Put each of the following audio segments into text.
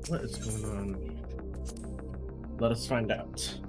What is going on? Let us find out.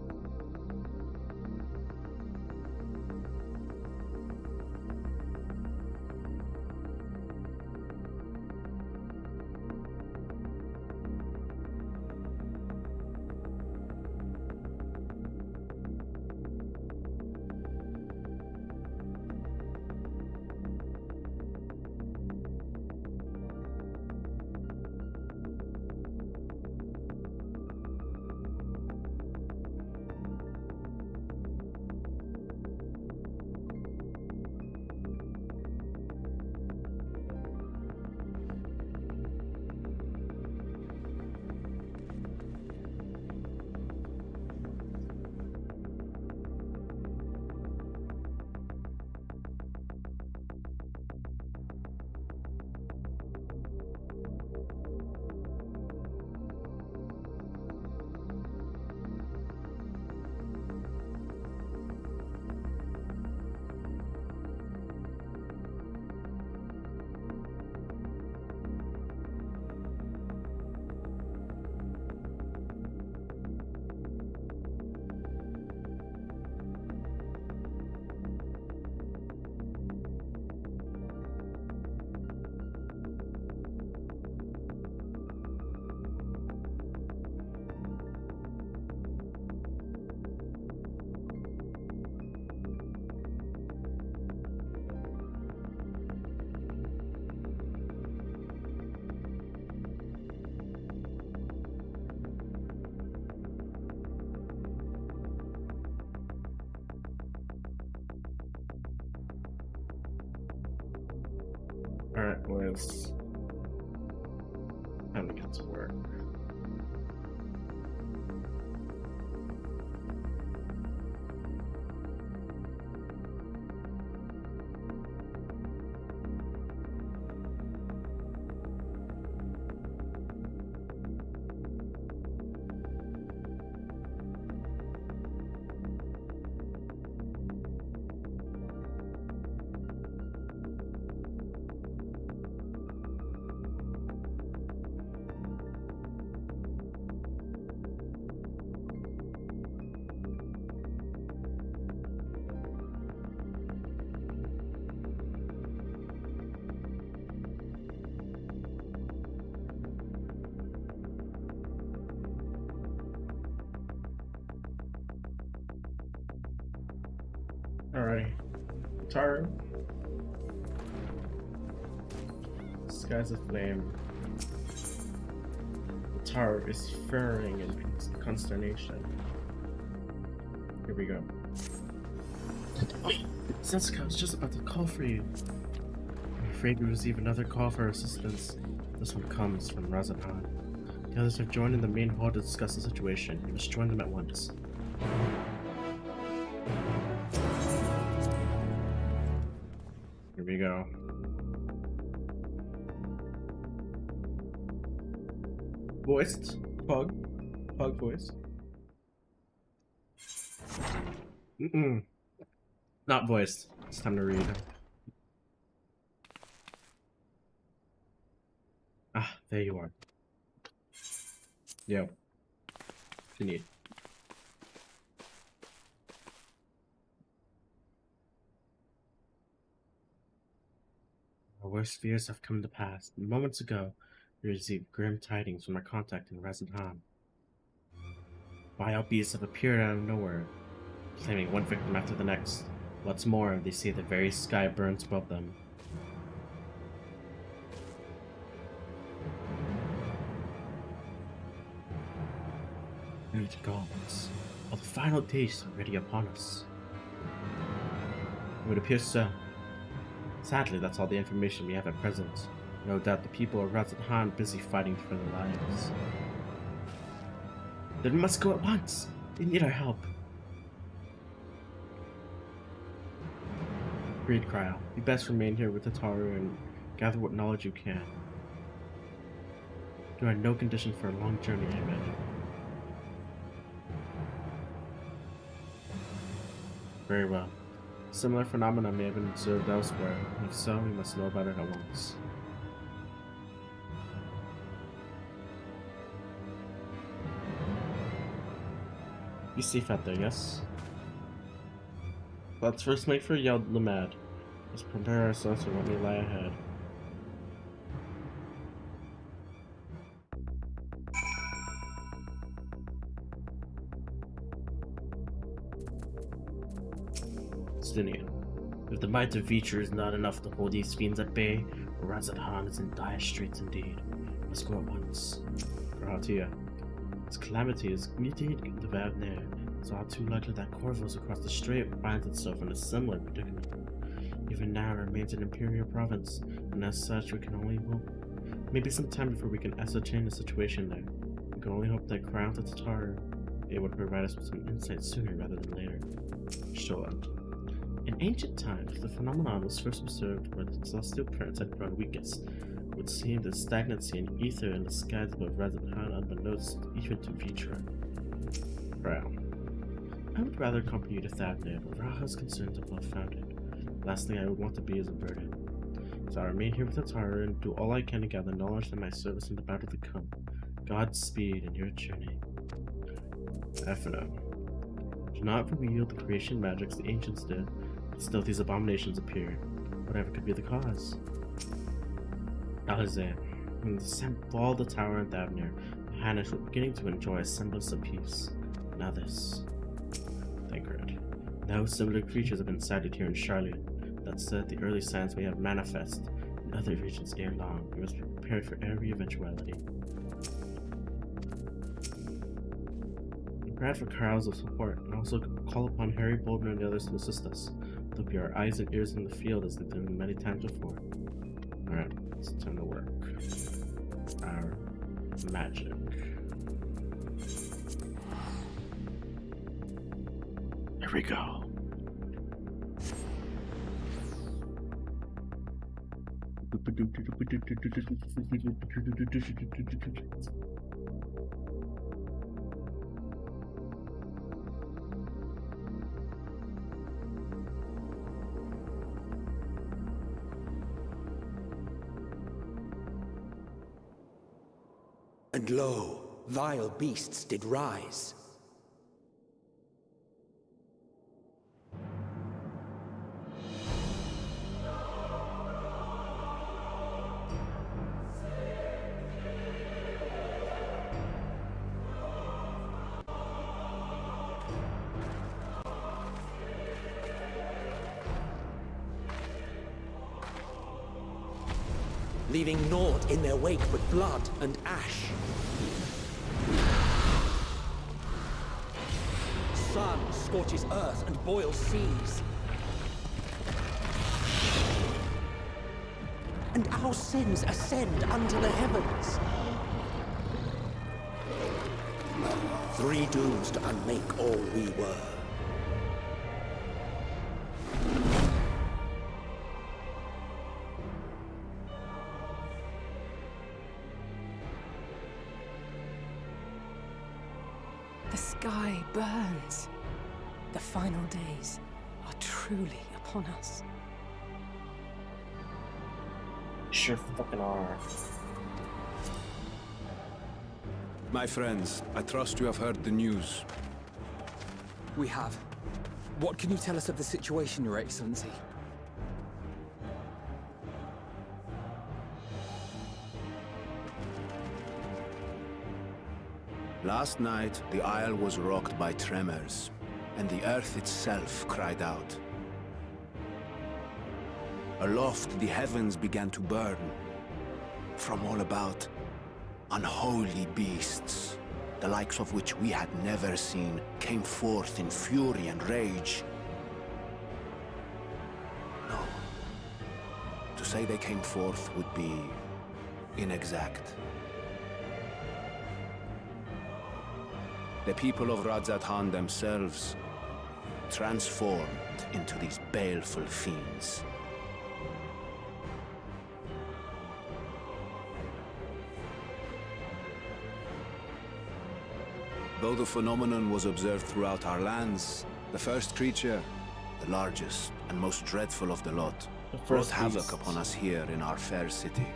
Alright, boys. Time to get to work. Alright. Taru. Skies aflame. Taru is furrowing in consternation. Here we go. Setsuka, I was just about to call for you. I'm afraid we receive another call for assistance. This one comes from Razathan. The others have joined in the main hall to discuss the situation. You must join them at once. Here we go. Voiced. Pug. Pug voice. Not voiced. It's time to read. Ah, there you are. Yo. What you need? Our worst fears have come to pass. Moments ago, we received grim tidings from our contact in Razathan. Wild beasts have appeared out of nowhere, claiming one victim after the next. What's more, they say the very sky burns above them. Great gods, all the final days are already upon us. It would appear so. Sadly, that's all the information we have at present. No doubt the people of Razathan busy fighting for their lives. Then we must go at once! They need our help. Agreed, Cryo. You best remain here with Tataru and gather what knowledge you can. You are in no condition for a long journey, I imagine. Very well. Similar phenomena may have been observed elsewhere. If so, we must know about it at once. Be safe out there, yes? Let's first make for Yel Lamad. Let's prepare ourselves for what may lie ahead. Stinian. If the might of Veecher is not enough to hold these fiends at bay, Razadhan is in dire straits indeed. Let's go at once. Gratia. This calamity is indeed the Vavnir. It's all too likely that Corvus across the strait finds itself in a similar predicament. Even now it remains an imperial province, and as such we can only hope. Maybe some time before we can ascertain the situation there. We can only hope that Crown the Tatar be able to provide us with some insight sooner rather than later. Sure. In ancient times, the phenomenon was first observed where the celestial prince had grown weakest. It would seem the stagnancy and ether in the skies above Razadhan unbeknownst even to Vitra. Crown. I would rather accompany you to Thavnir, but Raha's concerns are well founded. Last thing I would want to be is a burden. So I remain here with Atara and do all I can to gather knowledge that my service in the battle to come. Godspeed in your journey. Ephenom. Do not reveal the creation magics the ancients did, but still these abominations appear. Whatever could be the cause. Alazan. When the descent fall the tower in Thavnir, the Hanish were beginning to enjoy a semblance of peace. Now this. Thancred. No similar creatures have been sighted here in Charlotte. That said, the early signs may have manifest in other regions ere long. We must be prepared for every eventuality. We grant for Carls of support, and also call upon Harry, Boulder, and the others to assist us. They'll be our eyes and ears in the field as they've done many times before. Alright, it's time to work. Our magic. Here we go. And lo, vile beasts did rise. Leaving naught in their wake but blood and ash. Sun scorches earth and boils seas. And our sins ascend unto the heavens. Three dooms to unmake all we were. The sky burns. The final days are truly upon us. Sure fucking are. My friends, I trust you have heard the news. We have. What can you tell us of the situation, Your Excellency? Last night, the isle was rocked by tremors, and the earth itself cried out. Aloft, the heavens began to burn. From all about, unholy beasts, the likes of which we had never seen, came forth in fury and rage. No. To say they came forth would be inexact. The people of Radzat-Han themselves transformed into these baleful fiends. Though the phenomenon was observed throughout our lands, the first creature, the largest and most dreadful of the lot, brought havoc upon us here in our fair city.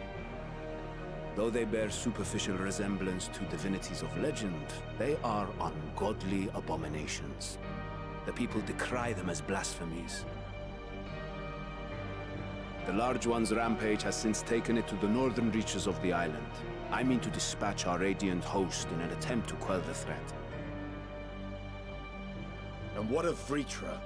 Though they bear superficial resemblance to divinities of legend, they are ungodly abominations. The people decry them as blasphemies. The Large One's rampage has since taken it to the northern reaches of the island. I mean to dispatch our radiant host in an attempt to quell the threat. And what of Vritra?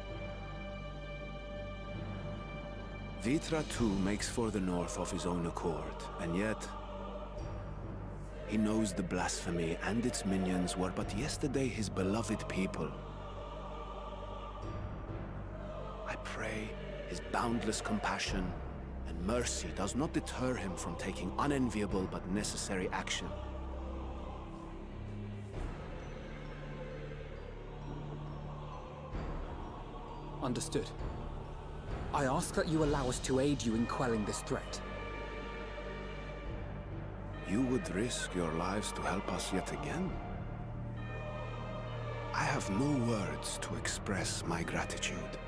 Vitra too makes for the north of his own accord, and yet... he knows the blasphemy and its minions were but yesterday his beloved people. I pray his boundless compassion and mercy does not deter him from taking unenviable but necessary action. Understood. I ask that you allow us to aid you in quelling this threat. You would risk your lives to help us yet again? I have no words to express my gratitude.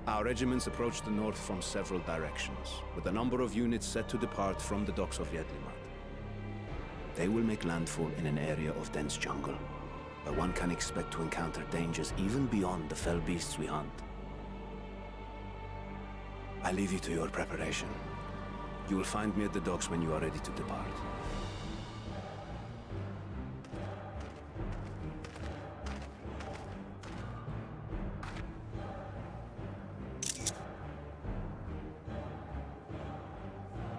Our regiments approach the north from several directions, with a number of units set to depart from the docks of Yedlimat. They will make landfall in an area of dense jungle, where one can expect to encounter dangers even beyond the fell beasts we hunt. I leave you to your preparation. You will find me at the docks when you are ready to depart.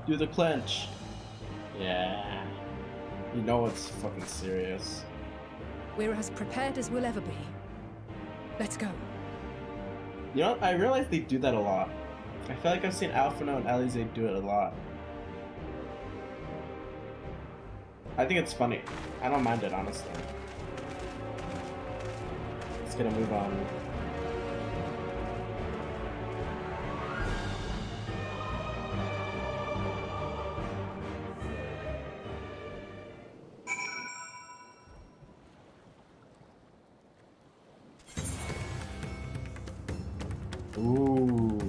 Do the clench. Yeah. You know it's fucking serious. We're as prepared as we'll ever be. Let's go. You know, I realize they do that a lot. I feel like I've seen Alphino and Alize do it a lot. I think it's funny. I don't mind it, honestly. Let's get a move on. Ooh.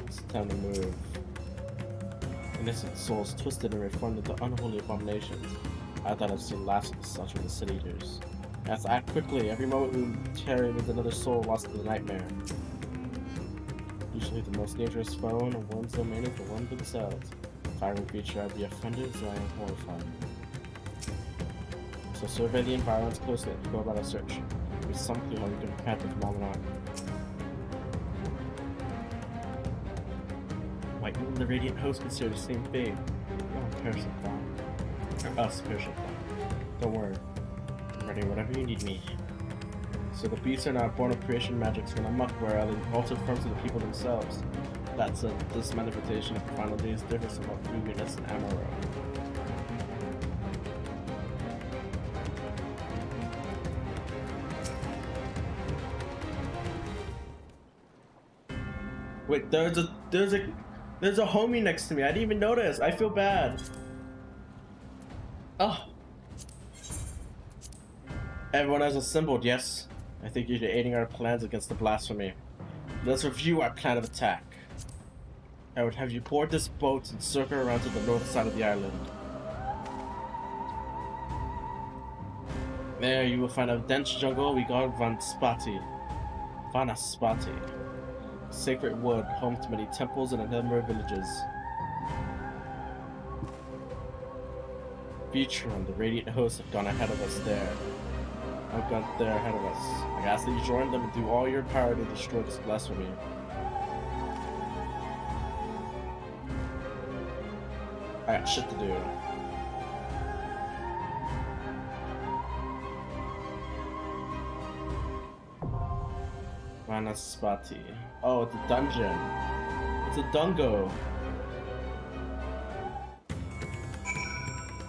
It's time to move. Innocent souls twisted and reformed into unholy abominations. I thought I'd seen last of such with the city eaters. I have to act quickly. Every moment we tarry with another soul lost to the nightmare. Usually the most dangerous foe in a worm's domain is the worm themselves. If I were a creature, I'd be offended, so I am horrified. So survey the environments closely and go about a search. There's something where we can prevent the phenomenon. Might you and the Radiant Host consider the same fate? Oh, perishing thought. Or us, perishing thought. Don't worry. I'm ready whenever you need me. So the beasts are not born of creation magics run amok where are they altered forms of the people themselves. That said, this manifestation of the final days differs from what Rubius and Amaro. Wait, there's a homie next to me. I didn't even notice. I feel bad. Oh. Everyone has assembled, yes? I think you're aiding our plans against the blasphemy. Let's review our plan of attack. I would have you board this boat and circle around to the north side of the island. There you will find a dense jungle we call Vanaspati. Sacred wood, home to many temples and a number of villages. Vitra and the Radiant Host have gone ahead of us there. I've got there ahead of us. I ask that you join them and do all your power to destroy this blasphemy. I got shit to do. Vanaspati. Oh, it's a dungeon. It's a dungo.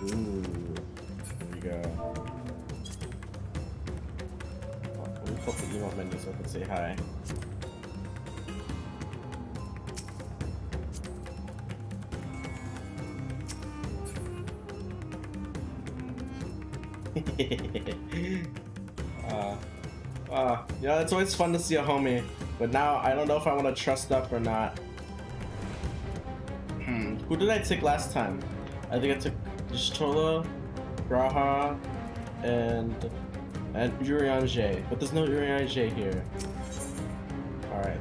Ooh. Here we go. Oh, let me flip the emote menu so I can say hi. You know, it's always fun to see a homie, but now I don't know if I want to trust up or not. Who did I take last time? I think I took Y'shtola, Graha, and Urianger, but there's no Urianger here. Alright.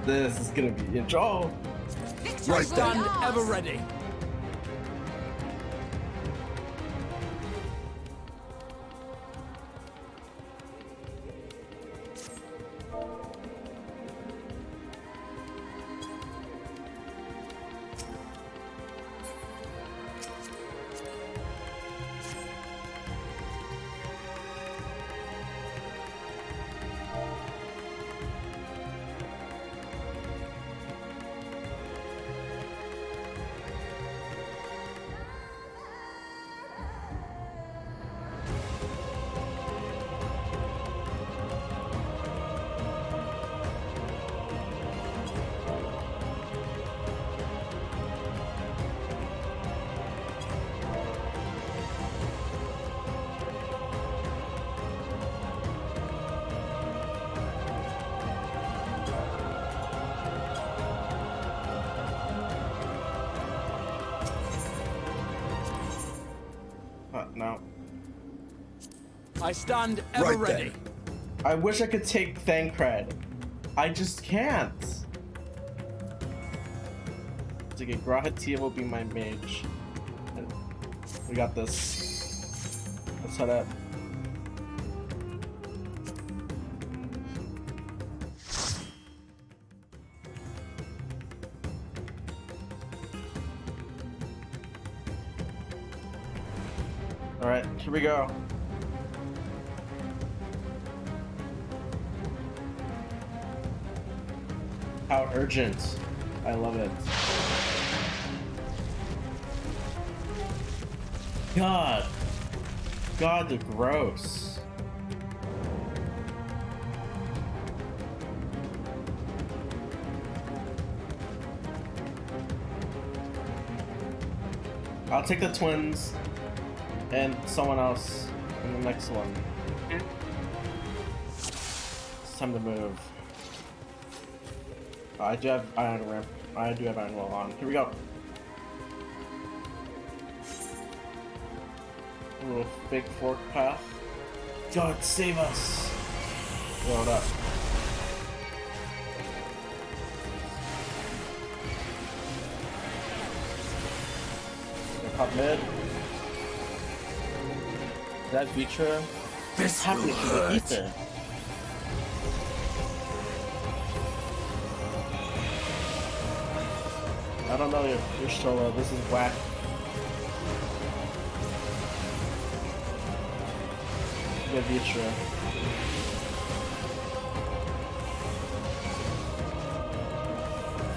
This is gonna be a draw. Right stand ever ready. No. I stand ever Right ready. then. I wish I could take Thancred. I just can't. To get Grahatia will be my mage. And we got this. Let's head up. Alright, here we go. How urgent. I love it. God. God, they're gross. I'll take the twins and someone else in the next one. It's time to move. I do have iron ramp. I do have iron wall on. Here we go. A little fake fork path. God save us! Load up. Pop mid. That Vitra. What's happening to the ether? I don't know your solo. This is whack. The Vitra.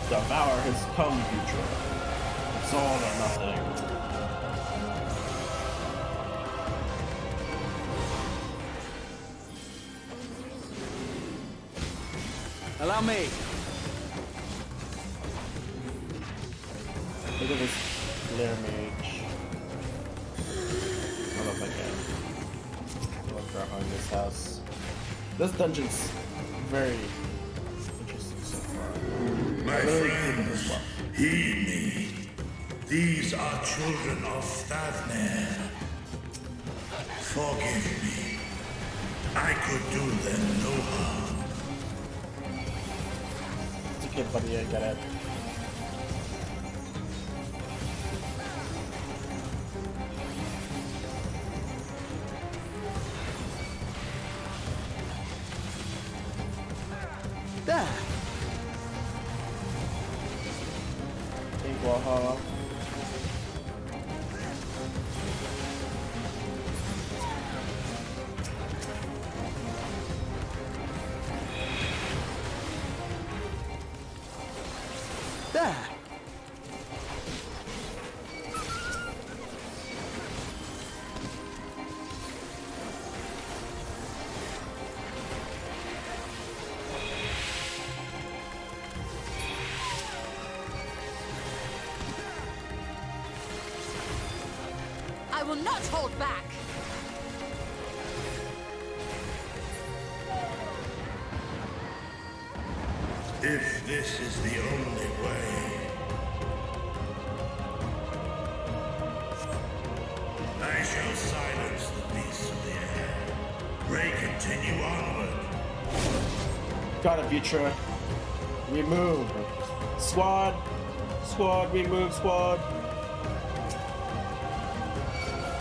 Devour has come, Vitra. It's all or nothing. Allow me. Look at this glare mage. I don't know if I can. Look around this house. This dungeon's very interesting so far. My Really friends, well. heed me. These are children of Thavner. Forgive me. I could do them no harm. It's a kid, buddy. I got it. There. Waha. There. not hold back! If this is the only way, I shall silence the beasts of the air. Pray continue onward. Got it, Vitra. We move. Squad. Squad, we move, squad.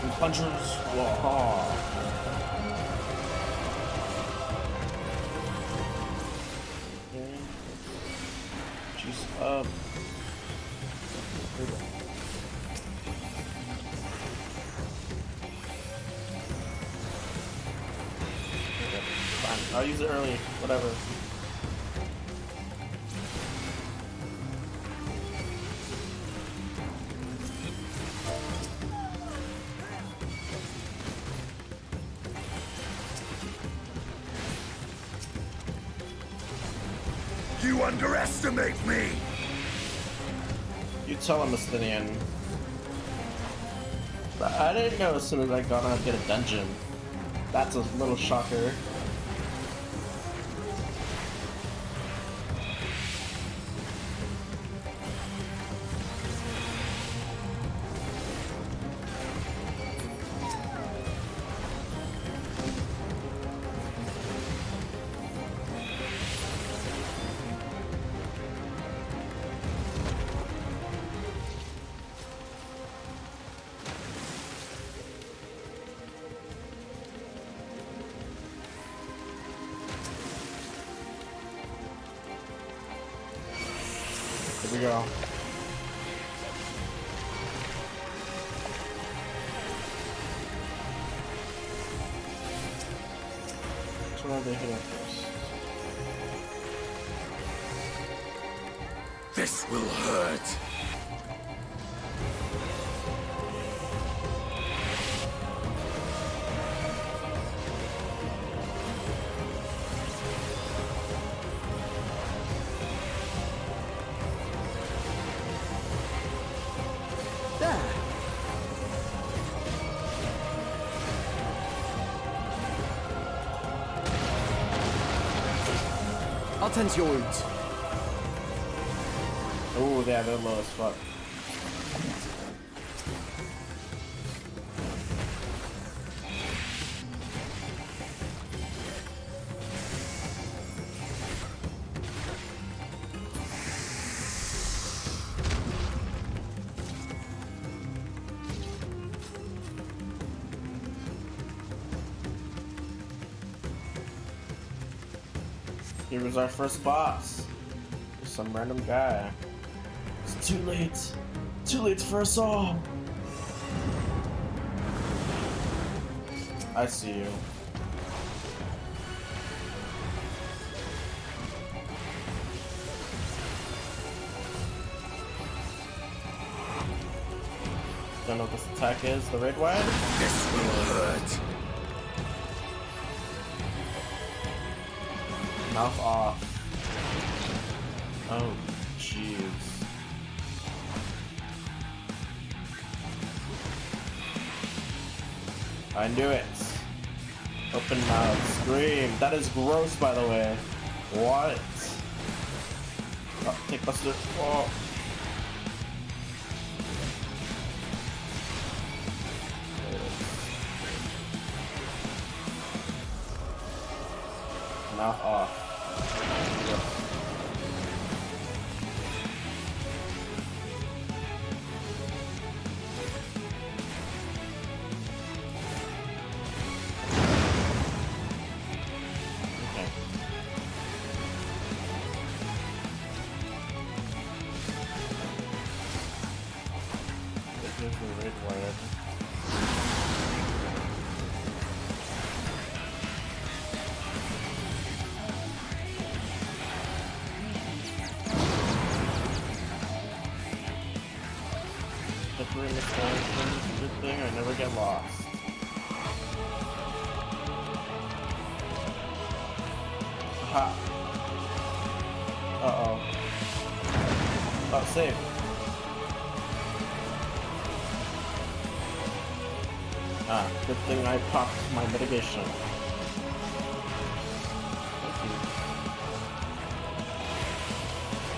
And punchers. Waha. Okay. Juice up. Fine. I'll use it early. Whatever. You underestimate me! You tell him, Athenian. But I didn't know as soon as I got on, I'd get a dungeon. That's a little shocker. Here we go. Which one are they hitting first? This will hurt. There. I'll tend to your wounds. Oh, yeah, they're low as fuck. Here was our first boss. Some random guy. It's too late. Too late for us all. I see you. Don't know what this attack is. The red wide? This will hurt. Mouth off. Oh, jeez. I knew it. Open mouth, scream. That is gross, by the way. What? Oh, take Buster. Oh. Mouth off. Slippery misfortunes, good thing I never get lost. Aha. Uh-oh. Oh, save. Ah, good thing I popped my mitigation. Thank you.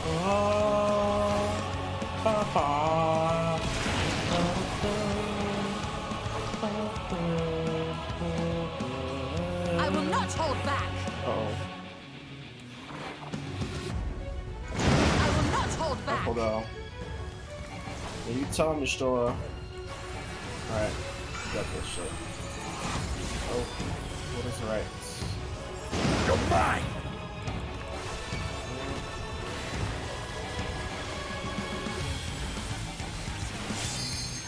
Oh, ba-ba. I will not hold back. Uh-oh. I will not hold back. Hold on. Yeah, you tell him, Store. Alright, got this shit. Oh, what is right? You're mine!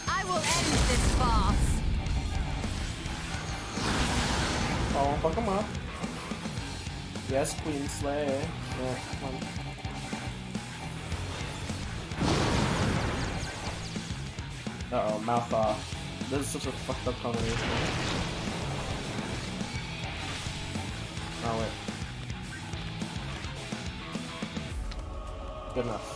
I will end this farce. Oh, fuck him up. Yes, Queen Slay. Yeah, come on. Uh-oh, mouth off. This is such a fucked up combination. Oh, wait. Good enough.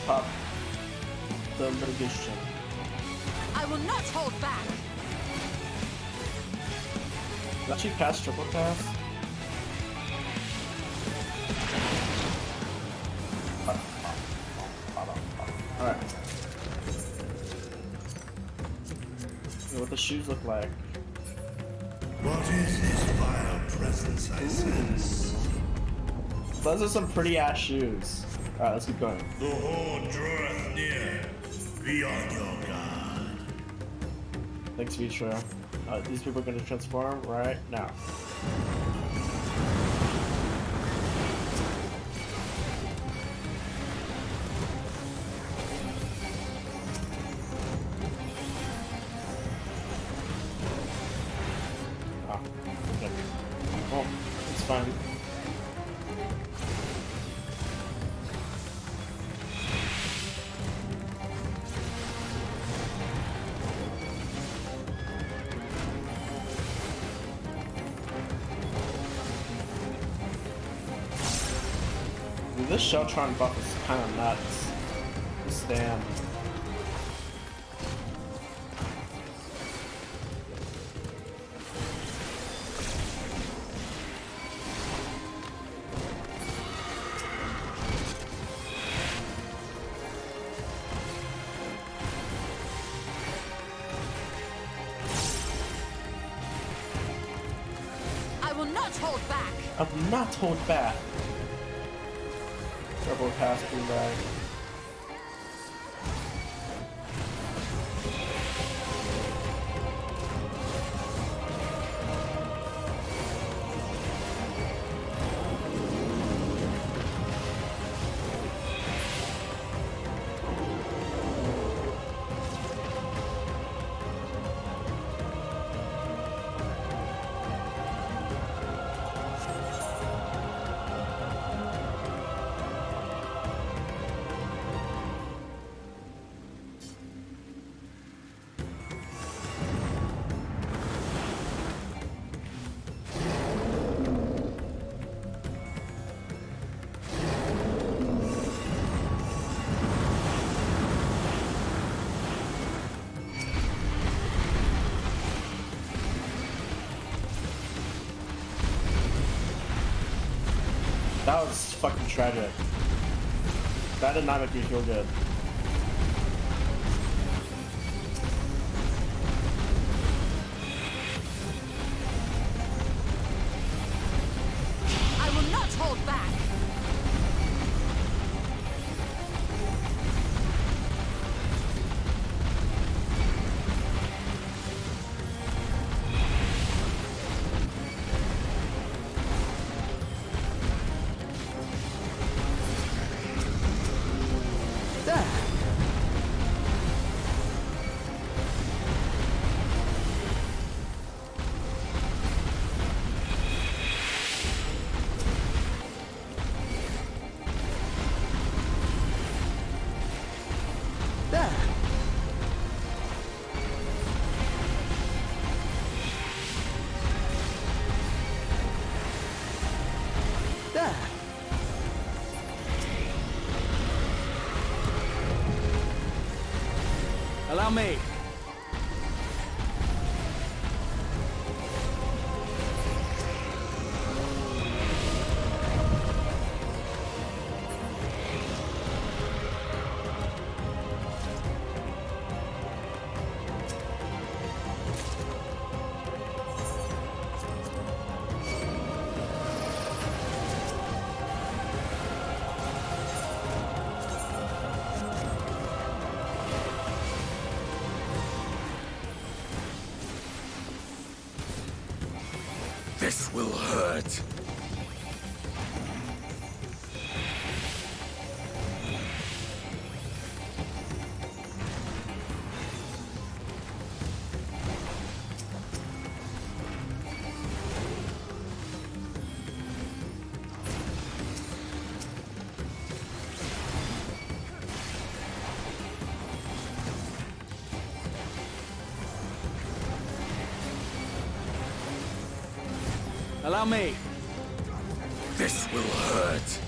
Pop the mitigation. I will not hold back. Did I actually pass triple pass? Alright. What the shoes look like. What is this vile presence I sense? Those are some pretty ass shoes. Alright, let's keep going. The horde draweth near. Be on your guard. Thanks, Vitra. These people are gonna transform right now. Ah, okay. Well, it's fine. Dude, this Sheltron buff is kind of nuts. Just damn. I will not hold back. I will not hold back. Double pass through bag. That was fucking tragic. That did not make me feel good. I will not hold back. There! Allow me. This will hurt. Allow me. This will hurt.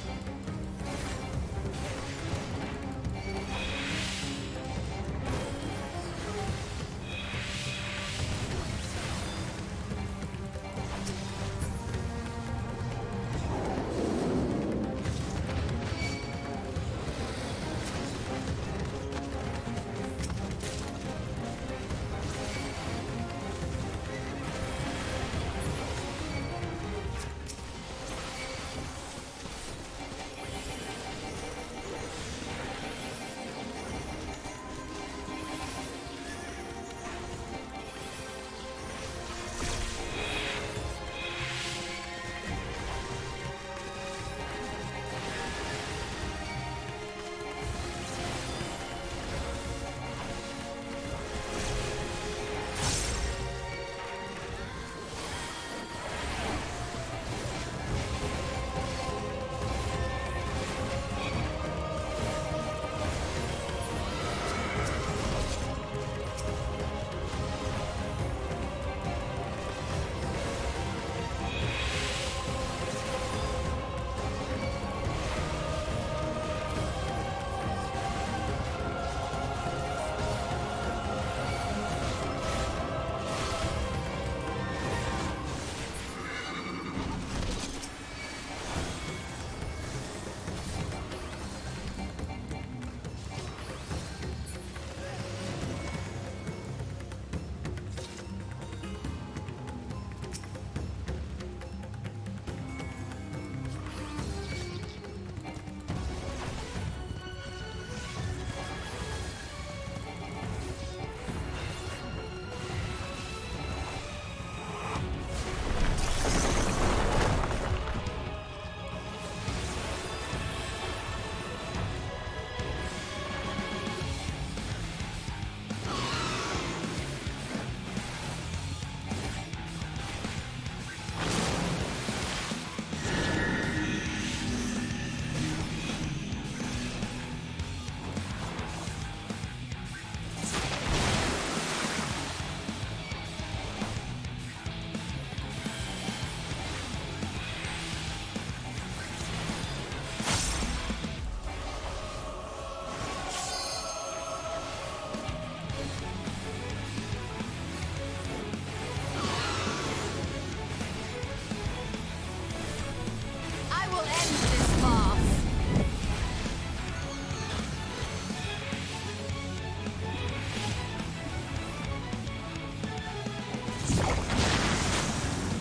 I will end this farce.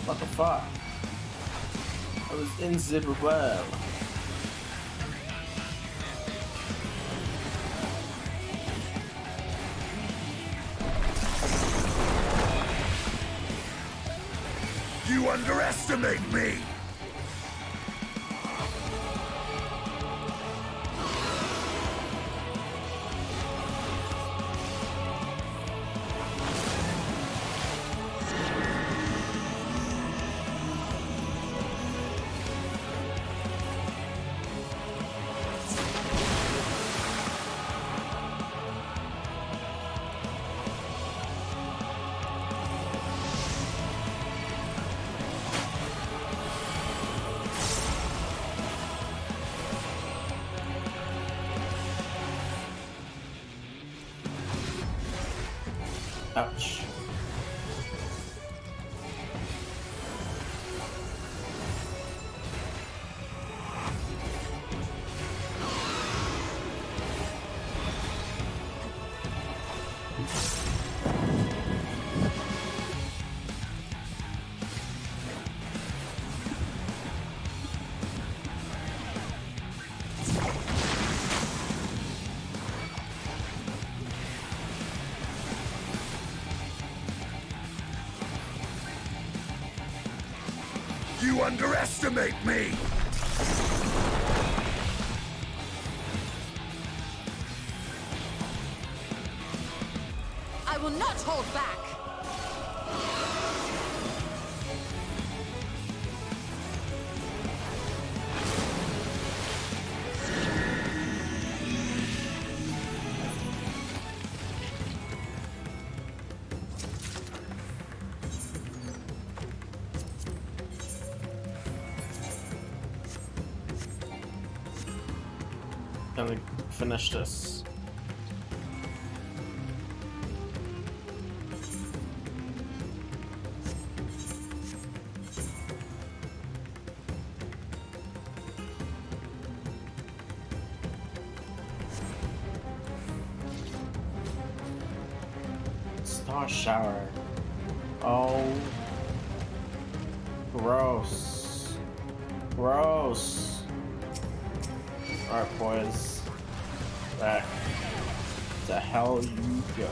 What the fuck? I was in the well. You underestimate me! Ouch. You underestimate me! I will not hold back! Gonna finish this. Star shower. Oh. Gross. Gross. Alright, boys. Back. The hell you go.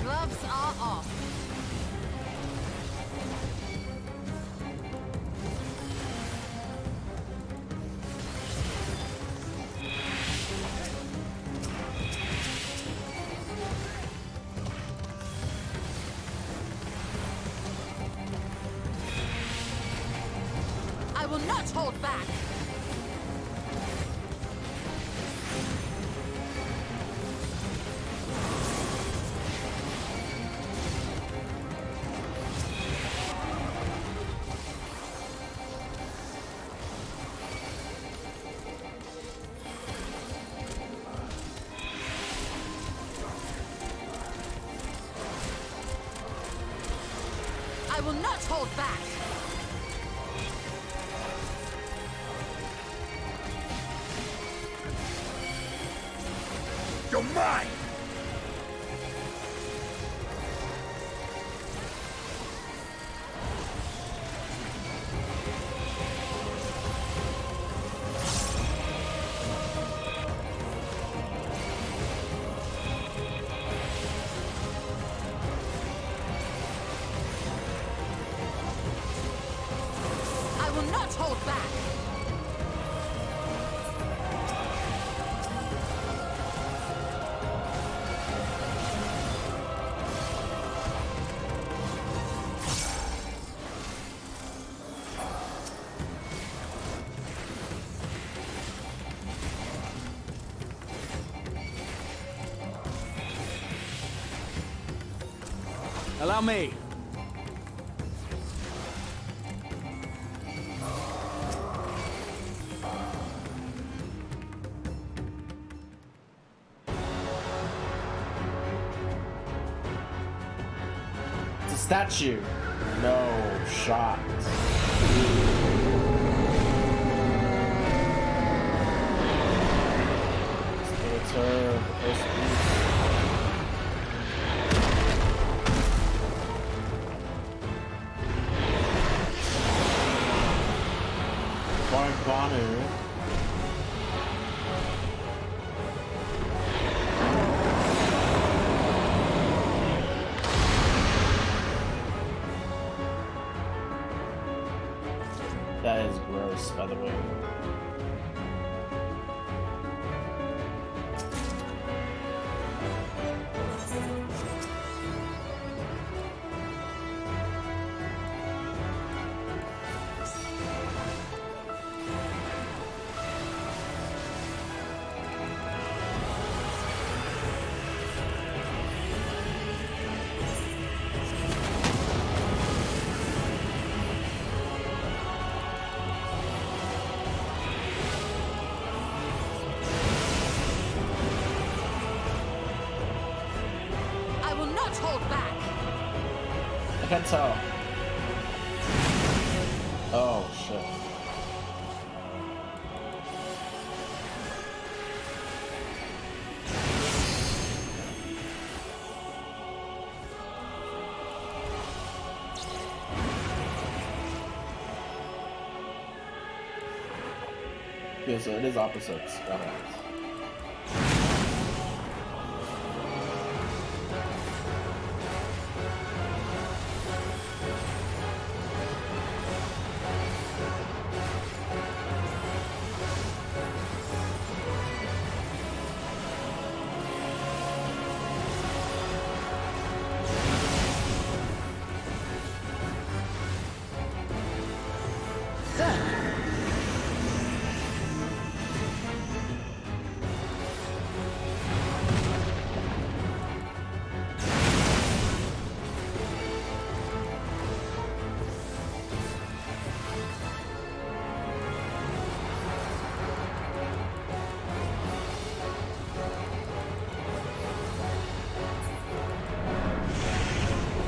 Gloves are off. I will not hold back. I will not hold back. You're mine! I will not hold back. Allow me. It's a statue. No shot. It's her first piece. Banu. That is gross, by the way. I will not hold back. I can't tell. Oh shit. Yeah, so it is opposites. Got it.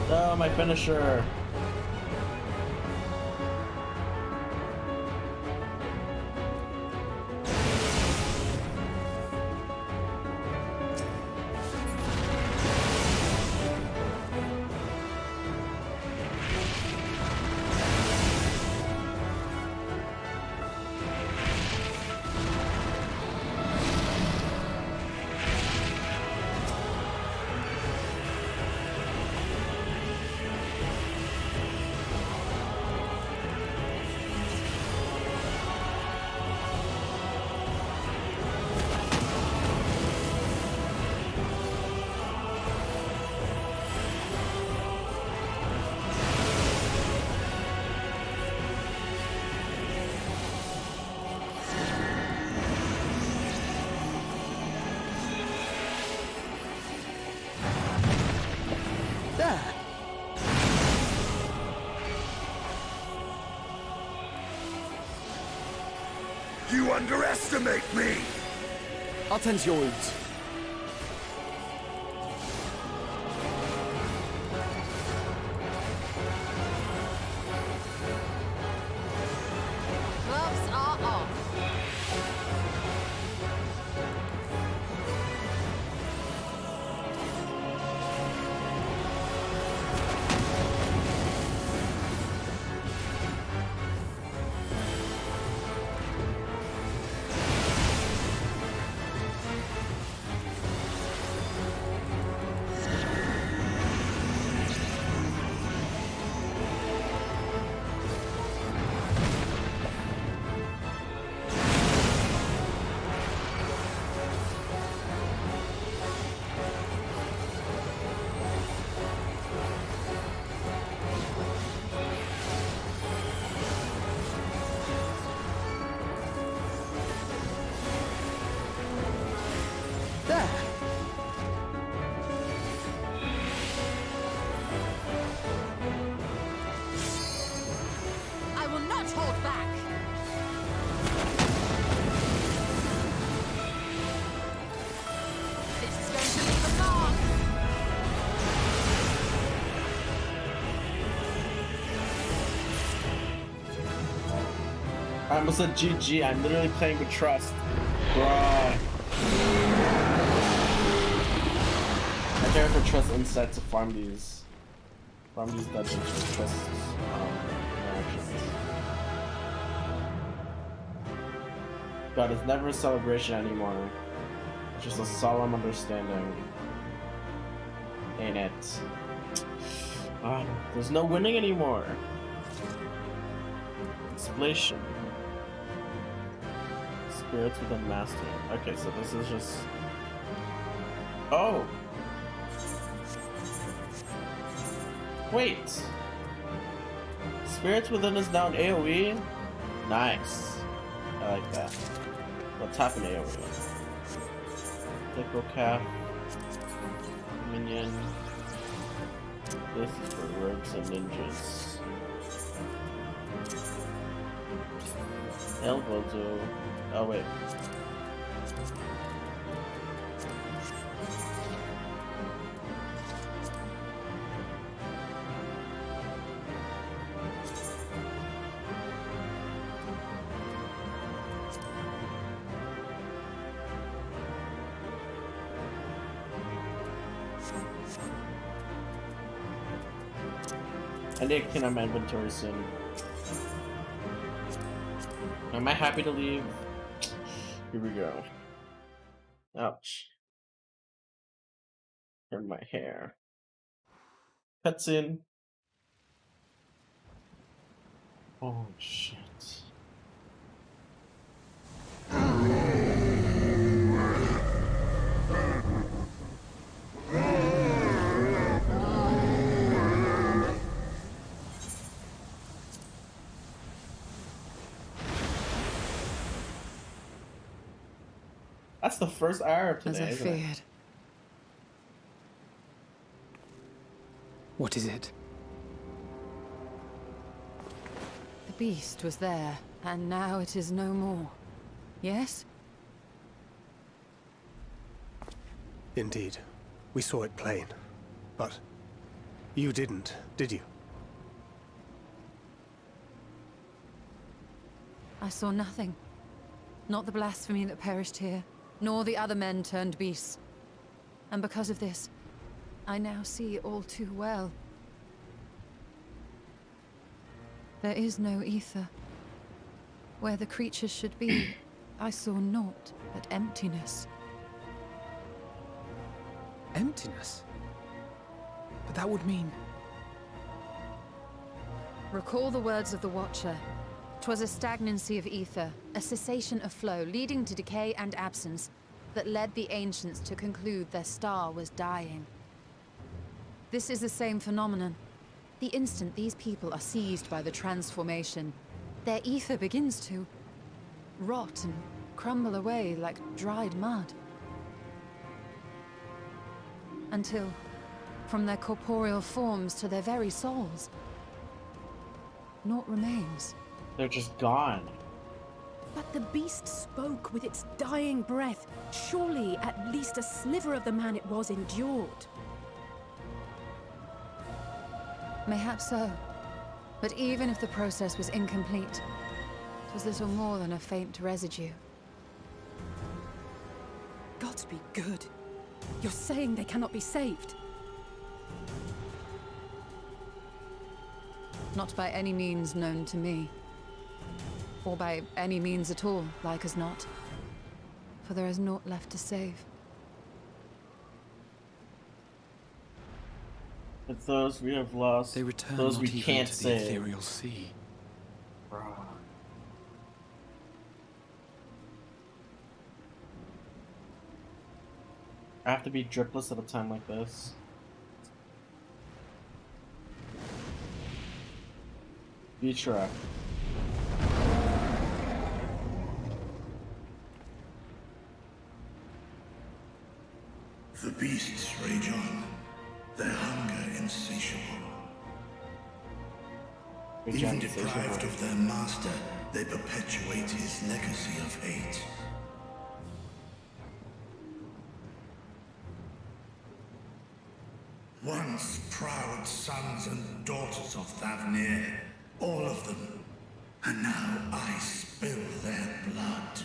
No, my finisher. You underestimate me! I'll tend to your wounds. Gloves are off. I almost said GG. I'm literally playing with trust. Bro. I care for trust insight to farm these dungeons with trust interactions. God, it's never a celebration anymore. It's just a solemn understanding. Ain't it? There's no winning anymore. Explanation. Spirits within master. Okay, so this is just... Oh! Wait! Spirits within is now an AoE? Nice. I like that. Let's tap an AoE. Liquid Cap. Minion. This is for rogues and ninjas. Elbozo. Oh wait. I need to clean out my inventory soon. Am I happy to leave? Here we go. Ouch. Turn my hair. Cutscene. Oh shit. That's the first hour of today, As I isn't it? feared. What is it? The beast was there, and now it is no more. Yes? Indeed. We saw it plain. But you didn't, did you? I saw nothing. Not the blasphemy that perished here, nor the other men turned beasts. And because of this, I now see all too well. There is no ether. Where the creatures should be, I saw naught but emptiness. Emptiness? But that would mean... Recall the words of the Watcher. 'Twas a stagnancy of ether, a cessation of flow, leading to decay and absence, that led the ancients to conclude their star was dying. This is the same phenomenon. The instant these people are seized by the transformation, their ether begins to rot and crumble away like dried mud. Until, from their corporeal forms to their very souls, naught remains. They're just gone. But the beast spoke with its dying breath. Surely at least a sliver of the man it was endured. Mayhap so. But even if the process was incomplete, it was little more than a faint residue. Gods be good. You're saying they cannot be saved? Not by any means known to me. Or by any means at all, like as not. For there is naught left to save. It's those we have lost. They return those not we even can't to the save. ethereal sea. Bro. I have to be dripless at a time like this. Vitra. The beasts rage on, their hunger insatiable. Even deprived of their master, they perpetuate his legacy of hate. Once proud sons and daughters of Thavnir, all of them, And now I spill their blood.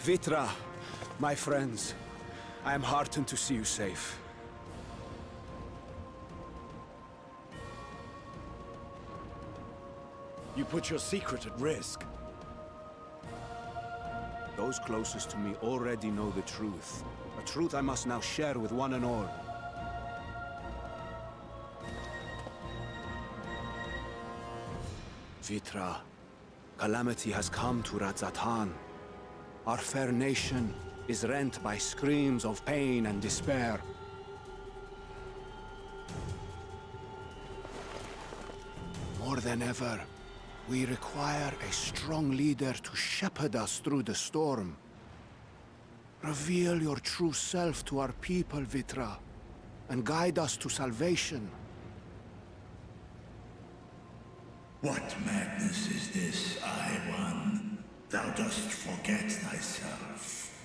Vitra, my friends, I am heartened to see you safe. You put your secret at risk. Those closest to me already know the truth. A truth I must now share with one and all. Vitra, calamity has come to Radzatan. Our fair nation is rent by screams of pain and despair. More than ever, we require a strong leader to shepherd us through the storm. Reveal your true self to our people, Vitra, and guide us to salvation. What madness is this, I-One? Thou dost forget thyself.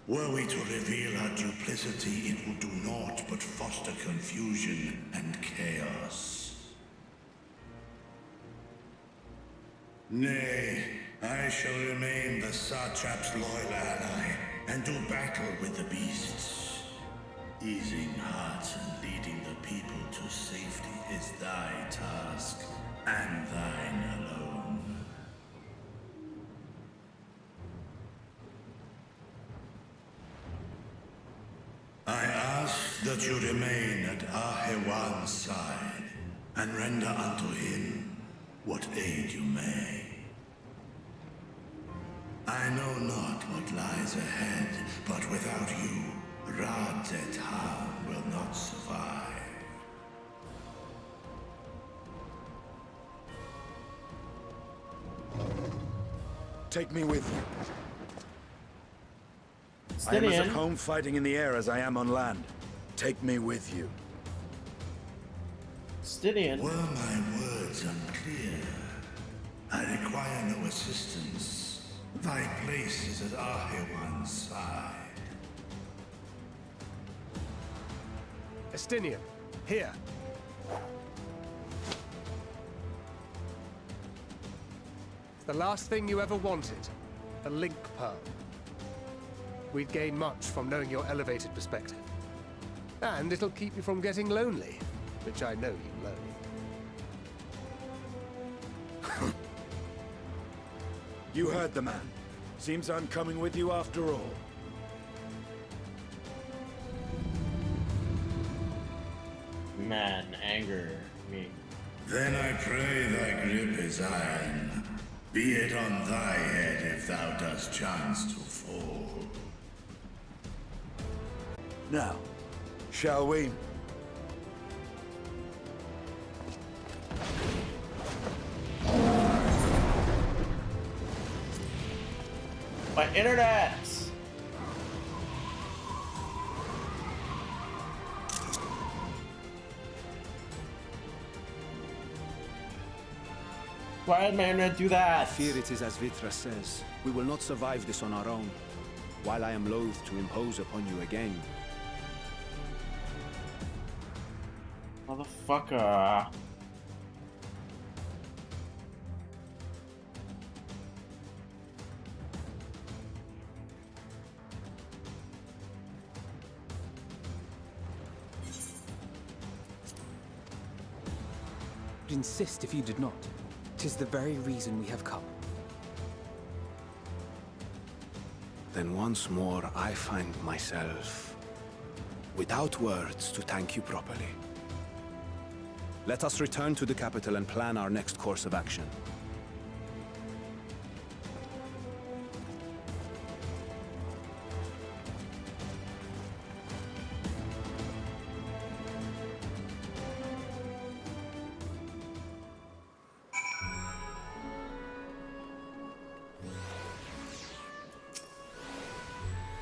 Were we to reveal our duplicity, it would do naught but foster confusion and chaos. Nay, I shall remain the Satrap's loyal ally, and do battle with the beasts. Easing hearts and leading the people to safety is thy task, and thine alone. I ask that you remain at Ahewan's side, and render unto him what aid you may. I know not what lies ahead, but without you, Radzatan will not survive. Take me with you. I am as at Stydian. home fighting in the air as I am on land. Take me with you. Stydian. Were my words unclear? I require no assistance. Thy place is at Ahewan's side. Estinian, here. It's the last thing you ever wanted. A link pearl. We'd gain much from knowing your elevated perspective. And it'll keep you from getting lonely, which I know you loathe. You heard the man. Seems I'm coming with you after all. Man, anger me. Then I pray thy grip is iron. Be it on thy head if thou dost chance to fall. Now, shall we? My internet! Why did my internet do that? I fear it is as Vitra says. We will not survive this on our own. While I am loath to impose upon you again. Motherfucker. I'd insist if you did not. 'Tis the very reason we have come. Then once more I find myself without words to thank you properly. Let us return to the capital and plan our next course of action.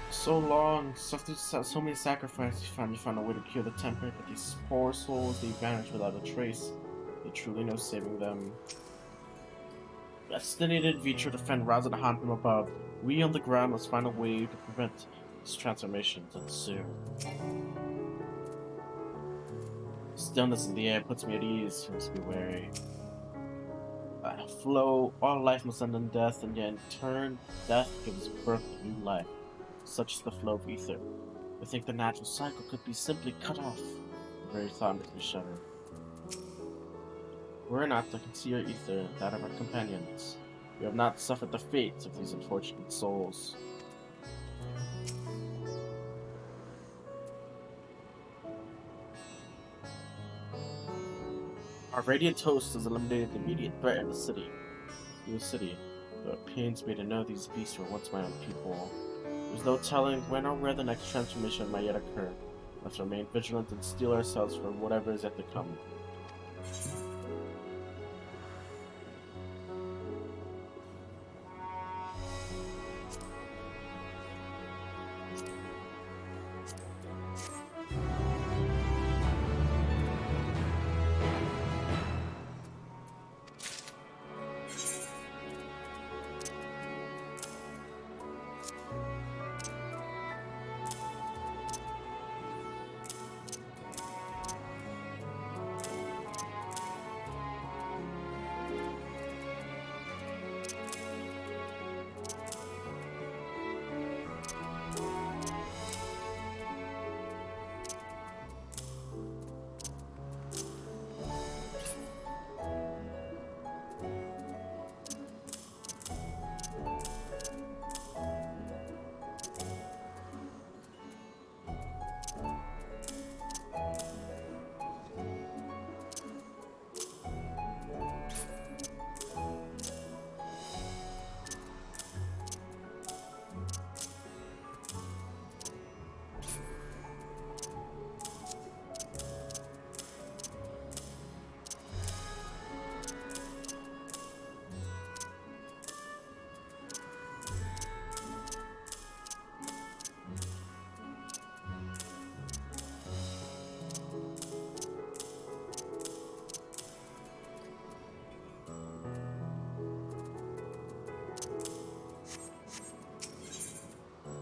So long, so many sacrifices. You found a way to cure the temper, but these poor souls, they vanish without a trace. They truly no saving them. Destinated Vitra defend Radzatan from above. We on the ground must find a way to prevent These transformations ensue. Stillness in the air puts me at ease. You must be wary. Flow, all life must end in death, and yet in turn, death gives birth to new life. Such is the flow of ether. I think the natural cycle could be simply cut off. The very thought makes me shudder. Were it not, I can see our ether and that of our companions. We have not suffered the fates of these unfortunate souls. Our radiant host has eliminated the immediate threat in the city. Though it pains me to know these beasts were once my own people. There's no telling when or where the next transformation might yet occur. Let's remain vigilant and steel ourselves for whatever is yet to come.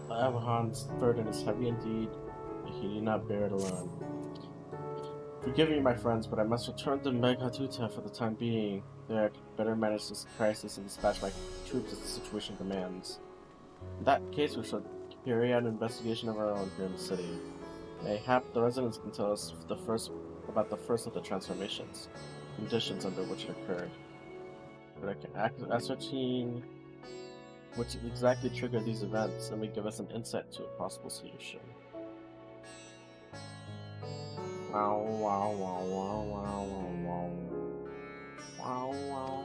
Abraham's burden is heavy indeed, and he need not bear it alone. Forgive me, my friends, but I must return to Meghatuta for the time being. There I can better manage this crisis and dispatch my troops as the situation demands. In that case, we shall carry out an investigation of our own here in the city. Mayhap the residents can tell us about the first of the transformations, conditions under which it occurred. But I can ascertain which exactly triggered these events and may give us an insight to a possible solution. Wow, wow, wow, wow, wow, wow, wow, wow.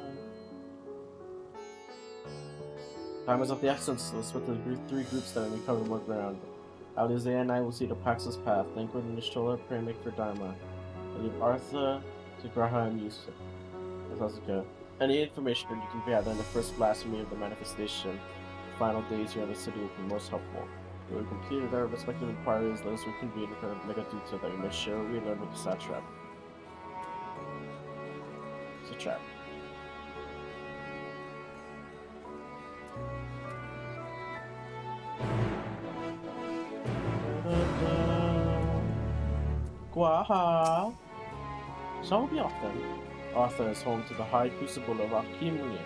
Time is of the essence. Let's split the three groups that may cover more ground. Alizé and I will see the Pax's path. Thankwood and Nishola pray and make for Dharma. I leave Artha to Graha and Yusuf. Sasuke. Any information that you can gather in the first blasphemy of the manifestation, the final days here in the city will be most helpful. When we completed our respective inquiries, let us reconvene in front of Megaduta that we may share what we learned with the satrap. Satrap. Gwaha. Shall we be off then? Arthur is home to the high crucible of alchemia,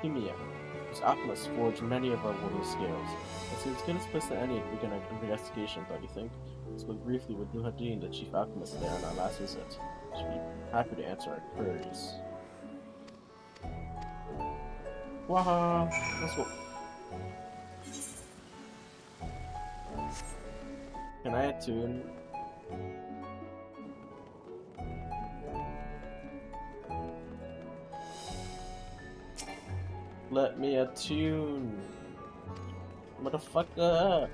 whose alchemists forge many of our wooden scales. It's as good a place than any to begin an investigation, don't you think? We spoke briefly with Nuhadin, the chief alchemist there, on our last visit. She'd be happy to answer our queries. Waha! Let's go. Can I attune? Let me attune, motherfucker.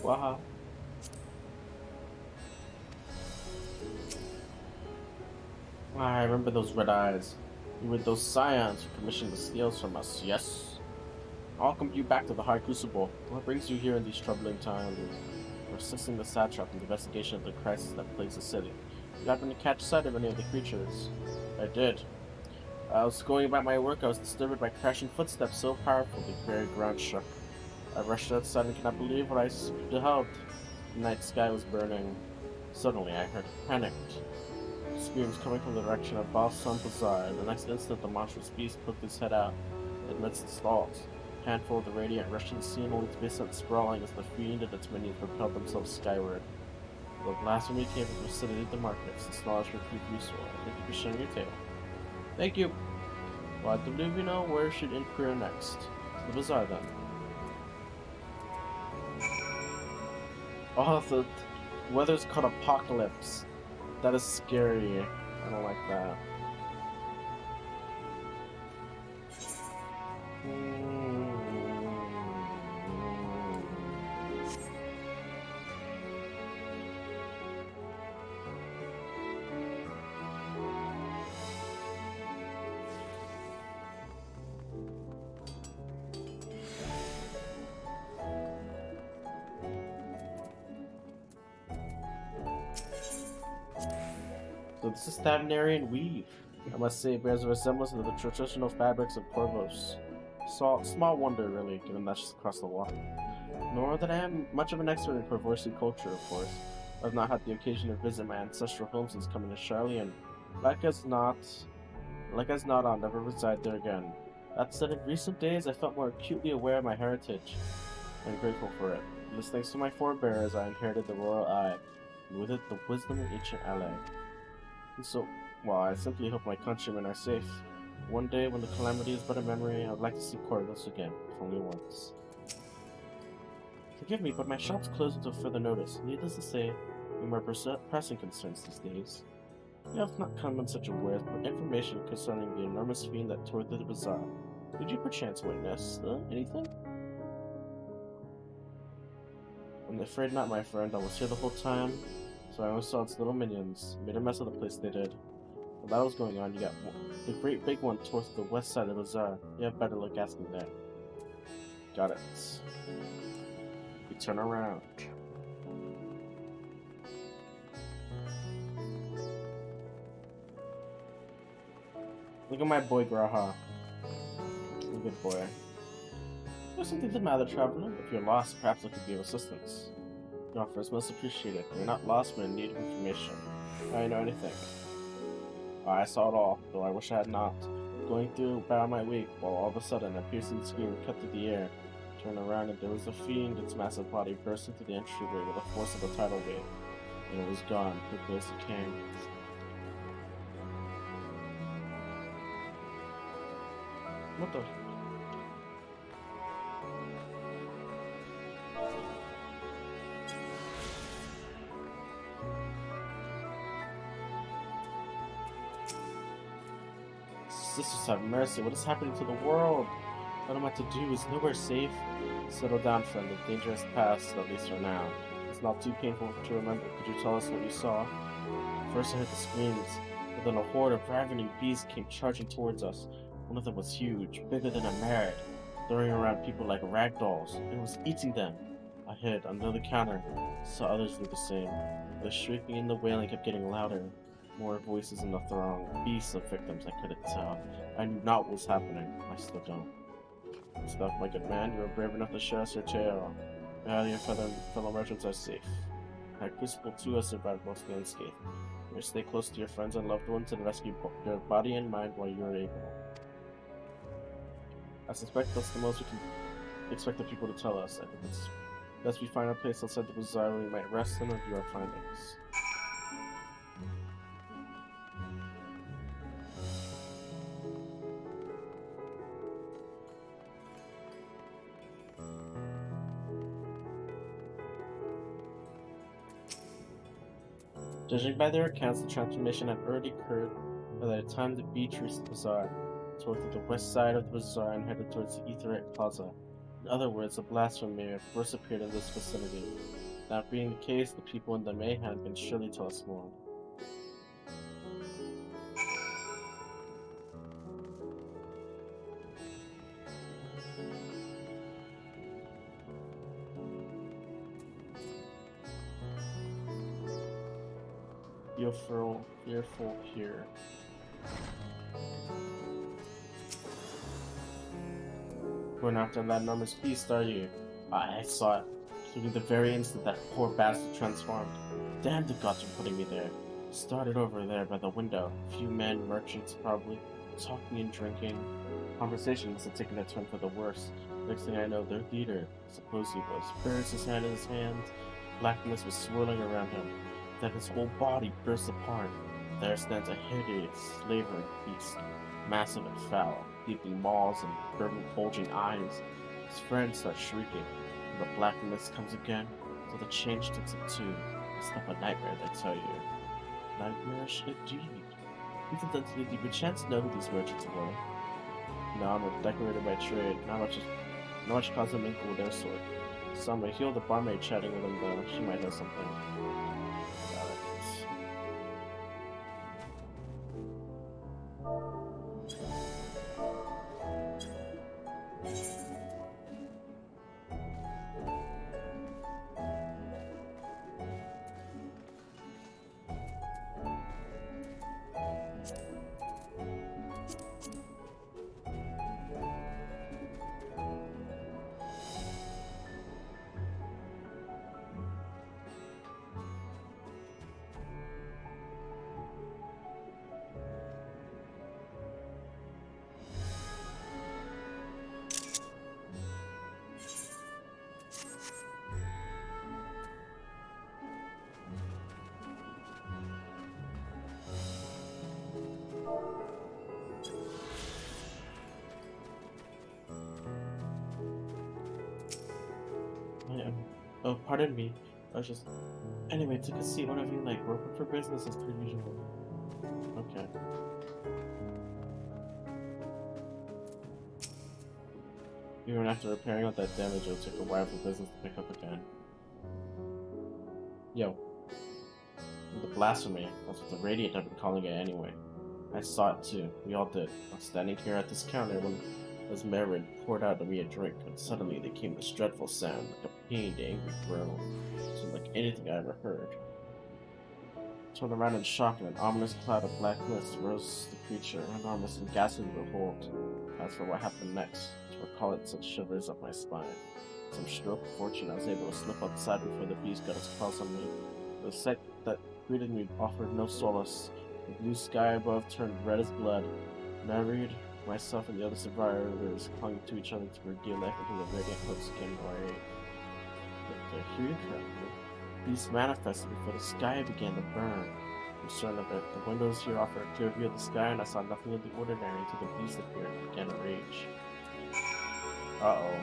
Wow. I remember those red eyes. You were those scions who commissioned the scales from us, yes? I'll welcome you back to the High Crucible. What brings you here in these troubling times? We're assisting the satrap in the investigation of the crisis that plagues the city. You happen to catch sight of any of the creatures? I did. I was going about my work. I was disturbed by crashing footsteps so powerful the very ground shook. I rushed outside and could not believe what I beheld. The night sky was burning. Suddenly, I heard panicked screams coming from the direction of Balsam Bazaar. The next instant, the monstrous beast poked his head out amidst the stalls. A handful of the Radiant rushed to the scene, only to be sent sprawling as the fiend and its minions propelled themselves skyward. The blasphemy came from the vicinity of the markets. This knowledge will prove useful. I think you can share your tale. Thank you. Well, I believe you know where should inquire next. To the bazaar, then. Oh, the weather's called Apocalypse. That is scary. I don't like that. So this is Stavnarian weave. I must say it bears a resemblance to the traditional fabrics of Corvos. Small wonder, really, given that's just across the water. Nor that I am much of an expert in Corvosi culture, of course. I've not had the occasion to visit my ancestral home since coming to Charlie, and like as not, I'll never reside there again. That said, in recent days, I felt more acutely aware of my heritage, and grateful for it. It was thanks to my forebears I inherited the royal eye, and with it the wisdom of ancient ally. And so, well, I simply hope my countrymen are safe. One day, when the calamity is but a memory, I would like to see Corvus again, if only once. Forgive me, but my shop's closed until further notice. Needless to say, no more pressing concerns these days. You have not come in such a worth for information concerning the enormous fiend that tore through the bazaar. Did you perchance witness anything? I'm afraid not, my friend. I was here the whole time, so I only saw its little minions. Made a mess of the place, they did. While that was going on, you got the great big one towards the west side of the bazaar. You have better look asking there. Got it. We turn around. Look at my boy Graha. A good boy. There's something the matter, traveler. If you're lost, perhaps I could be of assistance. Your offer is most appreciated. You're not lost, but in need of information. I know anything. I saw it all, though I wish I had not. Going through about my week, while all of a sudden a piercing scream cut through the air. Turned around and there was a fiend, its massive body burst into the entryway with the force of a tidal wave. And it was gone, quickly as it came. What the? Sisters have mercy, what is happening to the world? What am I to do? Is nowhere safe? Settle down, friend, the danger has passed, at least for now. It's not too painful to remember. Could you tell us what you saw? First I heard the screams, but then a horde of ravening beasts came charging towards us. One of them was huge, bigger than a merit, throwing around people like rag dolls. It was eating them. I hid under the counter, saw others do the same. The shrieking and the wailing kept getting louder. More voices in the throng, beasts of victims I couldn't tell. I knew not what was happening. I still don't. Stuff, my good man, you are brave enough to share us your tale. Now your fellow merchants are safe. At Crucible 2 has survived mostly unscathed. You stay close to your friends and loved ones and rescue your body and mind while you are able. I suspect that's the most we can expect the people to tell us. I think it's best we find a place outside the bazaar where we might rest and review our findings. Judging by their accounts, the transformation had already occurred by the time the beach reached the bazaar. Toward the west side of the bazaar and headed towards the Etherite Plaza. In other words, a blasphemy may have first appeared in this vicinity. That being the case, the people in the mayhem can surely tell us more. Fearful here. Going after that enormous beast, are you? I saw it, including the very instant that poor bastard transformed. Damn the gods for putting me there. Started over there by the window. A few men, merchants probably, talking and drinking. Conversation must have taken a turn for the worse. Next thing I know, their leader, I suppose he was, burst his hand in his hands. Blackness was swirling around him. Then his whole body burst apart. There stands a hideous, slavering beast, massive and foul, gaping maws and bulging eyes. His friends start shrieking, and the black mist comes again, so the change takes it too. It's like a nightmare, I tell you. Nightmarish indeed. Even then, did you chance to know who these merchants were? No, I'm a decorator by trade. Not much cause to mingle with their sort. Some may hear the barmaid chatting with them, though. She might know something. Oh, pardon me. I was just... Anyway, took a seat whenever you like. We're open for business as per usual. Okay. Even after repairing all that damage, it'll take a while for business to pick up again. Yo. The blasphemy. That's what the Radiant have been calling it anyway. I saw it too. We all did. I was standing here at this counter when as Merrin poured out of me a drink, and suddenly there came this dreadful sound, like a pained, angry groan. It was like anything I ever heard. I turned around in shock, and an ominous cloud of black mist rose the creature, enormous and ghastly to behold. As for what happened next, to recall it sent shivers up my spine. Some stroke of fortune, I was able to slip outside before the beast got its claws on me. The sight that greeted me offered no solace. The blue sky above turned red as blood. Married, myself and the other survivors clung to each other to regain life until the radiant hopes came our aid. Here you come. The beast manifested before the sky began to burn. Concerned of it, the windows here offered a clear view of the sky, and I saw nothing of the ordinary until the beast appeared and began to rage. Uh-oh.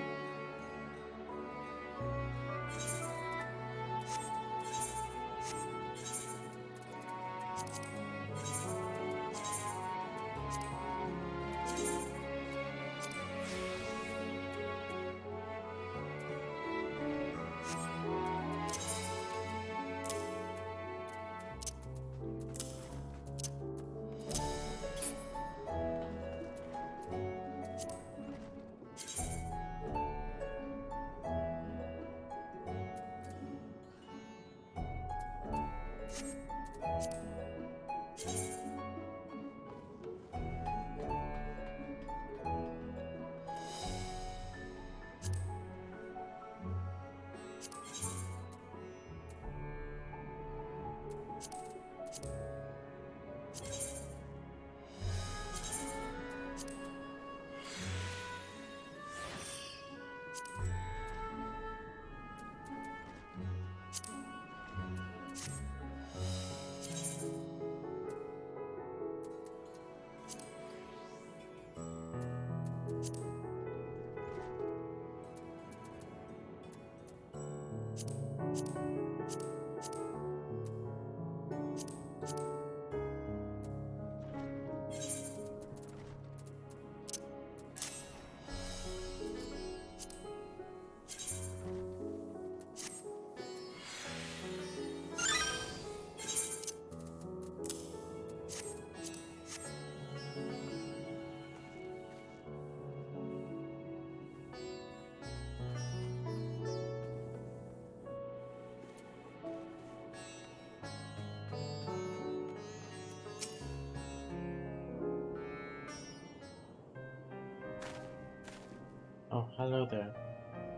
Oh, hello there.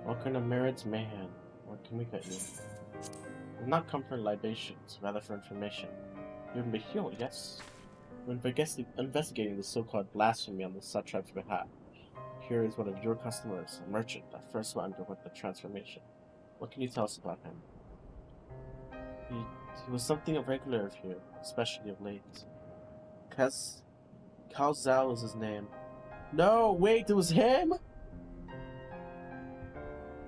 Welcome to Merid's Mayhem. What can we get you? We've not come for libations, rather for information. You've been healed, yes? We're investigating the so-called blasphemy on the Satrap's behalf. Here is one of your customers, a merchant that first underwent the transformation. What can you tell us about him? He was something irregular here, especially of late. Cao Zhao is his name. No, wait, it was him?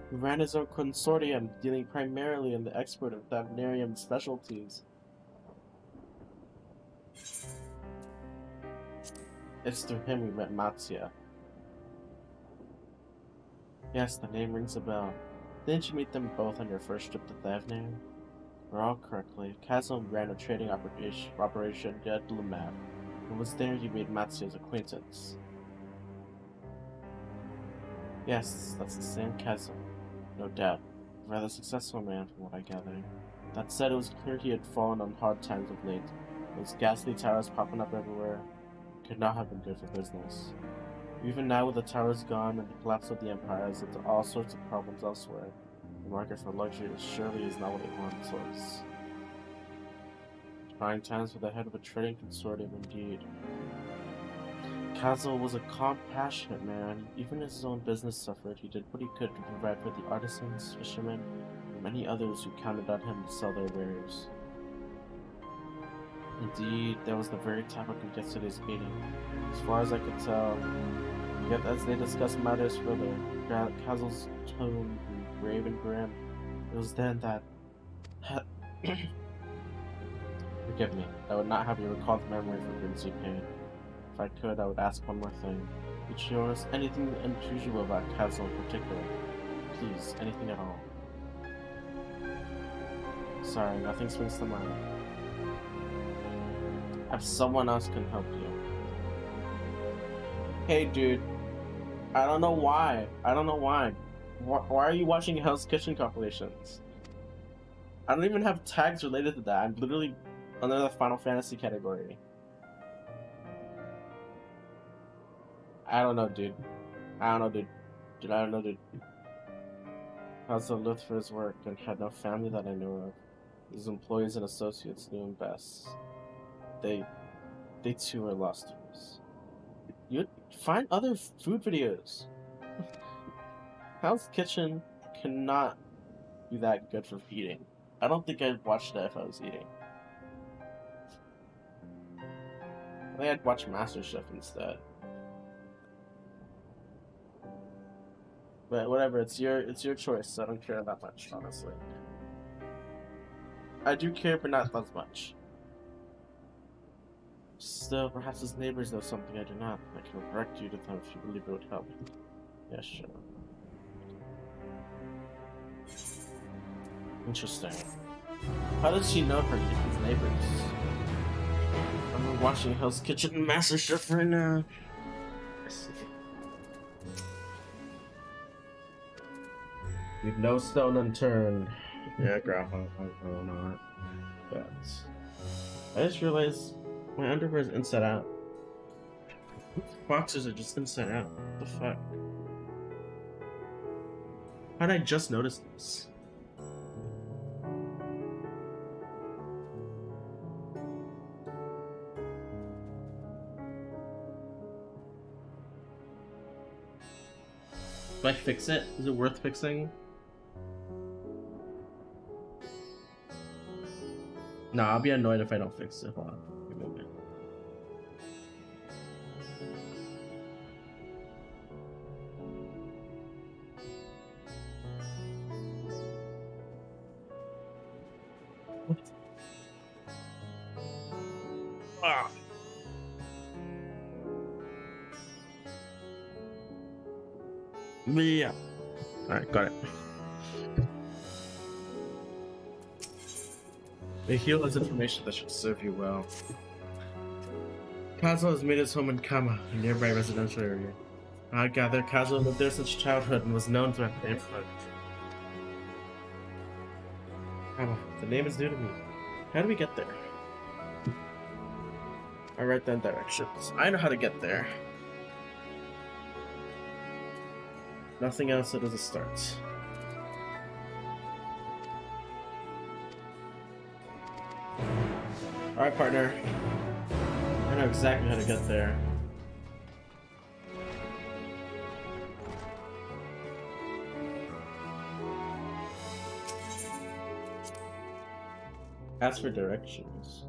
He ran his own consortium, dealing primarily in the export of Thavnarium specialties. It's through him we met Matsuya. Yes, the name rings a bell. Didn't you meet them both on your first trip to Thavnarium? Recall correctly, Kazum ran a trading operation at Lumab. It was there you made Matsuya's acquaintance. Yes, that's the same Kazum. No doubt. A rather successful man from what I gather. That said, it was clear he had fallen on hard times of late. Those ghastly towers popping up everywhere could not have been good for business. Even now with the towers gone and the collapse of the empire has led to all sorts of problems elsewhere. The market for luxury surely is not what it once was. Trying times for the head of a trading consortium indeed. Kazuo was a compassionate man. Even as his own business suffered, he did what he could to provide for the artisans, fishermen, and many others who counted on him to sell their wares. Indeed, that was the very topic of yesterday's meeting. As far as I could tell, yet as they discussed matters further, Kazuo's tone grew grave and grim. It was then that... Forgive me, I would not have you recall the memory for Quincy Pain. If I could, I would ask one more thing. Could you notice anything unusual about Kazuo in particular? Please, anything at all. Sorry, nothing springs to mind. If someone else can help you. Hey dude, I don't know why. Why are you watching Hell's Kitchen compilations? I don't even have tags related to that. I'm literally under the Final Fantasy category. I don't know, dude. I don't know, dude. Kazuo lived for his work and had no family that I knew of. His employees and associates knew him best. They too are lost to us. You'd find other food videos. Hell's Kitchen cannot be that good for eating. I don't think I'd watch that if I was eating. I think I'd watch MasterChef instead. But whatever, it's your choice. So I don't care that much, honestly. I do care, but not as much. Still, perhaps his neighbors know something I do not. I can direct you to them if you believe it would help. Yeah, sure. Interesting. How does she know his neighbors? I'm watching Hell's Kitchen and MasterChef right now. I see. Leave no stone unturned. Yeah, Groundhog, I will not. But I just realized my underwear is inside out. Boxers are just inside out. What the fuck? How did I just notice this? Do I fix it? Is it worth fixing? No, I'll be annoyed if I don't fix it. Hold on. Give me a minute. What? Ah. Yeah. Alright, got it. The heal is information that should serve you well. Kazuo has made his home in Kama, a nearby residential area. I gather Kazuo lived there since childhood and was known throughout the neighborhood. Kama, the name is new to me. How do we get there? I write down directions. I know how to get there. Nothing else, it is a start. Alright, partner. I know exactly how to get there. Ask for directions.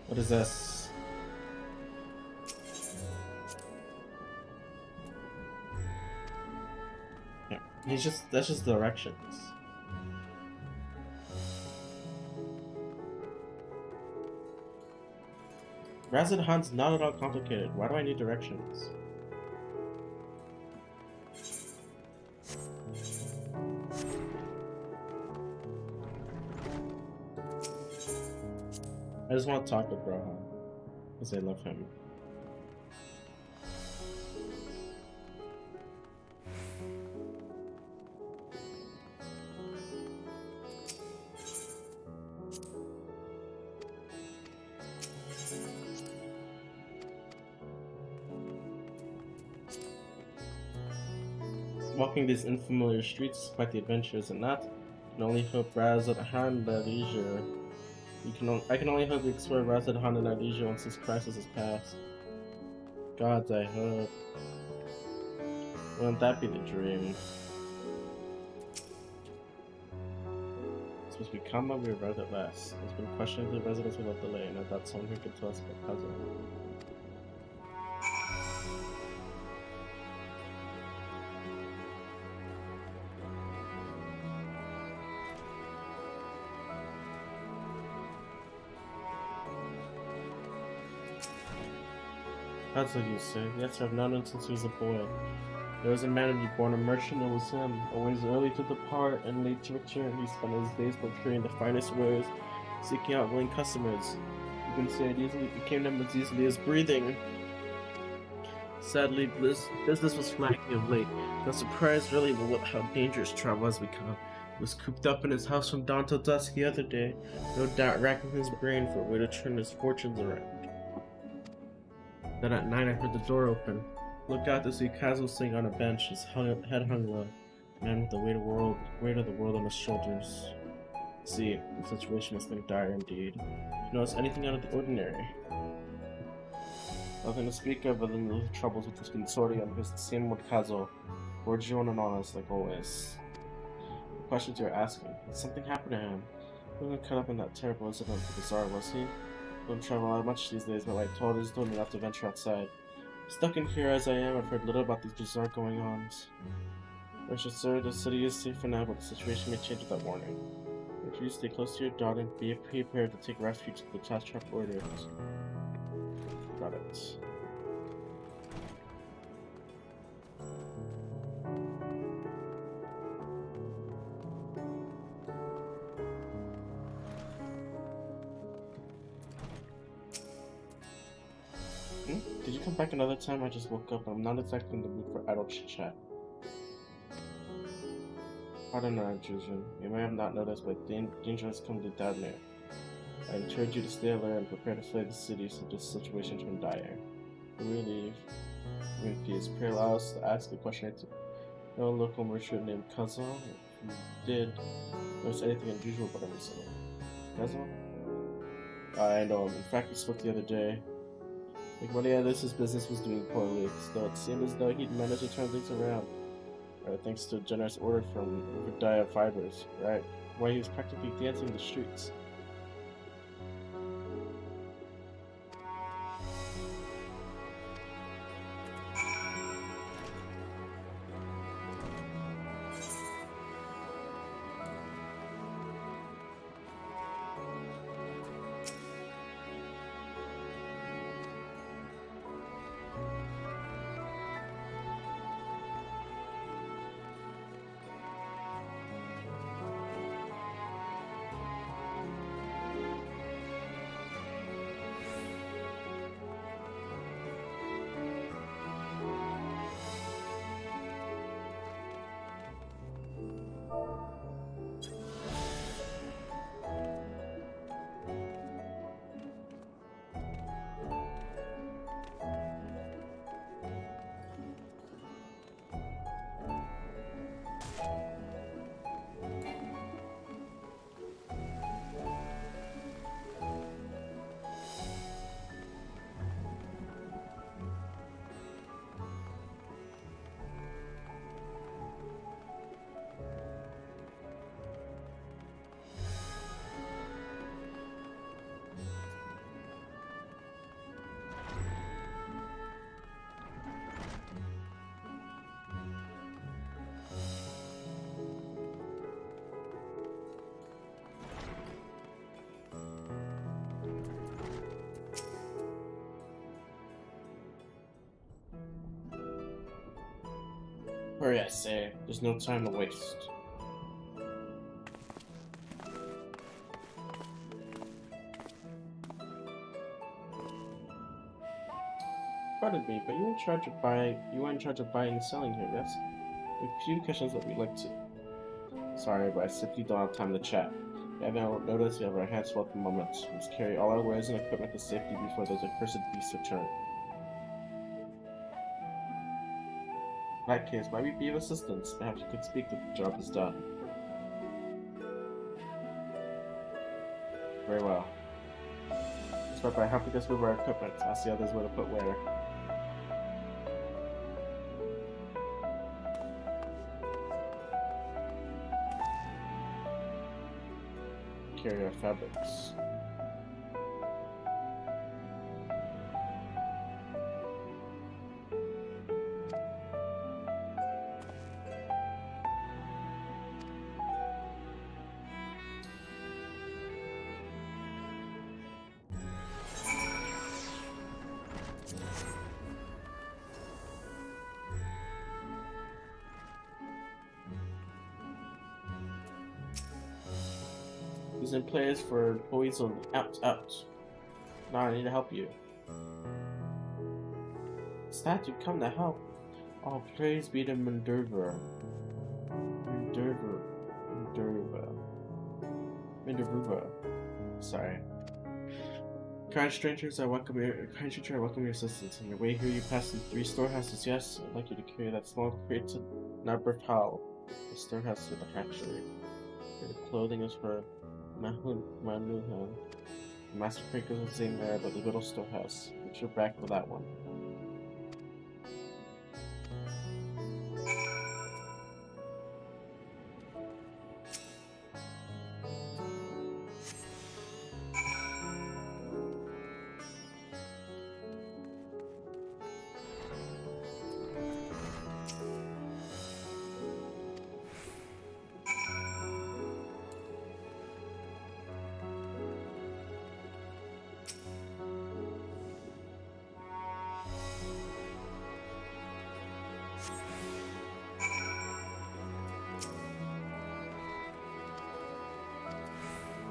What is this? Yeah, that's just directions. Razid Han's not at all complicated. Why do I need directions? I just want to talk with Rohan, because I love him. Walking these unfamiliar streets is quite the adventure, is it not? I can only hope Razid Han at leisure. I can only hope we explore Razid Han at leisure once this crisis has passed. Gods, I hope. Wouldn't that be the dream? Supposed to be calm, but we arrived at last. There's been questioning the residents without delay, and I thought someone who could tell us about puzzle. Puzzle, you say? Yes, I've known him since he was a boy. There was a man to be born a merchant, it was him. Always early to depart and late to return, he spent his days procuring the finest wares, seeking out willing customers. You can say it became them as easily as breathing. Sadly, business was flagging of late. No surprise, really, but how dangerous travel has become. He was cooped up in his house from dawn till dusk the other day, no doubt racking his brain for a way to turn his fortunes around. Then at night I heard the door open. Looked out to see Kazuo sitting on a bench, his head hung low. The man with the weight of the world on his shoulders. See, the situation has been dire indeed. You notice anything out of the ordinary? Nothing to speak of other than the troubles with this consortium. He's the same old Kazuo, cordial and honest like always. The questions you're asking, did something happen to him? He wasn't caught up in that terrible incident with the Tsar, was he? Don't travel out much these days, but my told told me not to venture outside. Stuck in here as I am, I've heard little about these bizarre going-ons. Rest assured, the city is safe for now, but the situation may change without warning. Make sure you stay close to your daughter and be prepared to take refuge if the Satrap orders. Got it. Did you come back another time? I just woke up and I'm not exactly in the mood for idle chit-chat. I don't know, Jujun. You may have not noticed, but danger has come to Dadmir. I encourage you to stay alert and prepare to flee the city so this situation turn dire. When we leave, in peace, pray allow us to ask a question to no local merchant named Kazuo. If you did notice anything unusual about him recently. Kazuo? I know him. In fact, we spoke the other day. Like one of the others, his business was doing poorly, so it seemed as though he'd managed to turn things around. Thanks to a generous order from Obadiah Fibers, right? Why he was practically dancing in the streets. Hurry, I say. There's no time to waste. Pardon me, but you're in charge of buying. You are in charge of buying and selling here, yes? A few questions that we'd like to. Sorry, but I simply don't have time to chat. You haven't noticed we have our hands full at the moment. We must carry all our wares and equipment to safety before those accursed beasts return. In that case, why we be of assistance? Perhaps you could speak that the job is done. Very well. Start by helping us move our equipment. Ask the others where to put where. Carry our fabrics. He's in place for employees only. Out. Now I need to help you. Statue, come to help. Oh, praise be to Minerva. Sorry. Kind strangers, I welcome your assistance. On your way here, you pass through 3 storehouses. Yes, I'd like you to carry that small crate to Nabertal, the storehouse with the hatchery. Your clothing is for Manuha. The master crate goes the same there, but the little storehouse. Get your back for that one.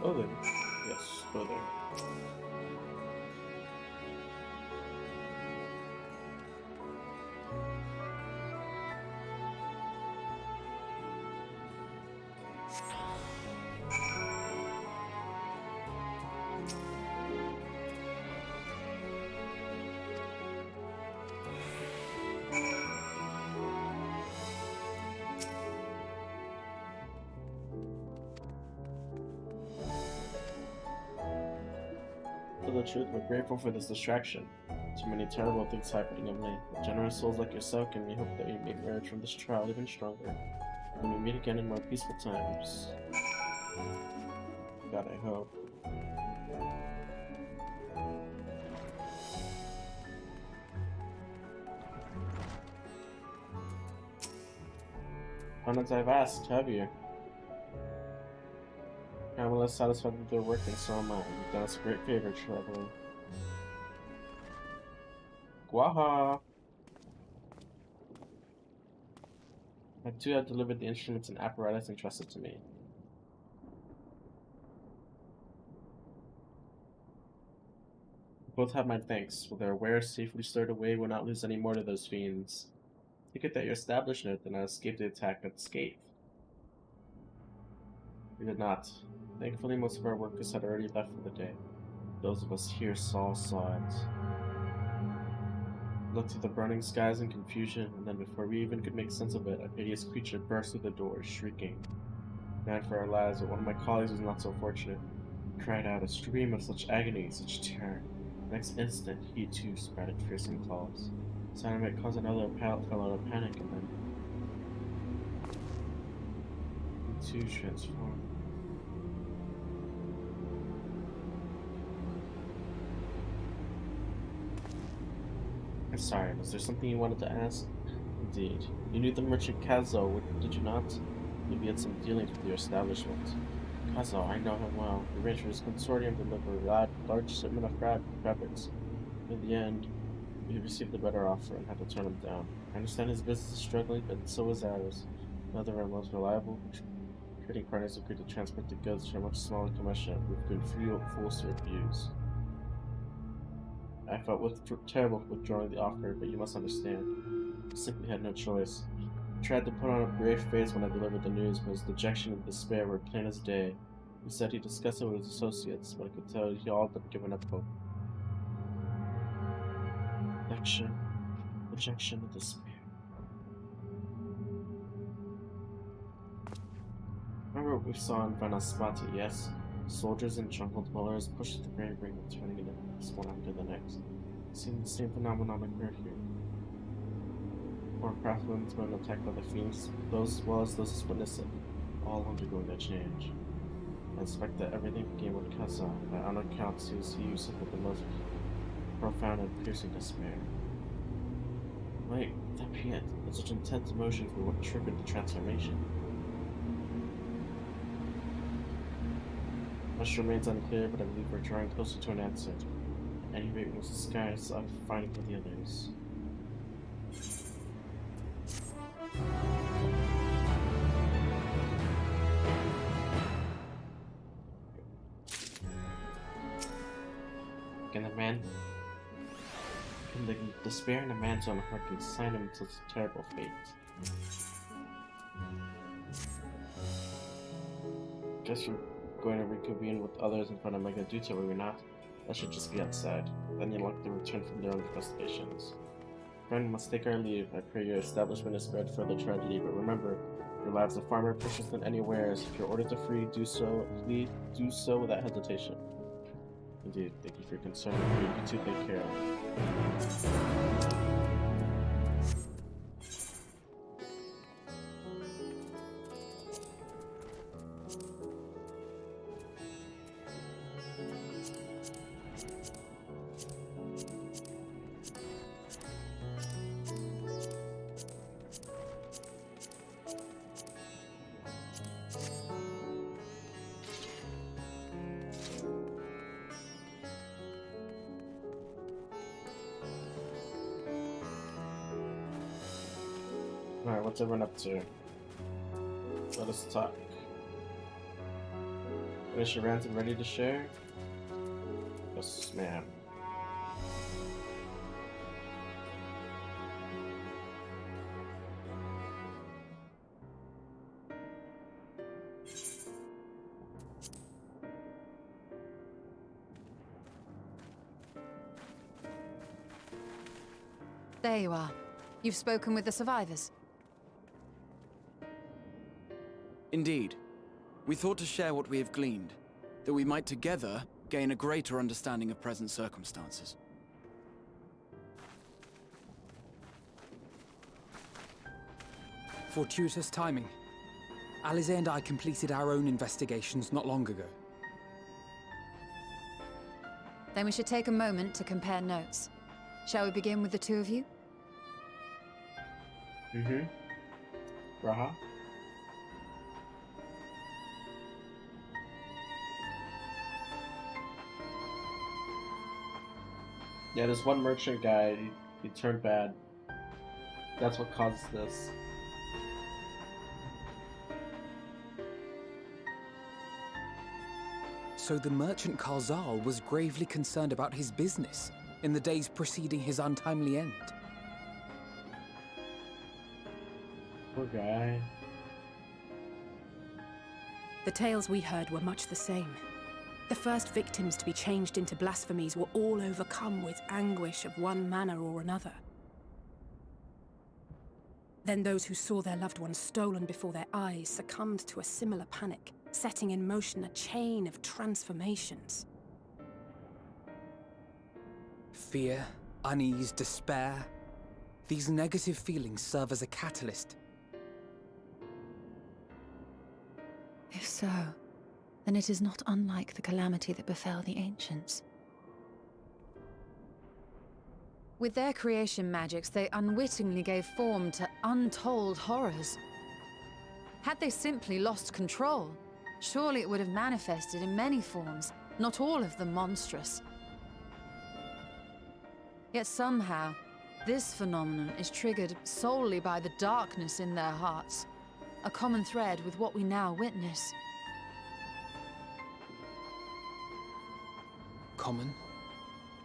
Clothing. Yes, clothing. For the truth, we're grateful for this distraction. Too many terrible things happening of late. With generous souls like yourself, and we hope that you may emerge from this trial even stronger. When we meet again in more peaceful times. God, I hope. None as I've asked, have you? I'm less satisfied with their work and so am I. You've done us a great favor, traveler. Guaha! I too have delivered the instruments and apparatus entrusted to me. Both have my thanks. With their wares safely stored away, we'll not lose any more to those fiends. Take it that your establishment did not escape the attack unscathed. We did not. Thankfully, most of our workers had already left for the day. Those of us here saw it. Looked at the burning skies in confusion, and then before we even could make sense of it, a hideous creature burst through the door, shrieking. Ran for our lives, but one of my colleagues was not so fortunate. He cried out, a scream of such agony, such terror. Next instant, he too sprouted fearsome claws. Sound might cause another fellow to panic, and then he too transformed. I'm sorry, was there something you wanted to ask? Indeed. You knew the merchant Kazo, did you not? Maybe you had some dealings with your establishment. Kazo, I know him well. We arranged for his consortium to deliver a large shipment of fabrics. In the end, He received a better offer and had to turn him down. I understand his business is struggling, but so is ours. Another of our most reliable trading partners agreed to transport the goods for a much smaller commission. We've been fools to refuse. I felt terrible withdrawing the offer, but you must understand. I simply had no choice. He tried to put on a brave face when I delivered the news, but his dejection and despair were plain as day. He said he discussed it with his associates, but I could tell he all but given up hope. Rejection and despair. Remember what we saw in Vanaspati, yes? Soldiers and jungle dwellers pushed the grain ring and turning it one after the next. It seemed the same phenomenon occurred here. More craftsmen were attacked by the fiends, those as well as those who witnessed it, all undergoing that change. I suspect that everything began with Kazan. By on accounts, he who suffered the most profound and piercing despair. Wait, that be it. But such intense emotions were what triggered the transformation. Much remains unclear, but I believe we're drawing closer to an answer. At any rate, once the sky is up, fighting for the others. Can the despair in a man's own heart consign him to this terrible fate? Guess we're going to reconvene with others in front of Megaduta, were we not? That should just be outside. Then you'll likely return from their own investigations. Friend, must take our leave. I pray your establishment is spared further tragedy, but remember, your lives of farmer precious than anywhere. If you're ordered to flee, do so without hesitation. Indeed, thank you for your concern. You too take care. Alright, what's everyone up to? Let us talk. Finish your rant and ready to share? Yes, ma'am. There you are. You've spoken with the survivors. Indeed. We thought to share what we have gleaned, that we might together gain a greater understanding of present circumstances. Fortuitous timing. Alize and I completed our own investigations not long ago. Then we should take a moment to compare notes. Shall we begin with the two of you? Raha? Yeah, this one merchant guy, he turned bad. That's what caused this. So the merchant Karzal was gravely concerned about his business in the days preceding his untimely end. Poor guy. The tales we heard were much the same. The first victims to be changed into blasphemies were all overcome with anguish of one manner or another. Then those who saw their loved ones stolen before their eyes succumbed to a similar panic, setting in motion a chain of transformations. Fear, unease, despair. These negative feelings serve as a catalyst. If so, then it is not unlike the calamity that befell the ancients. With their creation magics, they unwittingly gave form to untold horrors. Had they simply lost control, surely it would have manifested in many forms, not all of them monstrous. Yet somehow, this phenomenon is triggered solely by the darkness in their hearts, a common thread with what we now witness. Common,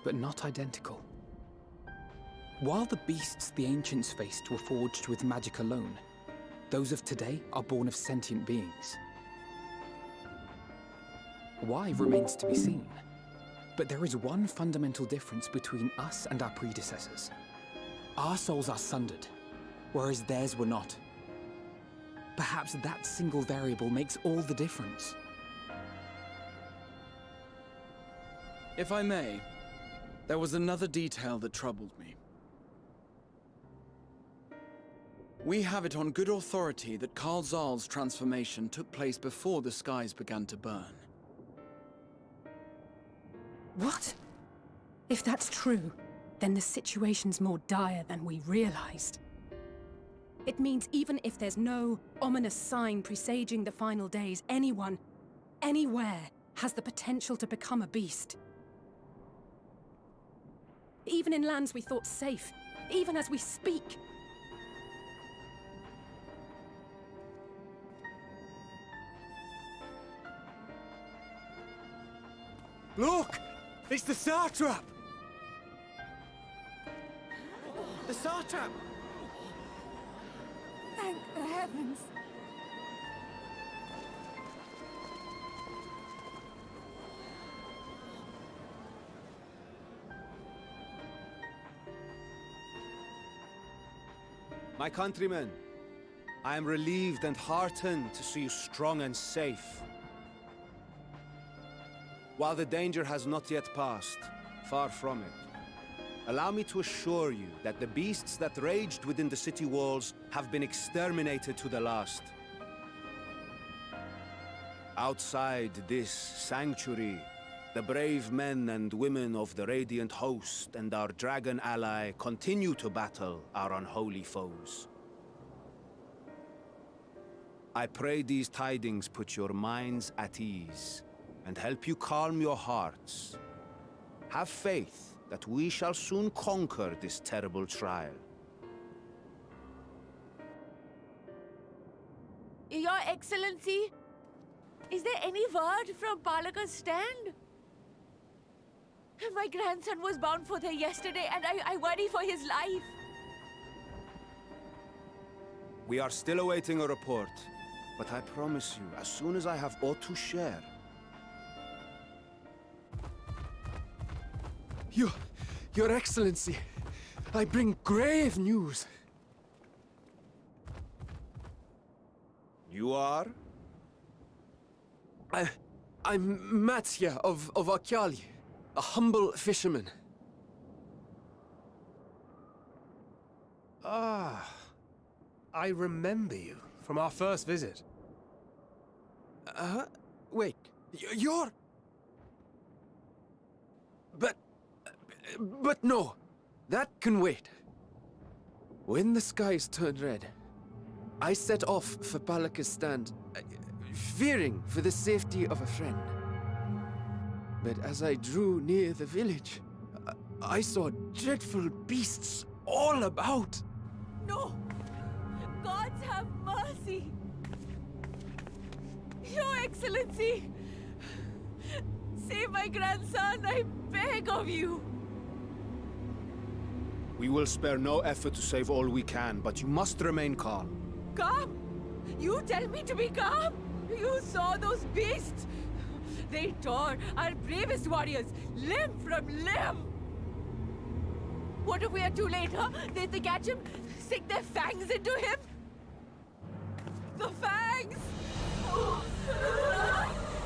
but not identical. While the beasts the ancients faced were forged with magic alone, those of today are born of sentient beings. Why remains to be seen. But there is one fundamental difference between us and our predecessors. Our souls are sundered, whereas theirs were not. Perhaps that single variable makes all the difference. If I may, there was another detail that troubled me. We have it on good authority that Karl Zahl's transformation took place before the skies began to burn. What? If that's true, then the situation's more dire than we realized. It means even if there's no ominous sign presaging the final days, anyone, anywhere, has the potential to become a beast. Even in lands we thought safe, even as we speak. Look! It's the satrap! The satrap! Thank the heavens. My countrymen, I am relieved and heartened to see you strong and safe. While the danger has not yet passed, far from it, allow me to assure you that the beasts that raged within the city walls have been exterminated to the last. Outside this sanctuary, the brave men and women of the Radiant Host and our dragon ally continue to battle our unholy foes. I pray these tidings put your minds at ease and help you calm your hearts. Have faith that we shall soon conquer this terrible trial. Your Excellency, is there any word from Palaka's stand? My grandson was bound for there yesterday, and I worry for his life. We are still awaiting a report, but I promise you, as soon as I have aught to share. Your Excellency, I bring grave news. You are? I'm Matsya of Akyali, a humble fisherman. Ah, I remember you from our first visit. Wait, you're... But no, that can wait. When the skies turned red, I set off for Palaka's stand, fearing for the safety of a friend. But as I drew near the village, I saw dreadful beasts all about. No! Gods have mercy! Your Excellency! Save my grandson, I beg of you! We will spare no effort to save all we can, but you must remain calm. Calm? You tell me to be calm? You saw those beasts? They tore our bravest warriors limb from limb! What if we are too late, huh? They catch him, stick their fangs into him? The fangs!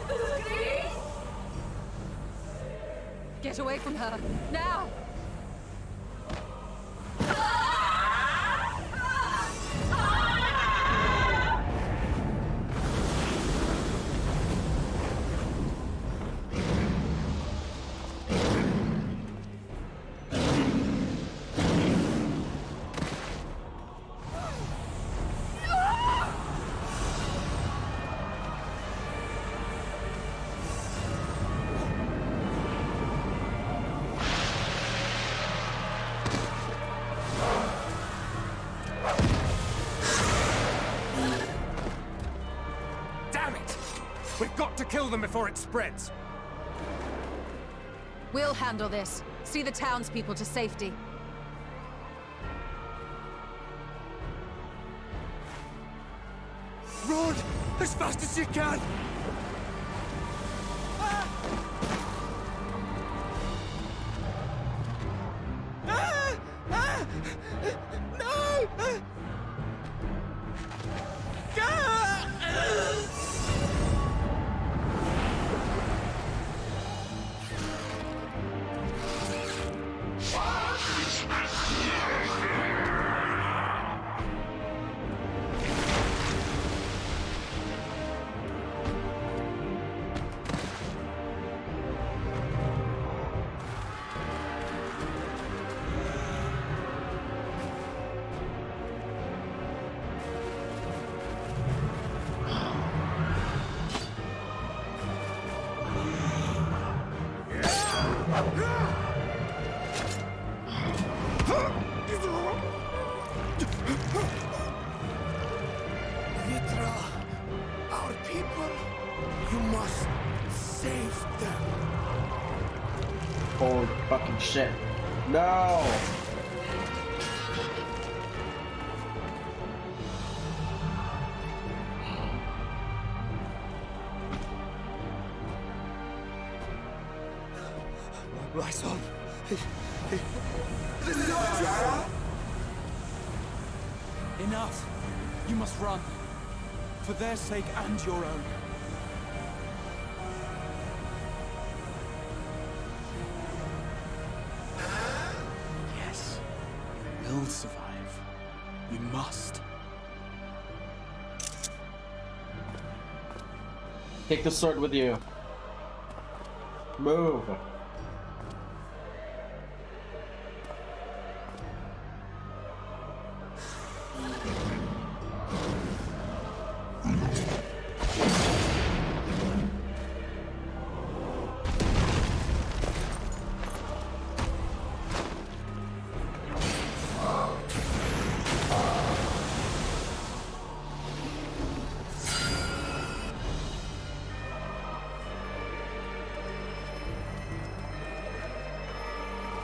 The screams! Get away from her, now! got to kill them before it spreads. We'll handle this. See the townspeople to safety. Run as fast as you can! Vitra, our people, you must save them. Holy fucking shit. No! My son. Enough! You must run. For their sake and your own. Yes, you will survive. You must. Take the sword with you. Move.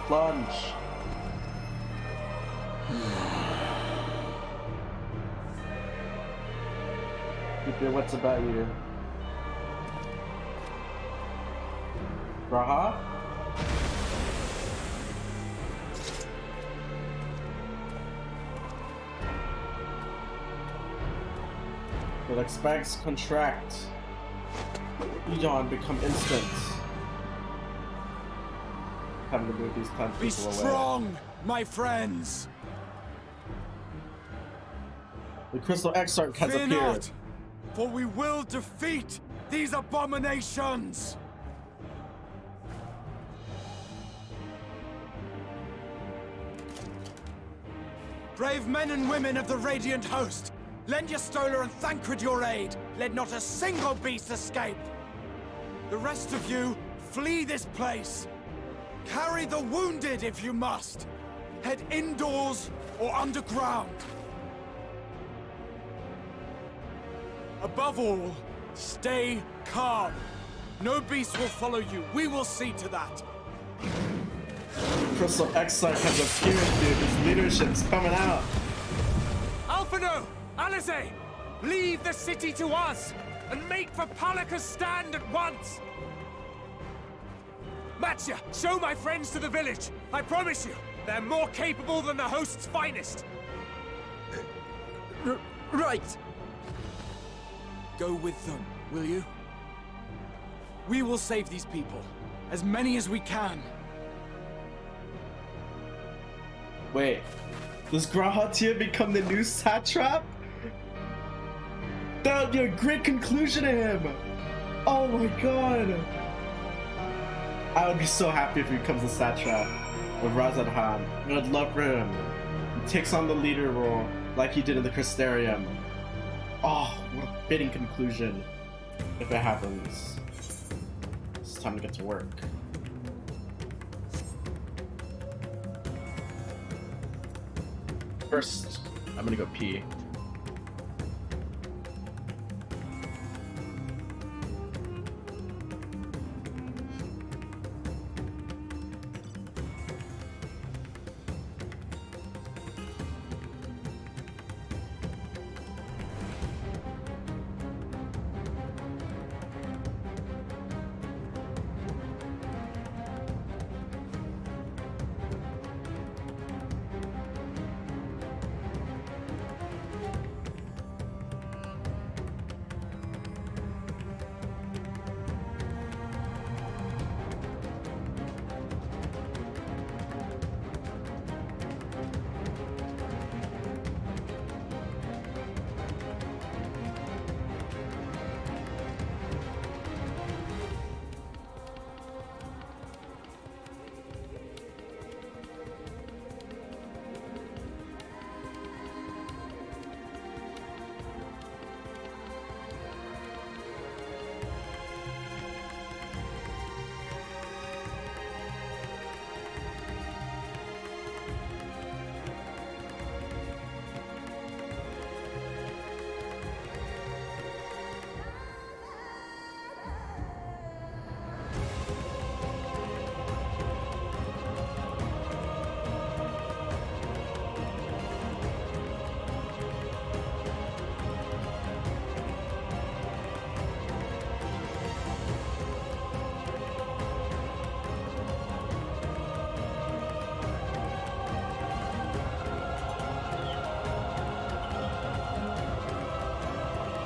Plunge. Keep your wits about you. Raha? It expects contract. Eon become instant. Time to move these 10 Be people away. strong, my friends! The Crystal Exarch has Fear appeared. not, for we will defeat these abominations! Brave men and women of the Radiant Host, lend your Stola and Thancred your aid. Let not a single beast escape. The rest of you, flee this place. Carry the wounded if you must. Head indoors or underground. Above all, stay calm. No beast will follow you. We will see to that. Crystal Exarch has appeared, dude. His leadership's coming out. Alphino! Alice! Leave the city to us, and make for Palaka's stand at once! Matcha, show my friends to the village. I promise you, they're more capable than the host's finest. Right. Go with them, will you? We will save these people. As many as we can. Wait, does Grahatia become the new satrap? That would be a great conclusion to him! Oh my god! I would be so happy if he becomes the satrap of Razadhan. I would love for him. He takes on the leader role like he did in the Crystarium. Oh, what a fitting conclusion if it happens. It's time to get to work. First, I'm gonna go pee.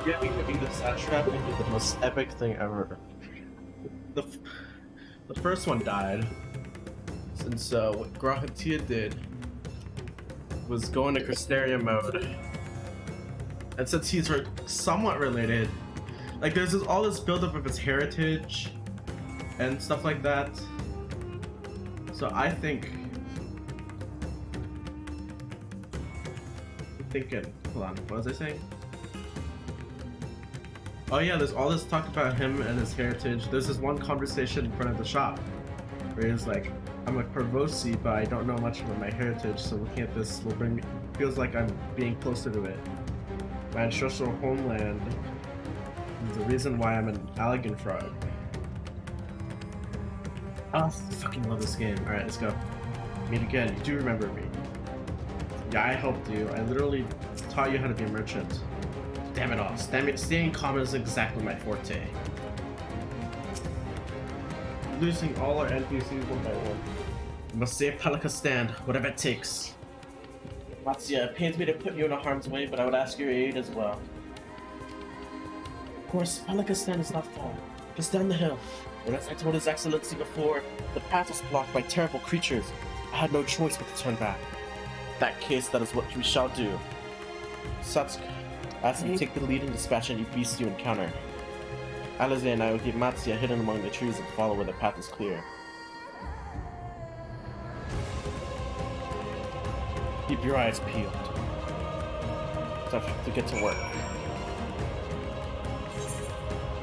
Forgiving him being the satrap and do the most epic thing ever. The first one died, and so what Grahatia did was go into Cristeria mode. And since he's somewhat related, like there's all this buildup of his heritage and stuff like that. So I think I'm thinking, hold on, what was I saying? Oh yeah, there's all this talk about him and his heritage. There's this one conversation in front of the shop where he's like, I'm a Corvosi, but I don't know much about my heritage, so looking at this will bring me, feels like I'm being closer to it. My ancestral homeland is the reason why I'm an Allegan frog. Oh, I fucking love this game. Alright, let's go. Meet again. You do remember me. Yeah, I helped you. I literally taught you how to be a merchant. Damn it all. Staying calm is exactly my forte. Losing all our NPCs one by one. We must save Pelakistan, whatever it takes. Matsuya, it pains me to put you in harm's way, but I would ask your aid as well. Of course, Pelakistan is not far. Just down the hill. But as I told His Excellency before, the path is blocked by terrible creatures. I had no choice but to turn back. In that case, that is what we shall do. Satsuki, ask him to take the lead in dispatching any beasts you encounter. Alize and I will keep Matsuya hidden among the trees and follow where the path is clear. Keep your eyes peeled. To get to work.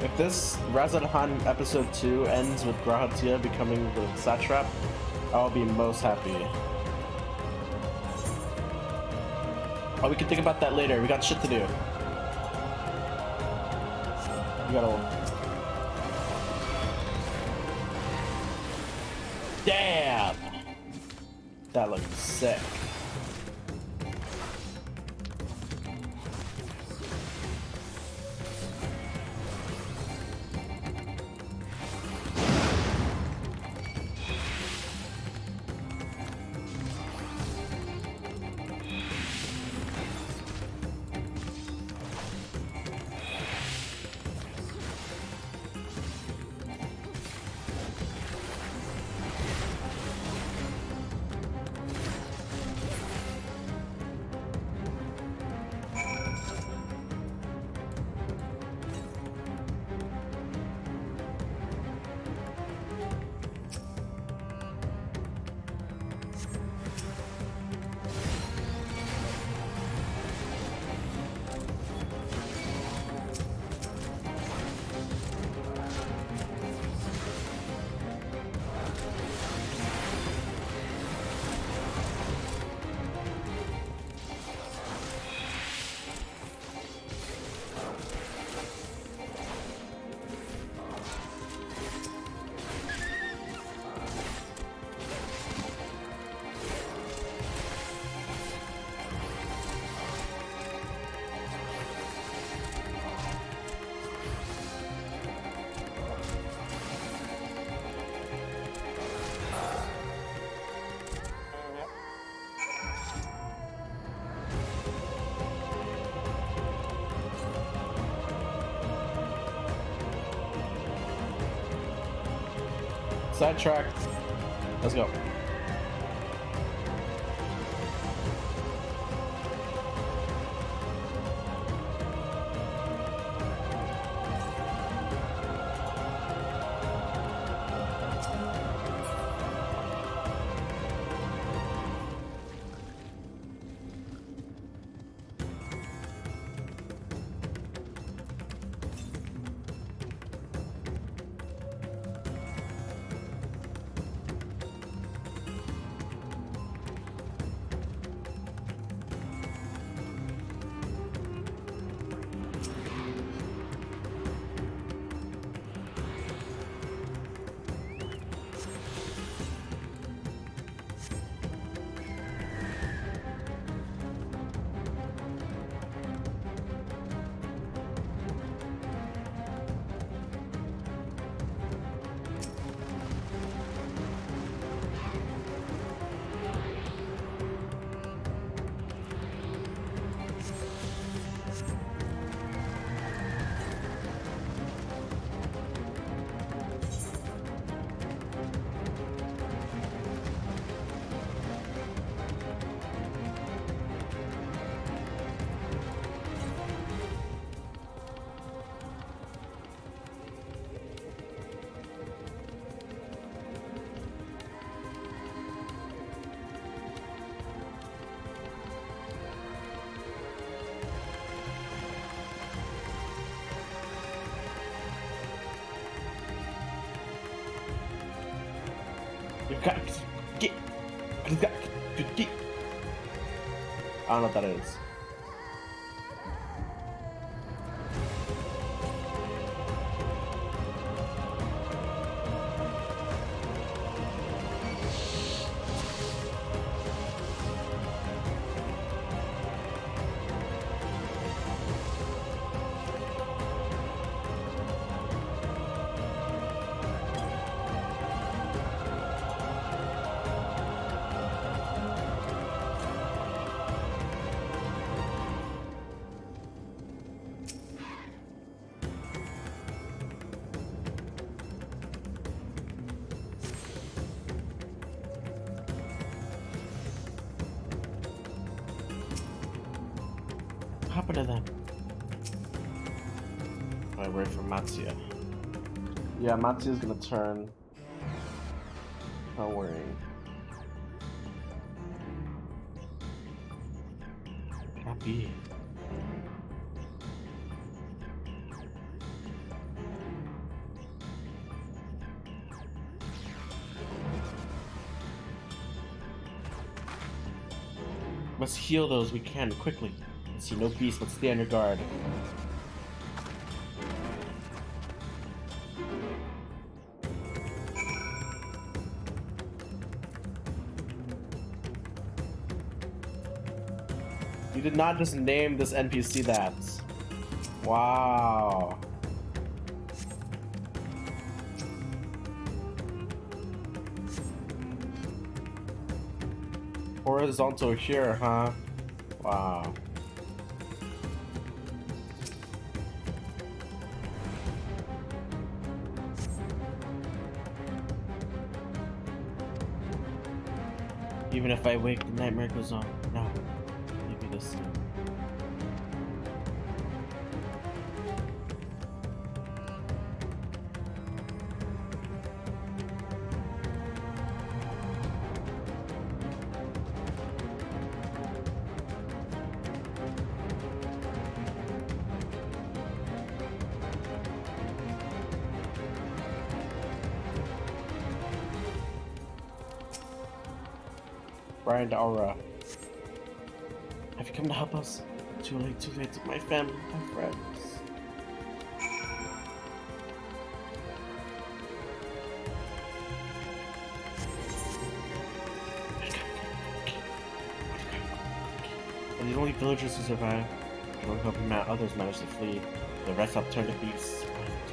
If this Razadhan episode 2 ends with Grahatia becoming the satrap, I'll be most happy. Oh, we can think about that later. We got shit to do. We gotta... Damn! That looks sick. Sidetracked. Let's go. don't know what that is. What happened to them? I wait for Matsuya. Yeah, Matsuya's gonna turn. Not worrying. Can't be. Must heal those we can quickly. I see no beast, but stay on your guard. You did not just name this NPC that. Wow. Horizontal here, huh? Wow. Even if I wake, the nightmare goes on. No. Maybe this time. Brian the Aura. Have you come to help us? Too late, my family, my friends. We're the only villagers who survived. We're helping out, others managed to flee. The rest have turned to beasts.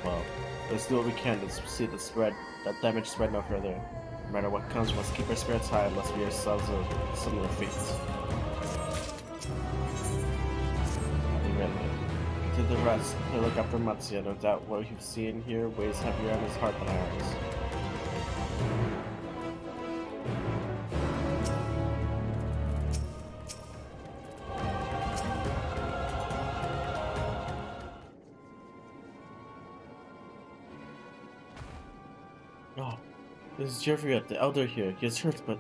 12. Let's do what we can to see that damage spread no further. No matter what comes, we must keep our spirits high unless we ourselves are similar fates. To the rest, to look after Matsuya. No doubt what you've seen here weighs heavier on his heart than ours. No. This is Jerviot, the elder here. He is hurt, but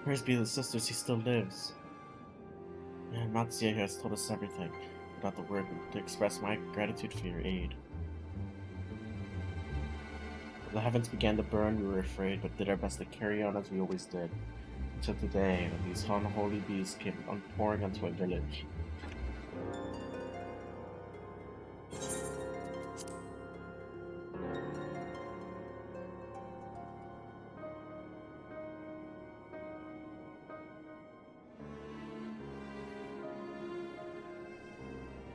prayers be the sisters, he still lives. And Matsuya here has told us everything, without the word to express my gratitude for your aid. When the heavens began to burn, we were afraid, but did our best to carry on as we always did. Until today, when these unholy beasts came pouring onto our village.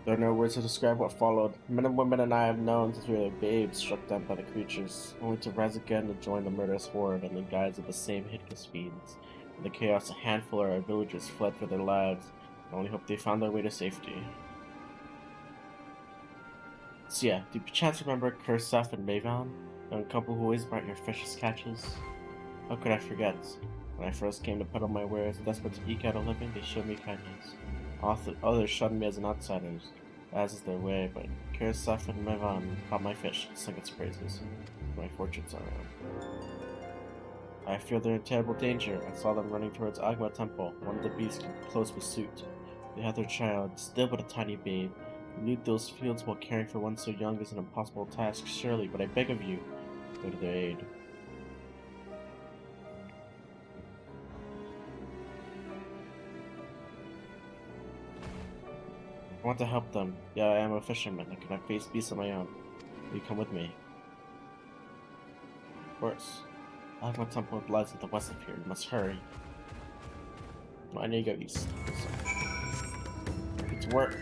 There are no words to describe what followed. Men and women and I have known since we were babes struck down by the creatures, only to rise again to join the murderous horde in the guise of the same hideous fiends. In the chaos, a handful of our villagers fled for their lives, and only hope they found their way to safety. So yeah, do you perchance remember Kursaf and Mavan, the young couple who always brought your freshest catches? How could I forget? When I first came to peddle my wares, desperate to eke out a living, they showed me kindness. Others shunned me as an outsider, as is their way, but Kursaf and Mavan caught my fish and sung its praises. My fortunes are around. I fear they're in terrible danger. I saw them running towards Agma Temple. One of the beasts came close pursuit. They had their child, still but a tiny babe. Loot those fields while caring for one so young is an impossible task, surely, but I beg of you, go to their aid. I want to help them. Yeah, I am a fisherman. I cannot face beasts on my own. Will you come with me? Of course. I have my temple of lies at the west of here. You must hurry. Well, I need to go east. So. Get to work.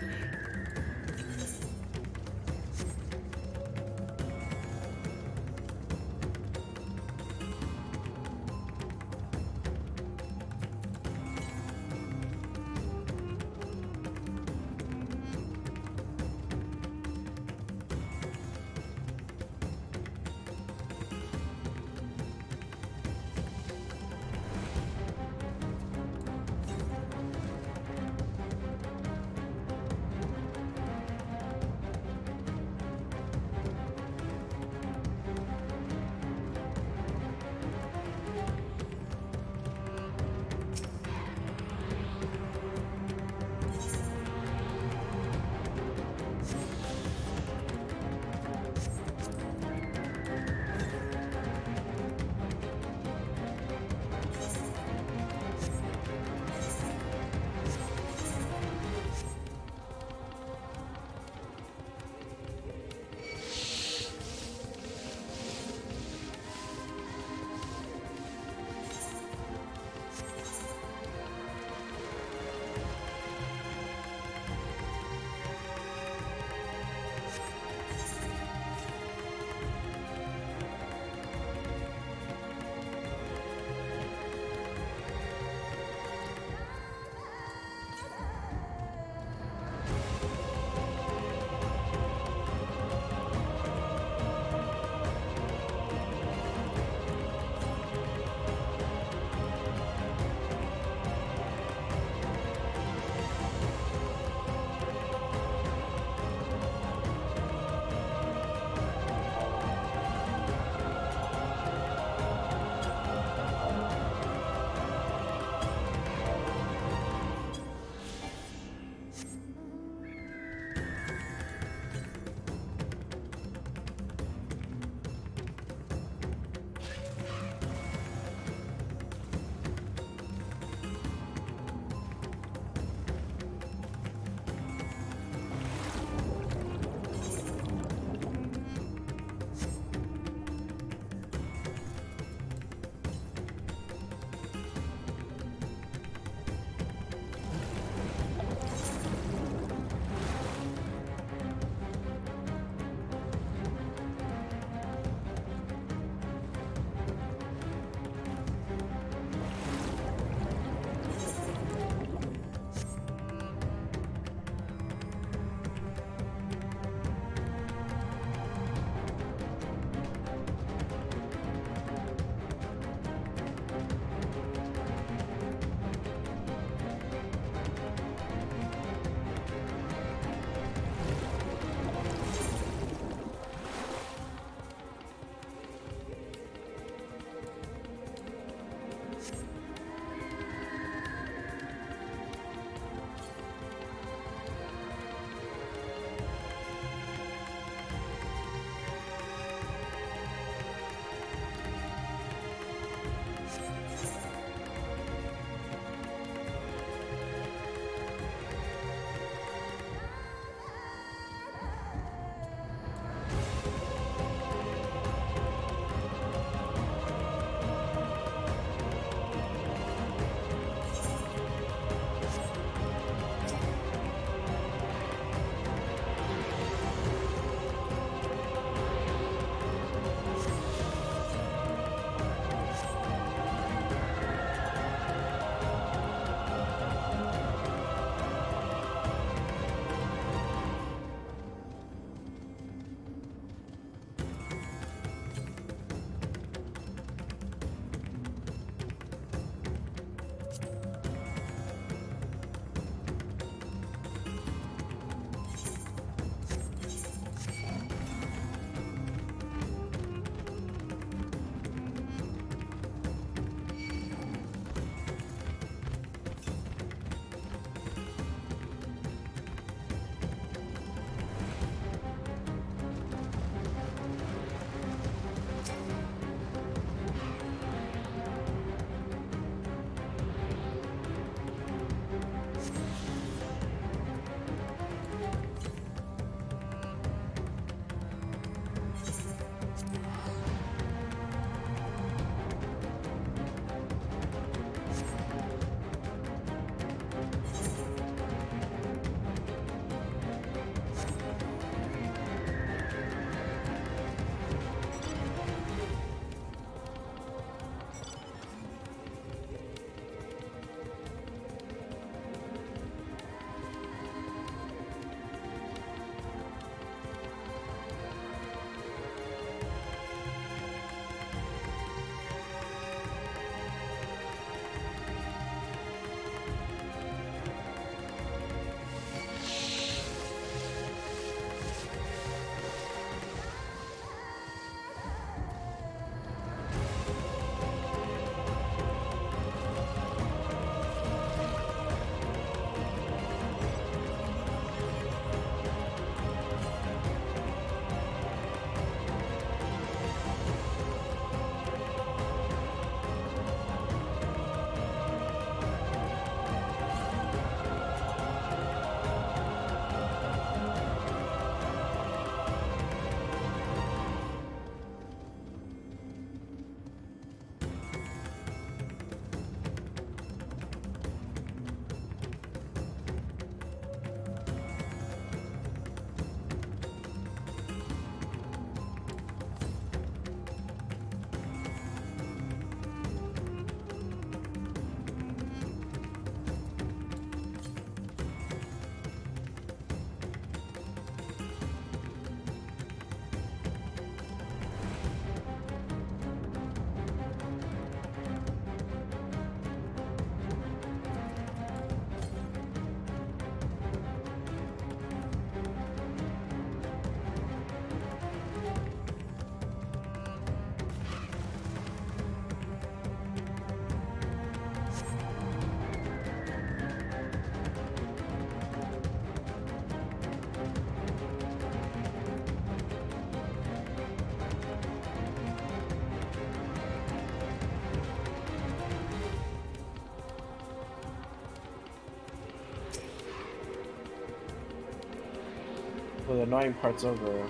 Well, the annoying part's over.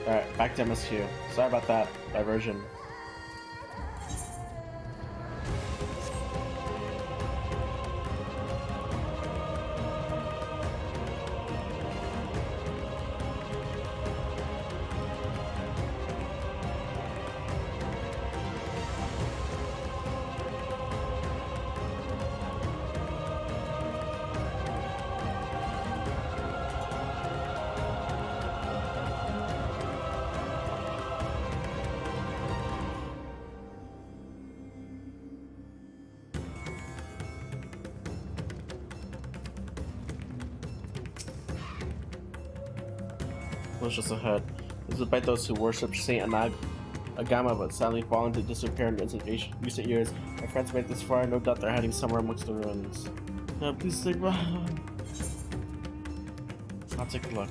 Alright, back to MSQ. Sorry about that diversion. Was just ahead. This is by those who worship Saint Agama, but sadly fallen to disappear in recent years. My friends made this far, no doubt they're hiding somewhere amongst the ruins. Please stay behind. I'll take a look.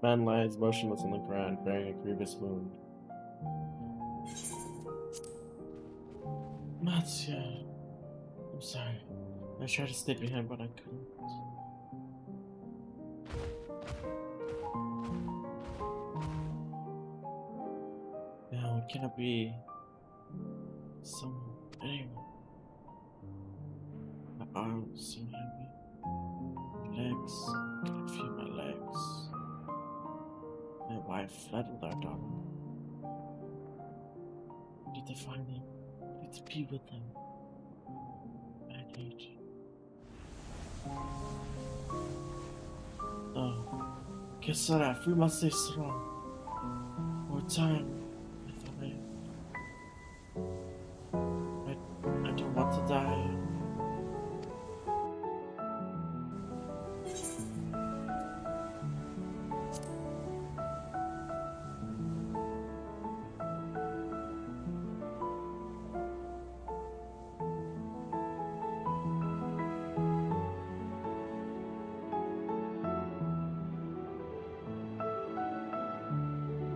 Man lies motionless on the ground, bearing a grievous wound. Matsuya, I'm sorry. I tried to stay behind, but I couldn't. No, it cannot be someone, anyone. My arms seem heavy. Legs, I cannot feel my legs. My wife fled with our daughter. I need to find them. I need to be with them. I need. Oh, Kesara, we must stay strong. More time, if I may. I don't want to die.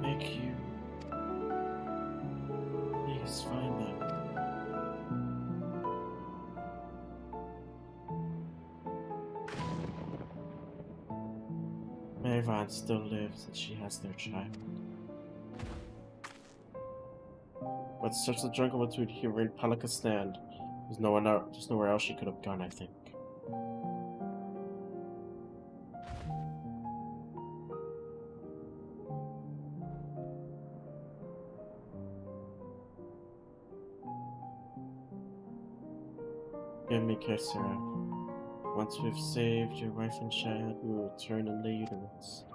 Thank you. Please find them. Mayvon still lives and she has their child. But search the jungle between here and Palakistan. There's nowhere else she could have gone, I think. Give me Kesara. Once we've saved your wife and child, we will return and lay you to rest.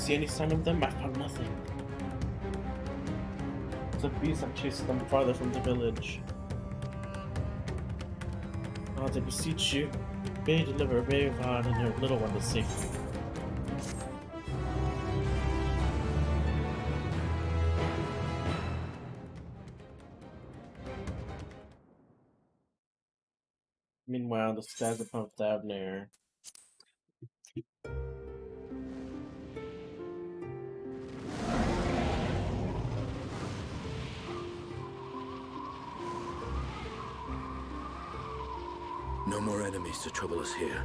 See any sign of them? I found nothing. The beasts have chased them farther from the village. Gods, I beseech you, may deliver Bayvan and her little one to safety. Meanwhile, the skies above Thavnair. No more enemies to trouble us here.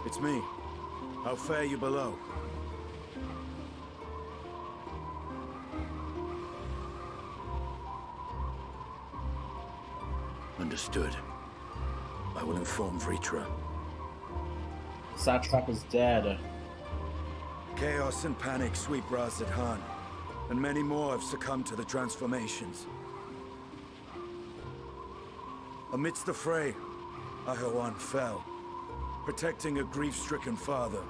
It's me. How fare you below? Understood. I will inform Vritra. Satrap is dead. Chaos and panic sweep Razad Han, and many more have succumbed to the transformations. Amidst the fray, Ahawan fell, protecting a grief-stricken father.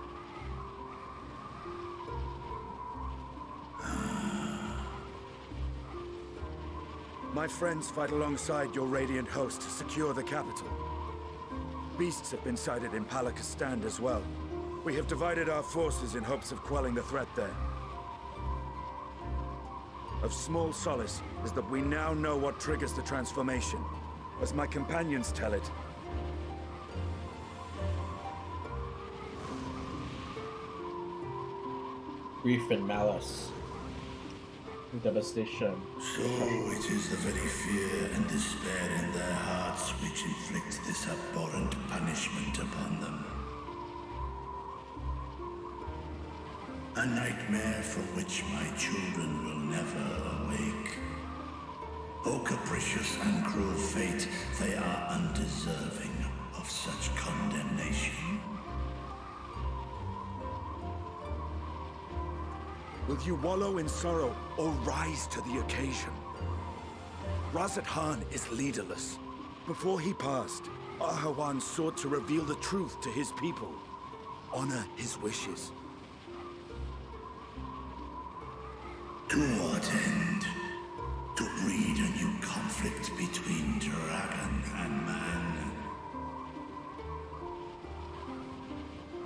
My friends fight alongside your Radiant host to secure the capital. Beasts have been sighted in Palakistan as well. We have divided our forces in hopes of quelling the threat there. Of small solace is that we now know what triggers the transformation. As my companions tell it, Grief and malice. Devastation. So it is the very fear and despair in their hearts which inflict this abhorrent punishment upon them. A nightmare from which my children will never awake. O capricious and cruel fate, they are undeserving of such condemnation. will you wallow in sorrow or rise to the occasion? Razad Han is leaderless. Before he passed, Ahawan sought to reveal the truth to his people. Honor his wishes. To what end? To breed a new conflict between dragon and man.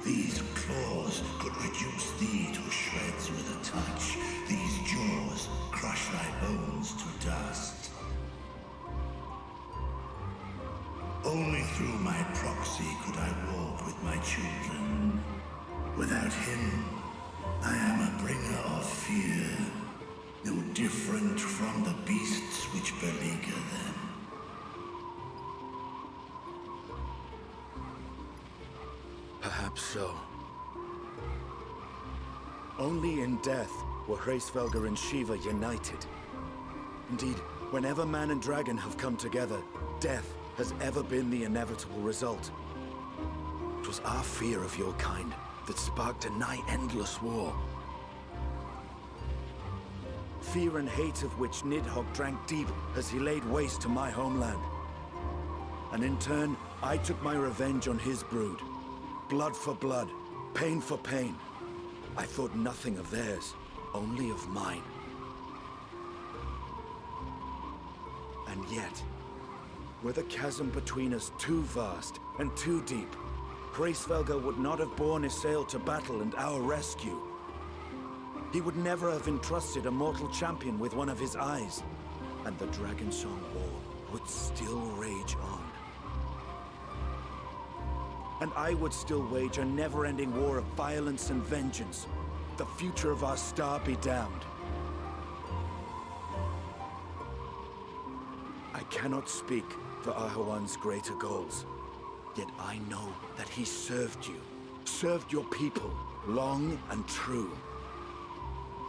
These claws could reduce thee to shreds with a touch. These jaws crush thy bones to dust. Only through my proxy could I walk with my children. Without him, I am a bringer of fear, no different from the beasts which beleaguer them. Perhaps so. Only in death were Hraesvelgr and Shiva united. Indeed, whenever man and dragon have come together, death has ever been the inevitable result. It was our fear of your kind that sparked a nigh-endless war. Fear and hate of which Nidhogg drank deep as he laid waste to my homeland. And in turn, I took my revenge on his brood. Blood for blood, pain for pain. I thought nothing of theirs, only of mine. And yet, were the chasm between us too vast and too deep, Hraesvelgr would not have borne Isael to battle and our rescue. He would never have entrusted a mortal champion with one of his eyes, and the Dragonsong War would still rage on. And I would still wage a never-ending war of violence and vengeance. The future of our star be damned. I cannot speak for Ahawan's greater goals. Yet I know that he served you, served your people, long and true.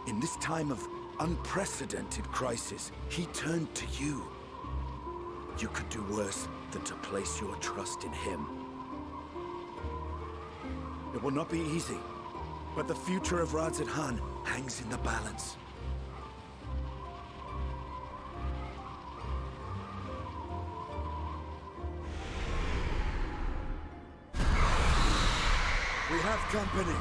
In this time of unprecedented crisis, he turned to you. You could do worse than to place your trust in him. It will not be easy, but the future of Razad Han hangs in the balance. We have company.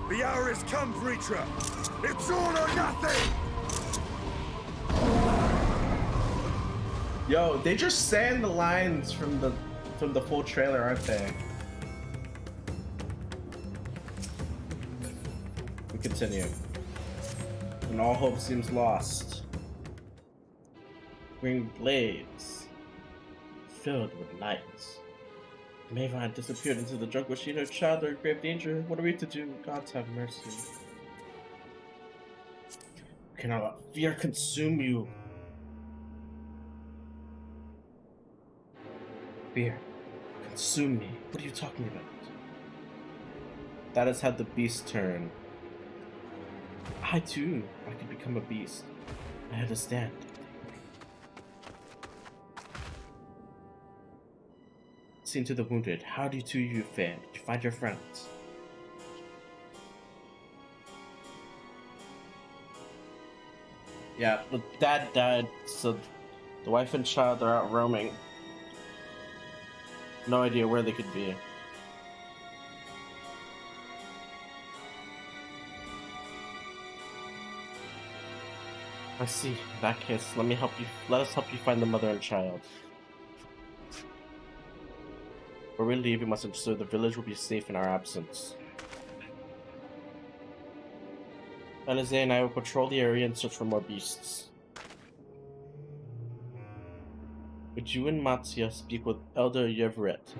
The hour has come, Vritra! It's all or nothing! Yo, they just sang the lines from the full trailer, aren't they? We continue. When all hope seems lost, green blades filled with lights. Maven disappeared into the jungle. She and her child are in grave danger. What are we to do? Gods have mercy. We cannot let fear consume you. Fear consume me. What are you talking about? That is how the beast turn. I too, I could become a beast. I understand. Seen to the wounded. How do you fare? Did you find your friends? Yeah, the dad died, so the wife and child are out roaming. No idea where they could be. I see. In that case, let us help you find the mother and child. Where we leave, we must ensure the village will be safe in our absence. Elize and I will patrol the area and search for more beasts. Would you and Matsia speak with Elder Yevret?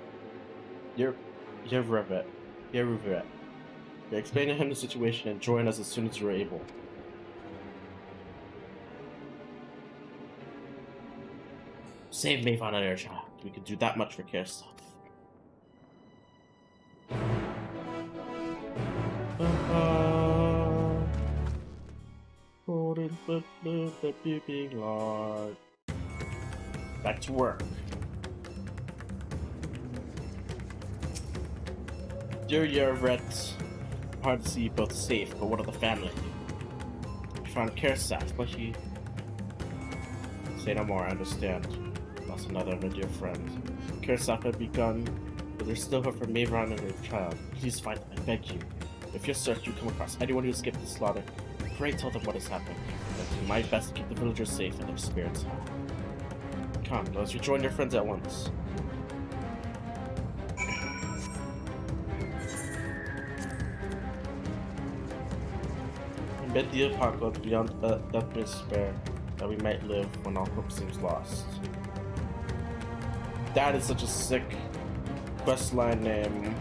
Yeruvet. Explain to him the situation and join us as soon as you are able. Save Maven and her child. We could do that much for Kirstov. Back to work. Dear Yervet, hard to see you both safe, but what of the family? We found Kirstov, but he... Say no more, I understand. Lost another of a dear friend. Kirstov had begun, but there's still hope for Maven and her child. Please find them, I beg you. If you search, you come across anyone who escaped the slaughter, pray tell them what has happened, and do my best to keep the villagers safe and their spirits high. Come, let's rejoin your friends at once. Amid the apocalypse beyond death and despair, that we might live when all hope seems lost. That is such a sick questline name.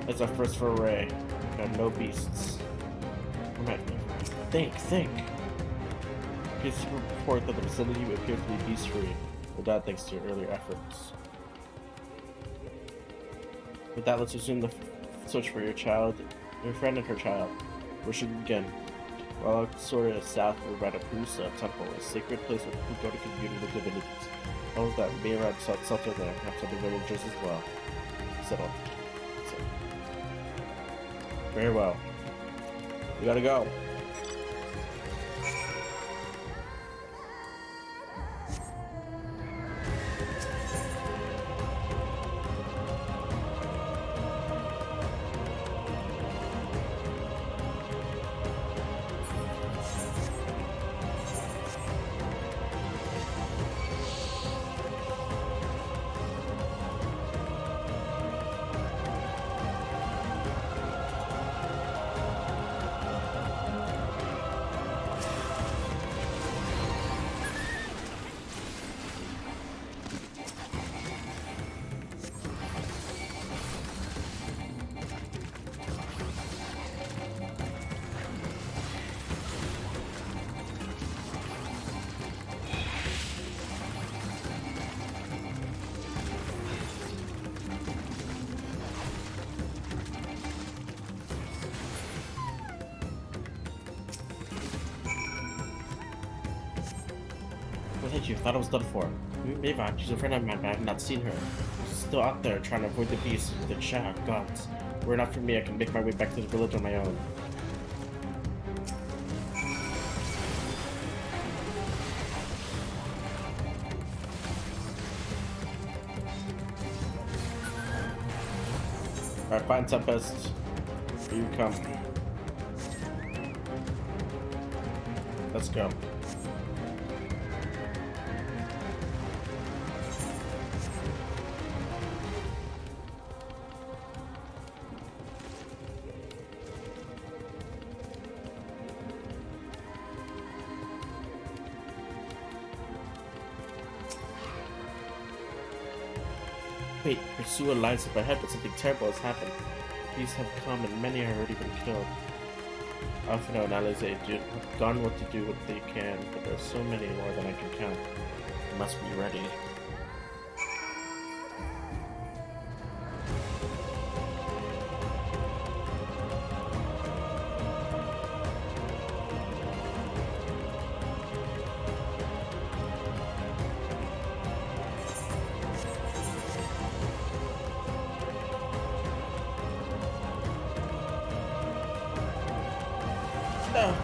It's our first foray. There are no beasts. Think. Please report that the vicinity appears to be beast-free. Or that thanks to your earlier efforts. With that, let's resume the search for your friend and her child. Where should we begin? Well, sort of south of Radapusa Temple, a sacred place where people go to commune with divinities. All of that Mayrad sought shelter there, perhaps other villagers as well. Settle. Very well. We gotta go. Thank you. Thought it was done for. Maven, she's a friend of mine, but I have not seen her. She's still out there trying to avoid the beast with the child gods. Were it not for me, I can make my way back to the village on my own. Alright, fine, Tempest. Here you come. Let's go. Wait, pursue a line up ahead, but something terrible has happened. These have come and many have already been killed. Alfredo and Alize have done what to do what they can, but there are so many more than I can count. I must be ready. No.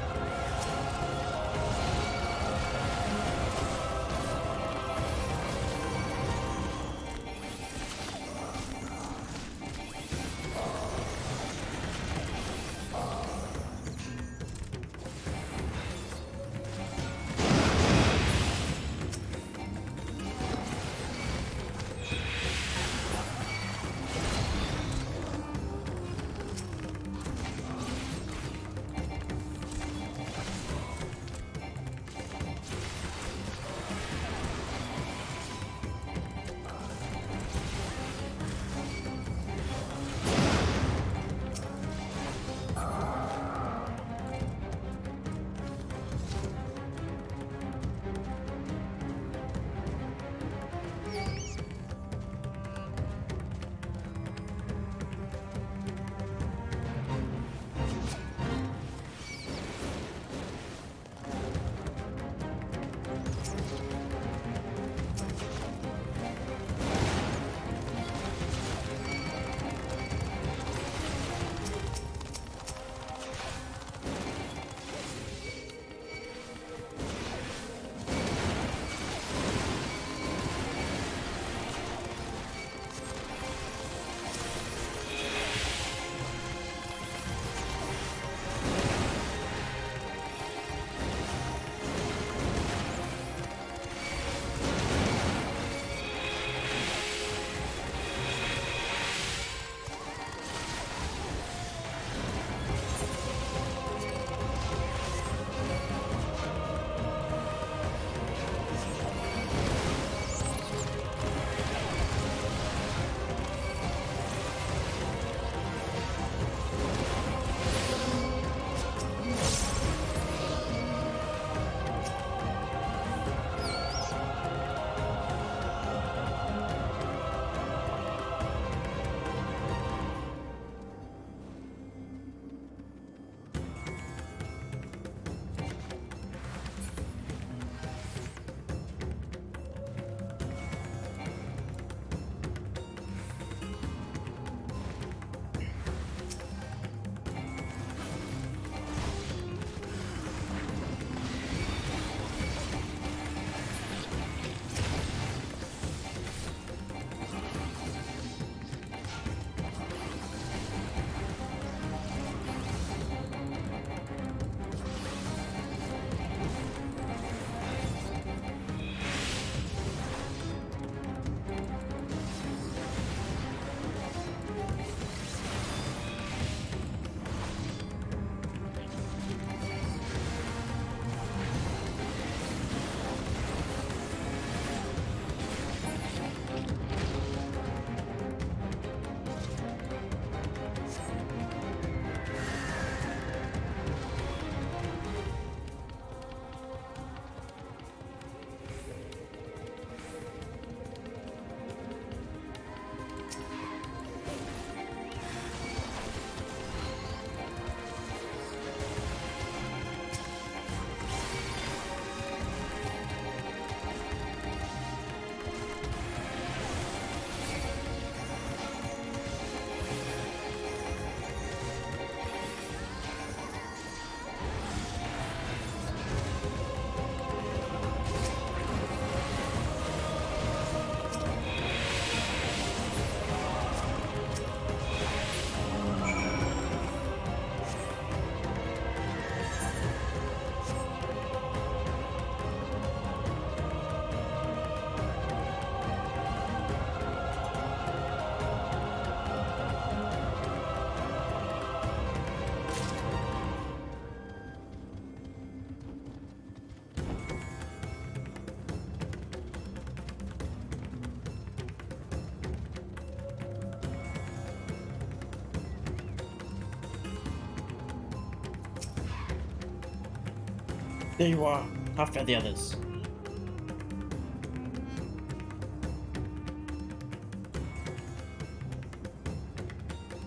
There you are. How fare the others?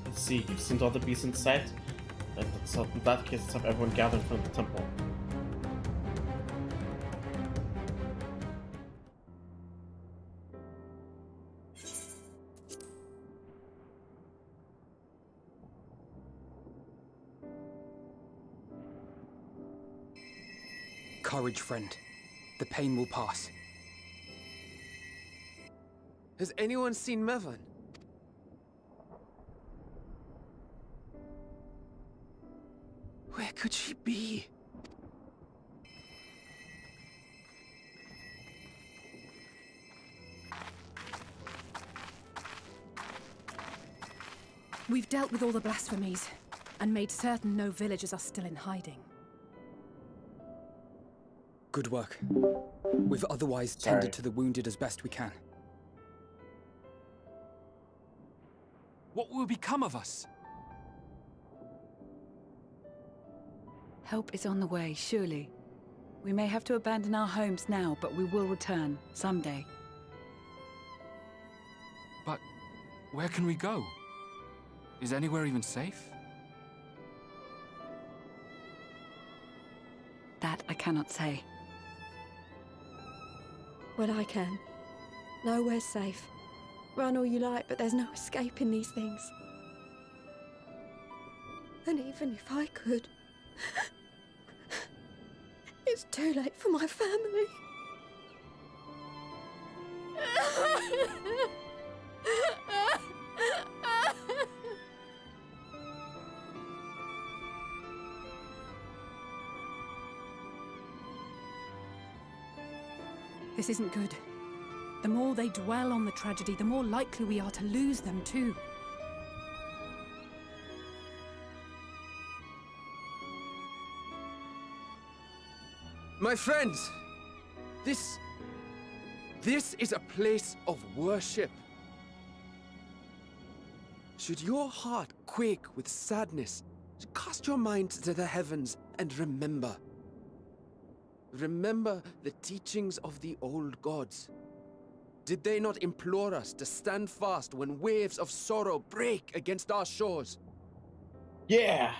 Let's see. You've seen all the beasts in sight? So in that case, let's have everyone gather in front of the temple. Courage, friend. The pain will pass. Has anyone seen Mevan? Where could she be? We've dealt with all the blasphemies, and made certain no villagers are still in hiding. Good work. We've otherwise tended to the wounded as best we can. What will become of us? Help is on the way, surely. We may have to abandon our homes now, but we will return, someday. But where can we go? Is anywhere even safe? That I cannot say. Well, I can. Nowhere's safe. Run all you like, but there's no escaping these things. And even if I could, it's too late for my family. This isn't good. The more they dwell on the tragedy, the more likely we are to lose them too. My friends! This is a place of worship. Should your heart quake with sadness, cast your mind to the heavens and remember. Remember the teachings of the old gods. Did they not implore us to stand fast when waves of sorrow break against our shores? Yeah!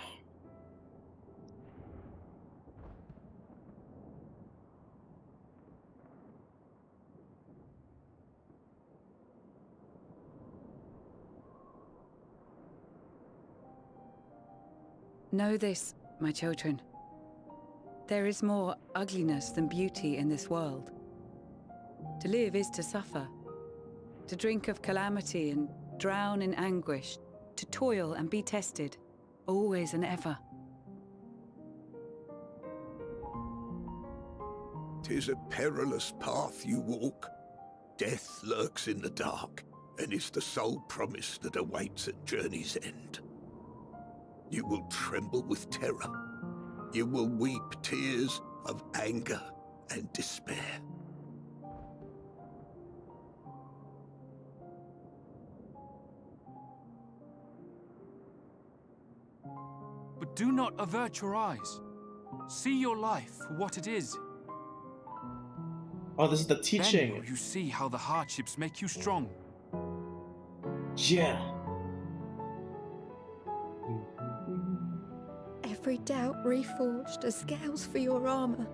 Know this, my children. There is more ugliness than beauty in this world. To live is to suffer. To drink of calamity and drown in anguish. To toil and be tested, always and ever. 'Tis a perilous path you walk. Death lurks in the dark, and is the sole promise that awaits at journey's end. You will tremble with terror. You will weep tears of anger and despair. But do not avert your eyes. See your life for what it is. Oh, this is the teaching. Then will you see how the hardships make you strong. Yeah. Every doubt reforged as scales for your armor.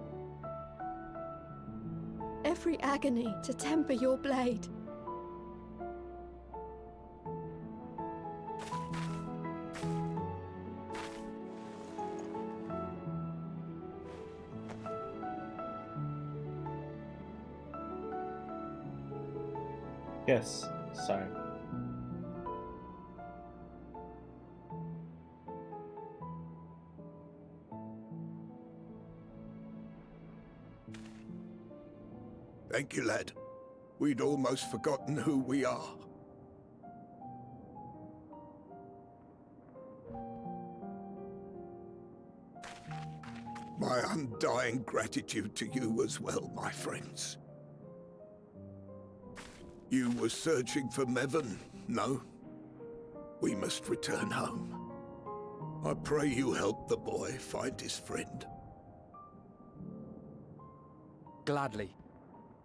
Every agony to temper your blade. Yes, sorry. Thank you, lad. We'd almost forgotten who we are. My undying gratitude to you as well, my friends. You were searching for Mevan, no? We must return home. I pray you help the boy find his friend. Gladly.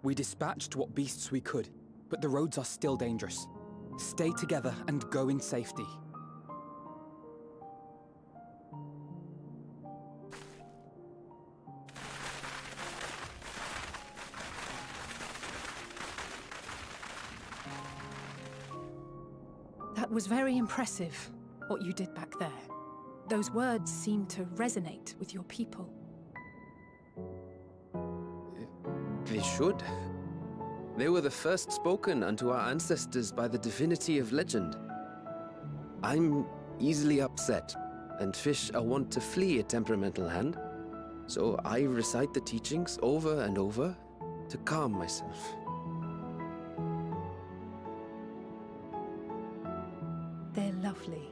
We dispatched what beasts we could, but the roads are still dangerous. Stay together and go in safety. That was very impressive, what you did back there. Those words seem to resonate with your people. They should. They were the first spoken unto our ancestors by the divinity of legend. I'm easily upset, and fish are wont to flee a temperamental hand, so I recite the teachings over and over to calm myself. They're lovely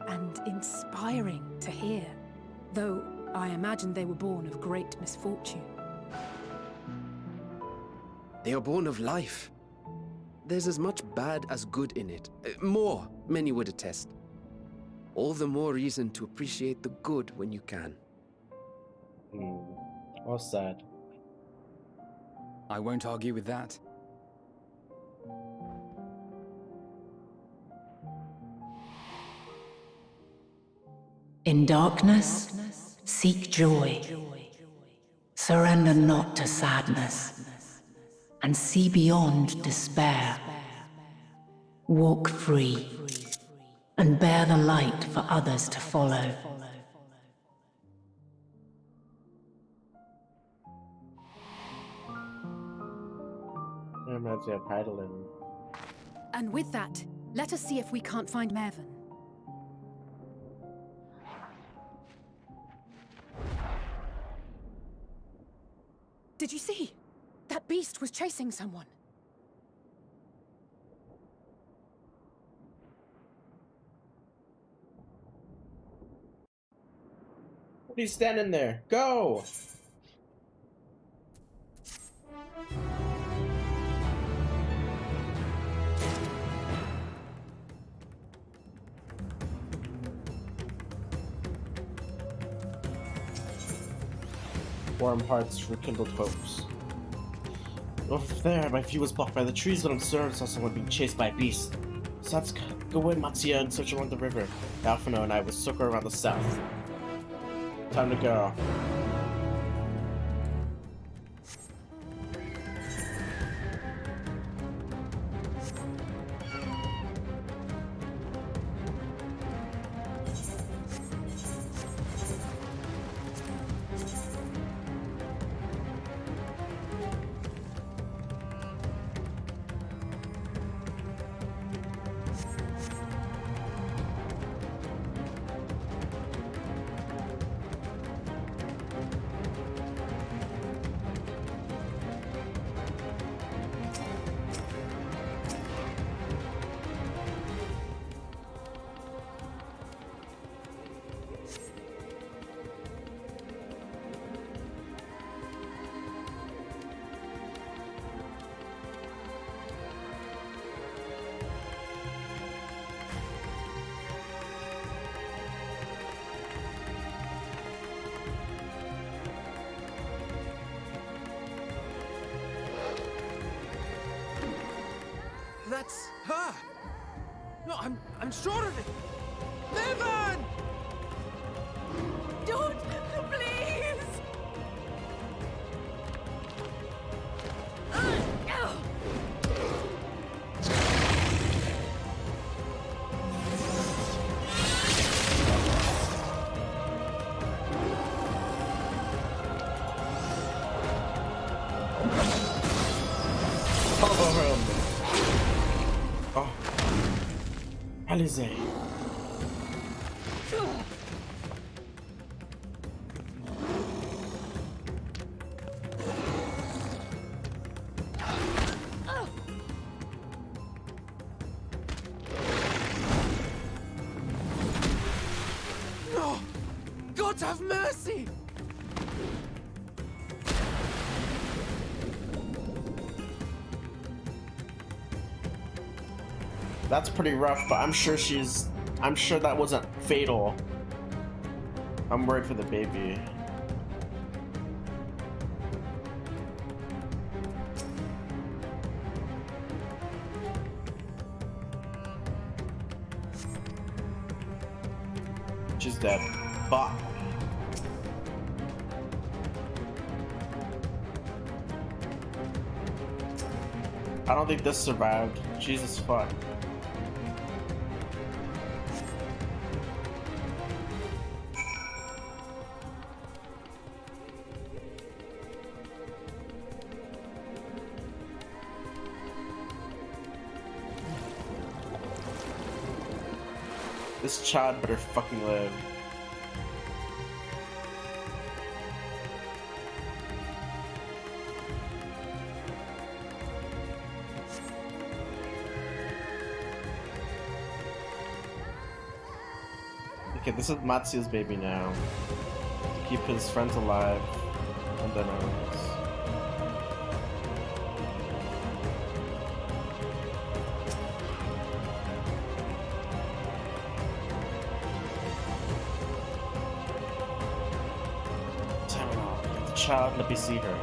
and inspiring to hear, though I imagine they were born of great misfortune. They are born of life. There's as much bad as good in it. More, many would attest. All the more reason to appreciate the good when you can. Well said. I won't argue with that. In darkness, seek joy. Surrender not to sadness, and see beyond despair. Walk free, and bear the light for others to follow. Reminds me of Heidelin. And with that, let us see if we can't find Mervyn. Did you see? That beast was chasing someone. What are you standing there? Go! Warm hearts, rekindled hopes. Over there, my view was blocked by the trees, but I'm certain I saw someone being chased by a beast. So let's go in, Mattia, and search along the river. Alphino and I will circle around the south. Time to go. That's her! No, I'm sure of it! Mervyn! Don't! Please! Cover him! Oh. Alize. No! God have mercy! That's pretty rough, but I'm sure that wasn't fatal. I'm worried for the baby. She's dead. Fuck. I don't think this survived. Jesus fuck. This child better fucking live. Okay, this is Matsu's baby now. To keep his friends alive and then Get the child, let me see her.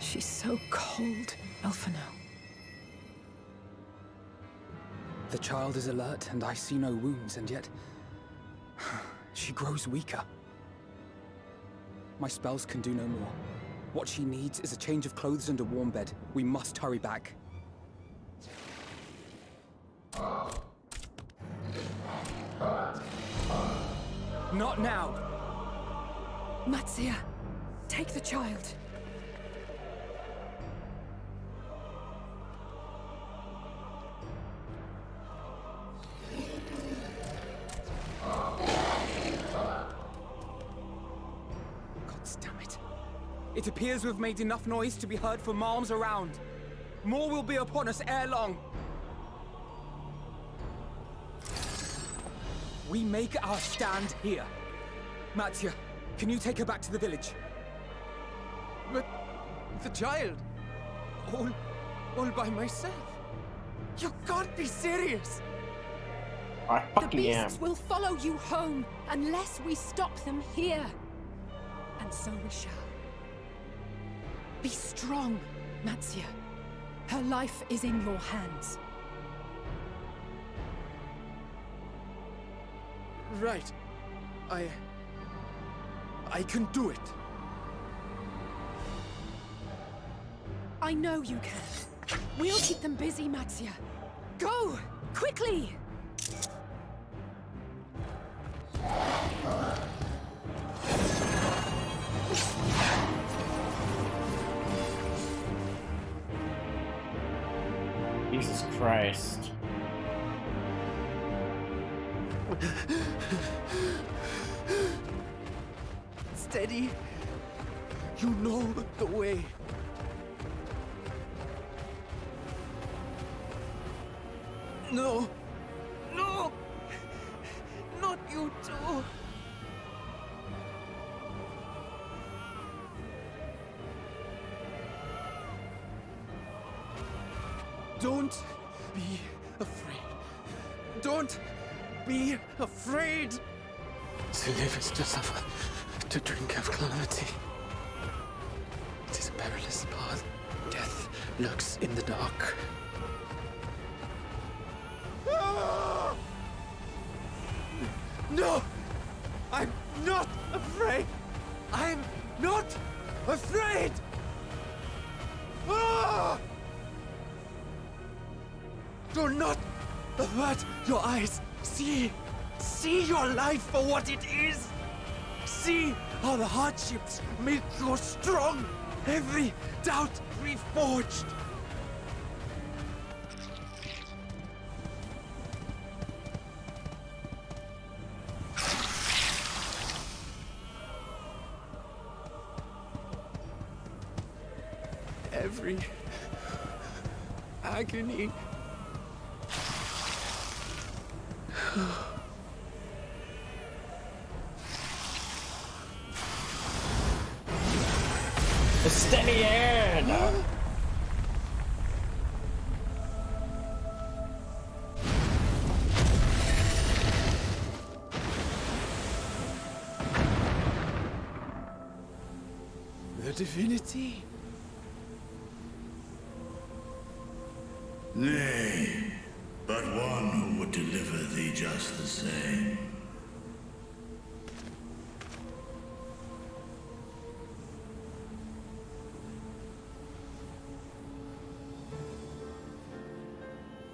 She's so cold, Elfino. The child is alert, and I see no wounds, and yet... she grows weaker. My spells can do no more. What she needs is a change of clothes and a warm bed. We must hurry back. Not now! Matsuya, take the child. It appears we've made enough noise to be heard for miles around. More will be upon us ere long. We make our stand here. Matsuya, can you take her back to the village? But the child, all by myself. You can't be serious. I The fucking am. beasts will follow you home unless we stop them here. And so we shall. Be strong, Matsuya. Her life is in your hands. Right. I can do it. I know you can. We'll keep them busy, Matsuya. Go! Quickly! Jesus Christ. Steady. You know the way. No. No! Not you too. Don't be afraid. Don't be afraid. To live is to suffer, to drink of calamity. It is a perilous path. Death lurks in the dark. No! I'm not afraid! I'm not afraid! Ah! Do not avert your eyes. See your life for what it is. See how the hardships make you strong. Every doubt reforged. Every agony. Steady hand! The divinity? Nay, but one who would deliver thee just the same.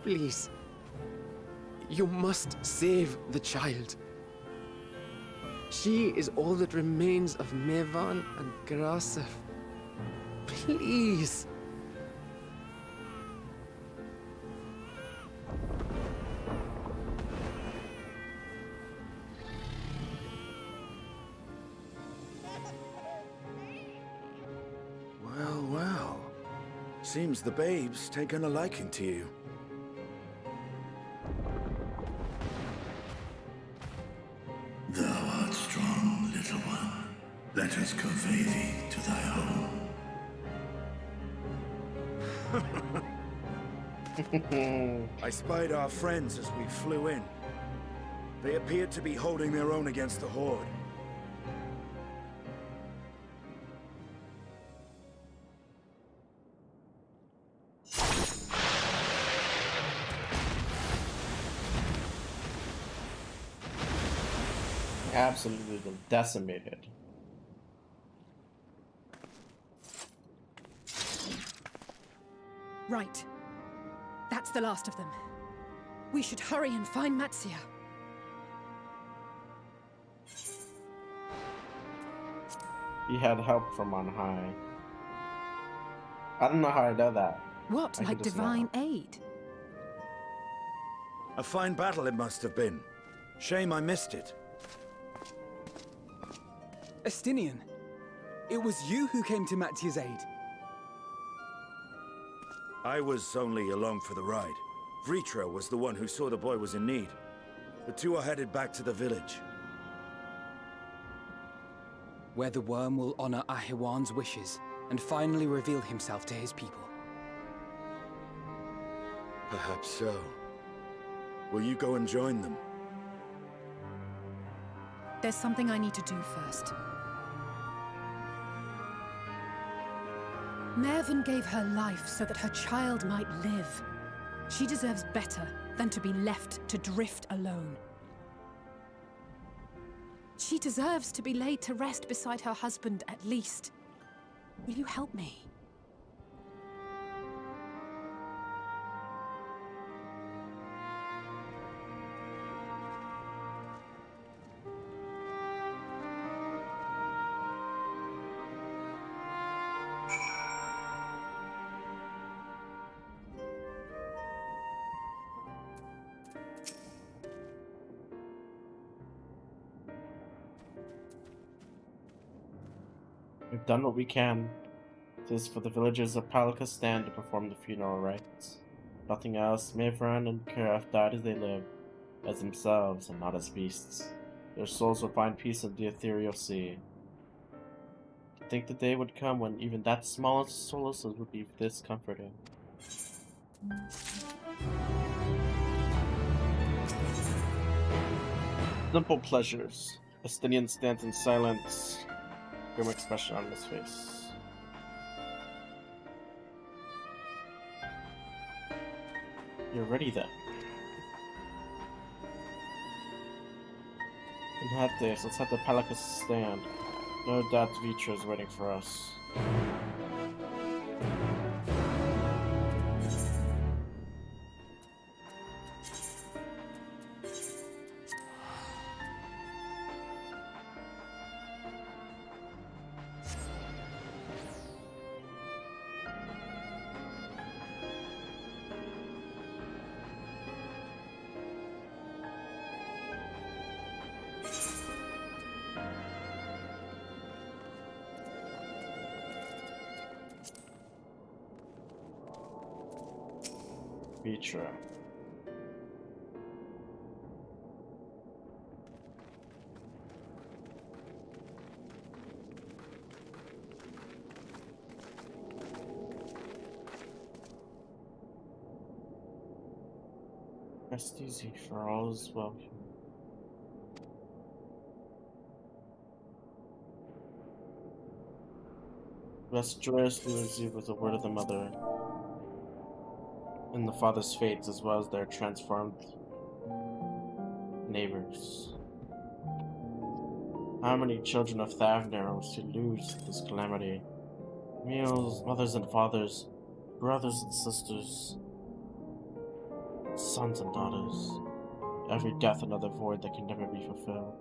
Please. You must save the child. She is all that remains of Mevan and Grasef. Please. Well, well. Seems the babe's taken a liking to you. Thou art strong, little one. Let us convey thee to thy home. I spied our friends as we flew in. They appeared to be holding their own against the Horde. Absolutely decimated. Right. That's the last of them. We should hurry and find Matsia. He had help from on high. I don't know how I know that. What, like divine aid? A fine battle it must have been. Shame I missed it. Estinian, it was you who came to Matia's aid. I was only along for the ride. Vritra was the one who saw the boy was in need. The two are headed back to the village. Where the worm will honor Ahiwan's wishes and finally reveal himself to his people. Perhaps so. Will you go and join them? There's something I need to do first. Mervyn gave her life so that her child might live. She deserves better than to be left to drift alone. She deserves to be laid to rest beside her husband, at least. Will you help me? We've done what we can. It is for the villagers of Palakistan to perform the funeral rites. Nothing else. Mavran and Karaf died as they lived, as themselves and not as beasts. Their souls will find peace in the ethereal sea. To think the day would come when even that smallest of solaces would be this comforting. Simple pleasures. Estinian stands in silence, grim expression on his face. You're ready then. In that days, let's have the Palakas stand. No doubt Vitra is waiting for us. Vitra. Rest easy, for all is well here. Blessed joyously receive with the word of the mother and the father's fates, as well as their transformed neighbors. How many children of Thavner to lose this calamity? Meals, mothers and fathers, brothers and sisters, sons and daughters. Every death another void that can never be fulfilled.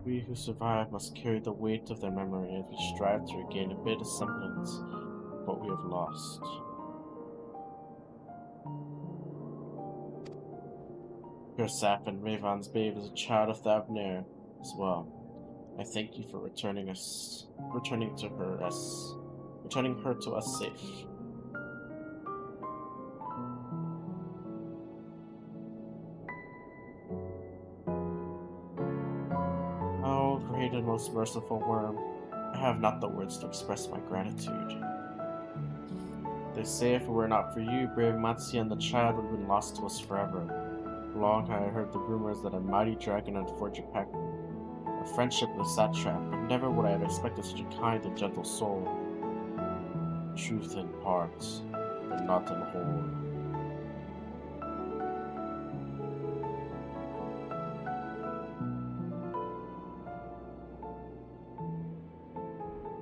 We who survive must carry the weight of their memory as we strive to regain a bit of semblance of what we have lost. Gersap and Ravan's babe is a child of Thavner as well. I thank you for returning her to us safe. Oh, great and most merciful worm, I have not the words to express my gratitude. They say if it were not for you, brave Matsia and the child would have been lost to us forever. Long I heard the rumors that a mighty dragon had forged a friendship with a satrap, but never would I have expected such a kind and gentle soul. Truth in parts, but not in whole.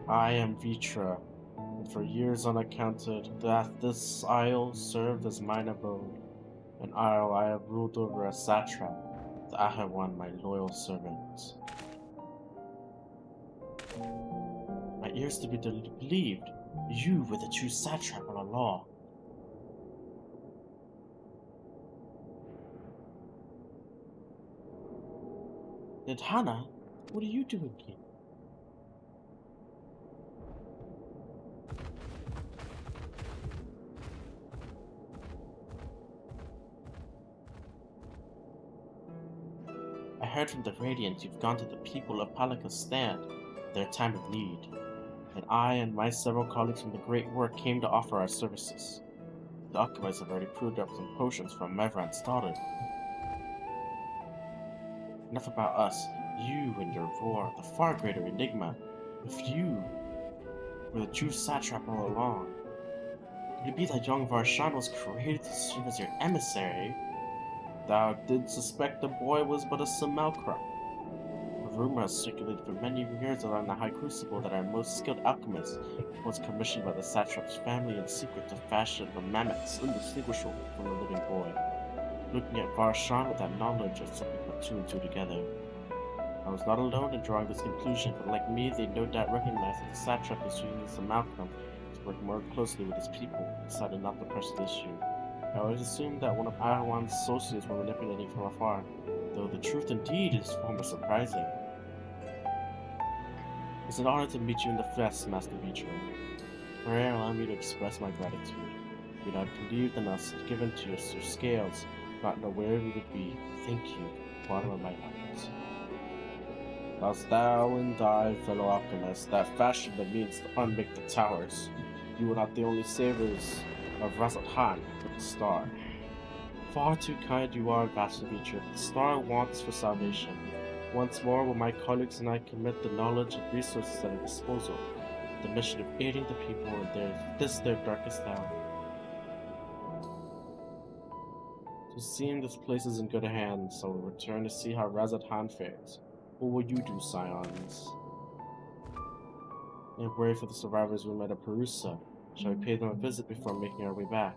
I am Vitra, and for years unaccounted, that this isle served as mine abode, an isle I have ruled over as satrap, the Ahawan, my loyal servant. My ears to be believed, you were the true satrap on a law. Nidhana, what are you doing here? I heard from the Radiant you've gone to the people of Palaka's stand, their time of need, and I and my several colleagues from the Great Work came to offer our services. The alchemists have already proved up some potions from Mevran's daughter. Enough about us, you and your roar, the far greater enigma. If you were the true satrap all along, could it be that young Varshan was created to serve as your emissary? Thou did suspect the boy was but a simulacrum. A rumor has circulated for many years around the High Crucible that our most skilled alchemist was commissioned by the satrap's family in secret to fashion a mammoth indistinguishable from a living boy. Looking at Varshan with that knowledge, I simply put two and two together. I was not alone in drawing this conclusion, but like me, they no doubt recognized that the satrap was using this simulacrum to work more closely with his people, and decided not to press the issue. I always assumed that one of Ahawan's associates were manipulating from afar, though the truth indeed is far more surprising. It's an honor to meet you in the flesh, Master Vitra. Pray allow me to express my gratitude. If you had believed in us and given to us your scales, not know where we would be. Thank you, bottom of my heart. As thou and thy fellow alchemists that fashioned the means to unmake the towers, you were not the only savers of Razathan with the star. Far too kind you are, Master Vitra. The star wants for salvation. Once more will my colleagues and I commit the knowledge and resources at our disposal to the mission of aiding the people in their darkest hour. To seem this place is in good hands, so we'll return to see how Razathan fares. What will you do, Scions? I worry for the survivors we met at Perusa. Shall we pay them a visit before making our way back?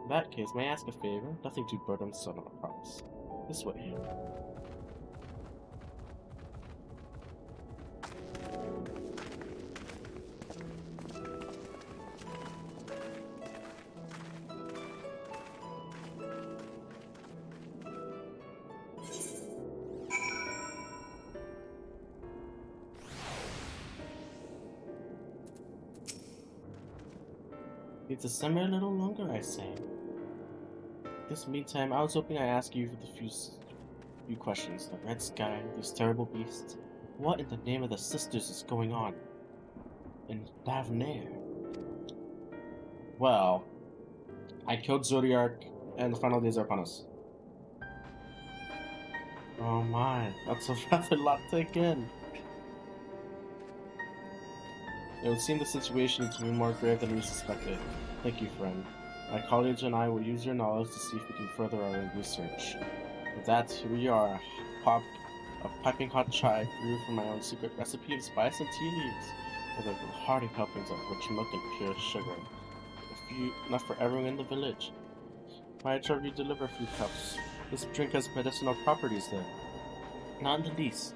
In that case, may I ask a favor? Nothing too burdensome, I promise. This way. Need to simmer a little longer, I say. This meantime, I was hoping I'd ask you for the few questions. The red sky, these terrible beasts. What in the name of the sisters is going on in Thavner? Well, I killed Zodiac, and the final days are upon us. Oh my, that's a rather lot to take in. It would seem the situation to be more grave than we suspected. Thank you, friend. My colleagues and I will use your knowledge to see if we can further our own research. With that, here we are. A piping hot chai brewed from my own secret recipe of spice and tea leaves, with a hearty helpings of rich milk and pure sugar. Enough for everyone in the village. Might I trouble you deliver a few cups? This drink has medicinal properties there. Not in the least.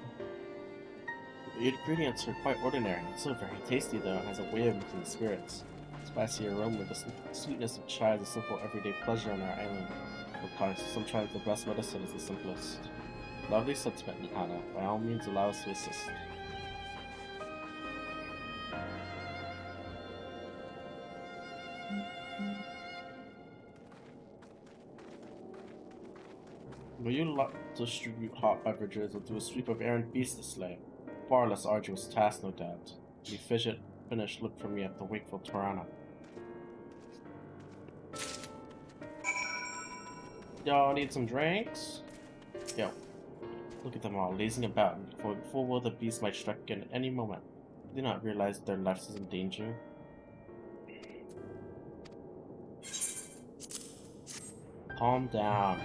The ingredients are quite ordinary, still very tasty though, and has a way of lifting spirits. Spicy aroma with the sweetness of chai is a simple everyday pleasure on our island. Of course, sometimes the best medicine is the simplest. Lovely sentiment, Nihana. By all means, allow us to assist. Will you distribute hot beverages or do a sweep of errant beasts to slay? Far less arduous task, no doubt. You finish, look for me at the wakeful Tirana. Y'all need some drinks? Yo, look at them all, lazing about, and full well the beast might strike again at any moment. Do not realize their lives is in danger. Calm down.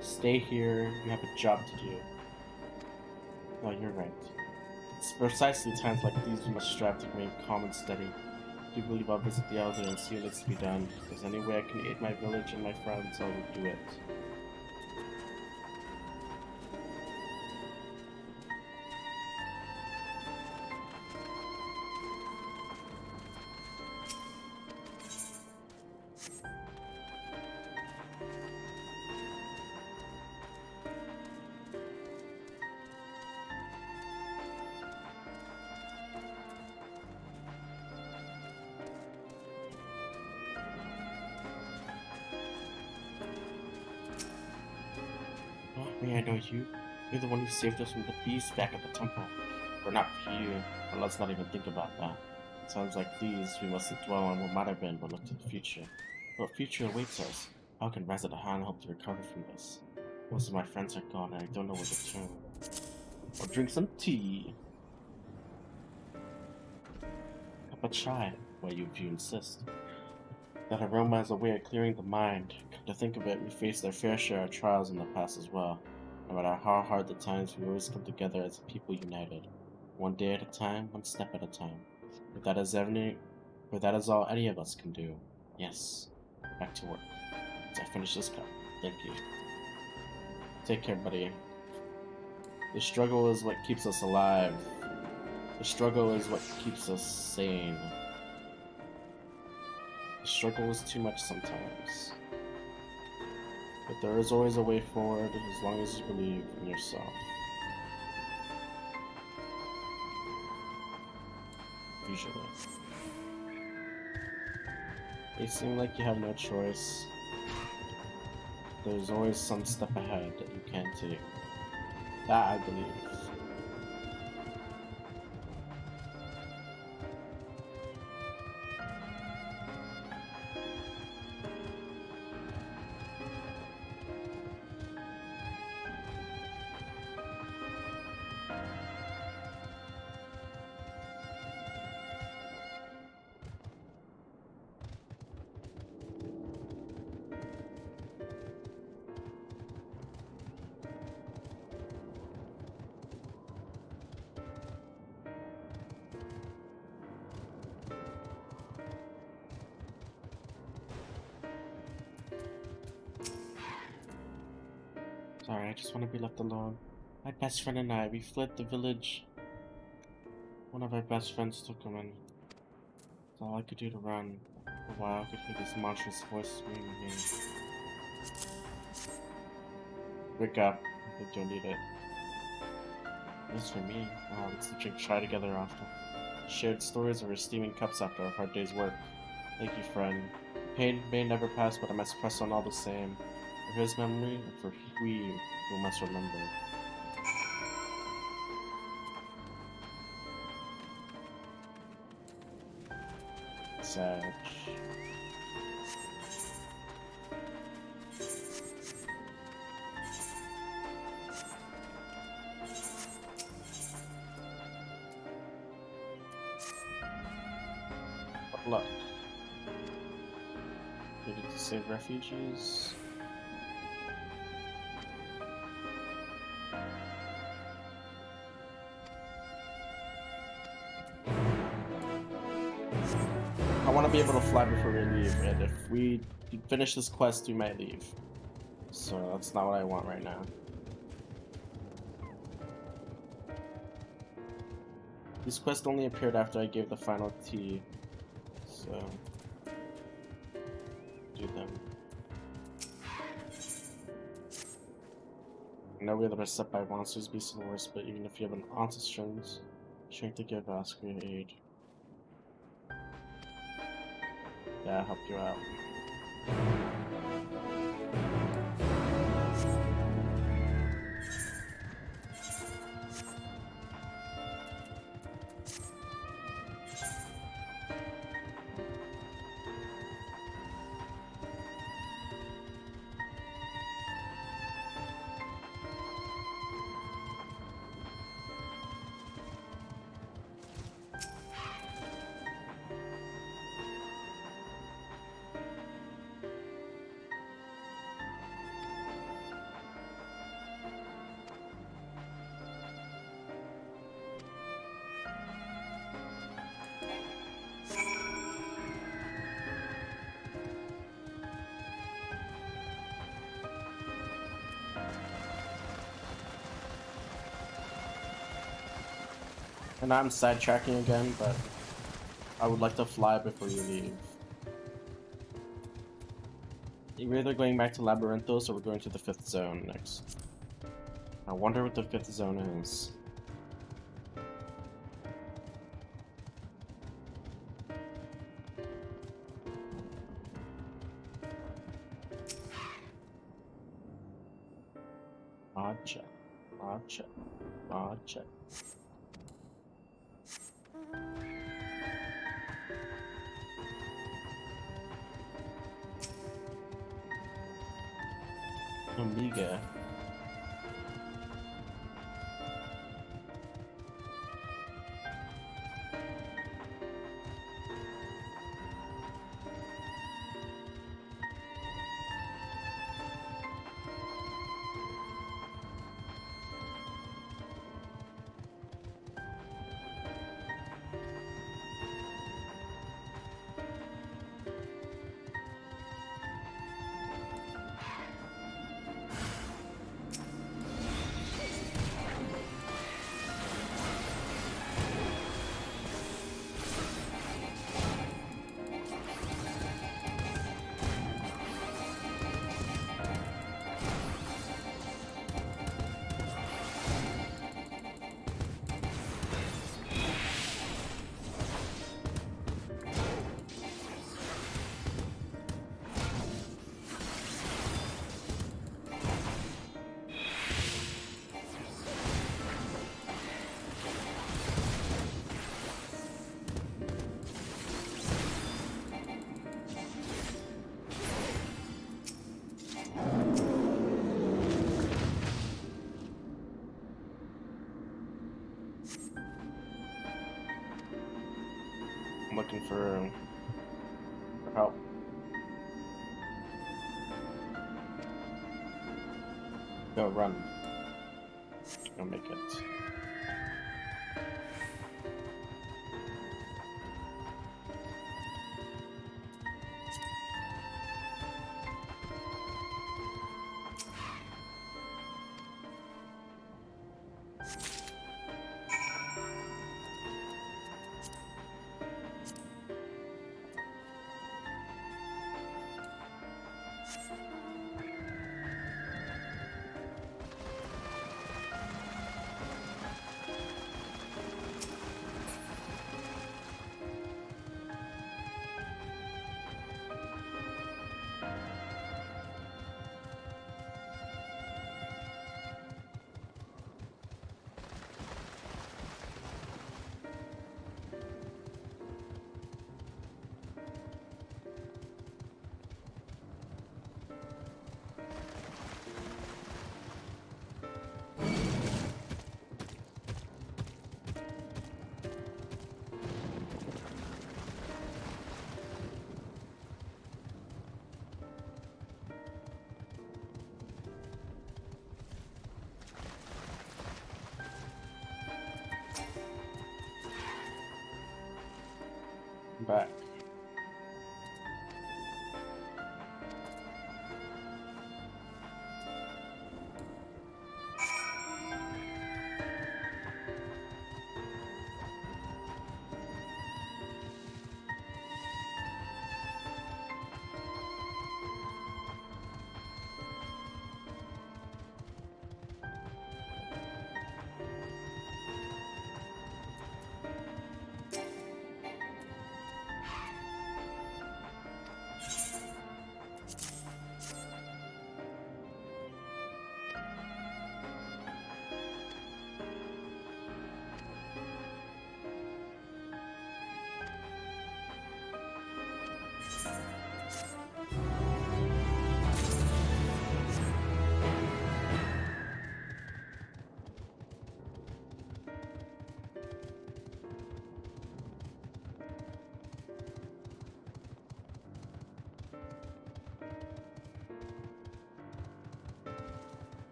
Stay here, you have a job to do. No, you're right. It's precisely times like these we must strive to remain calm and steady. I do believe I'll visit the elder and see what needs to be done. If there's any way I can aid my village and my friends, I will do it. May I know you? You're the one who saved us from the beast back at the temple. Or not for you, but let's not even think about that. In times like these, we mustn't dwell on what might have been, but look to the future. What future awaits us? How can Resident Han help to recover from this? Most of my friends are gone, and I don't know where to turn. Or drink some tea. Cup of chai, why if you insist. That aroma is a way of clearing the mind. Come to think of it, we faced our fair share of trials in the past as well. No matter how hard the times, we always come together as a people united. One day at a time, one step at a time. But that is all any of us can do. Yes. Back to work. As I finish this cup. Thank you. Take care, buddy. The struggle is what keeps us alive. The struggle is what keeps us sane. The struggle is too much sometimes. But there is always a way forward as long as you believe in yourself. Usually. It seems like you have no choice. There's always some step ahead that you can't take. That I believe. Sorry, I just want to be left alone. My best friend and I, we fled the village. One of our best friends took him, and that's all I could do to run. For a while, I could hear this monstrous voice screaming again. Wake up, I don't need it. As for me, we used to drink chai together often. Shared stories over steaming cups after a hard day's work. Thank you, friend. Pain may never pass, but I must press on all the same. For his memory, and for we who must remember. Sag. luck. Needed to save refugees. I want to be able to fly before we leave, and if we finish this quest, we might leave. So that's not what I want right now. These quests only appeared after I gave the final tea, so do them. I know we are beset by monsters, beasts, and worse, but even if you have an ounce of strength to give us great aid. Yeah, I'll help you out. And I'm sidetracking again, but I would like to fly before you leave. We're either going back to Labyrinthos or we're going to the 5th zone next. I wonder what the 5th zone is. Odd check. Odd check. Odd check. Omega. I'm looking for help. Go run. Go make it. I'm back.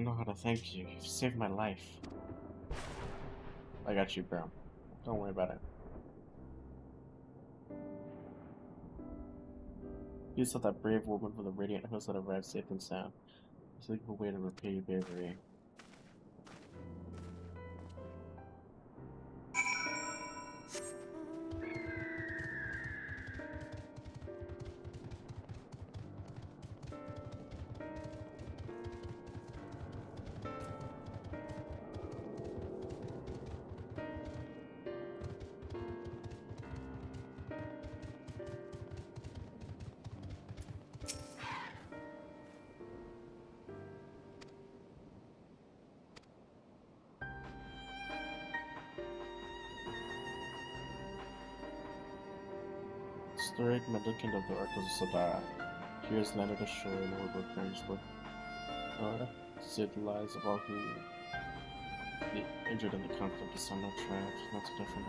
don't know how to thank you. You've saved my life. I got you, bro. Don't worry about it. You saw that brave woman from the Radiant Hills that arrived safe and sound. It's like a way to repay your bravery. Historic mendicant of the Oracles of Sodara. Heroes landed ashore in Warburg Range to save the lives of all who injured in the conflict. The sun no triumph, not so different.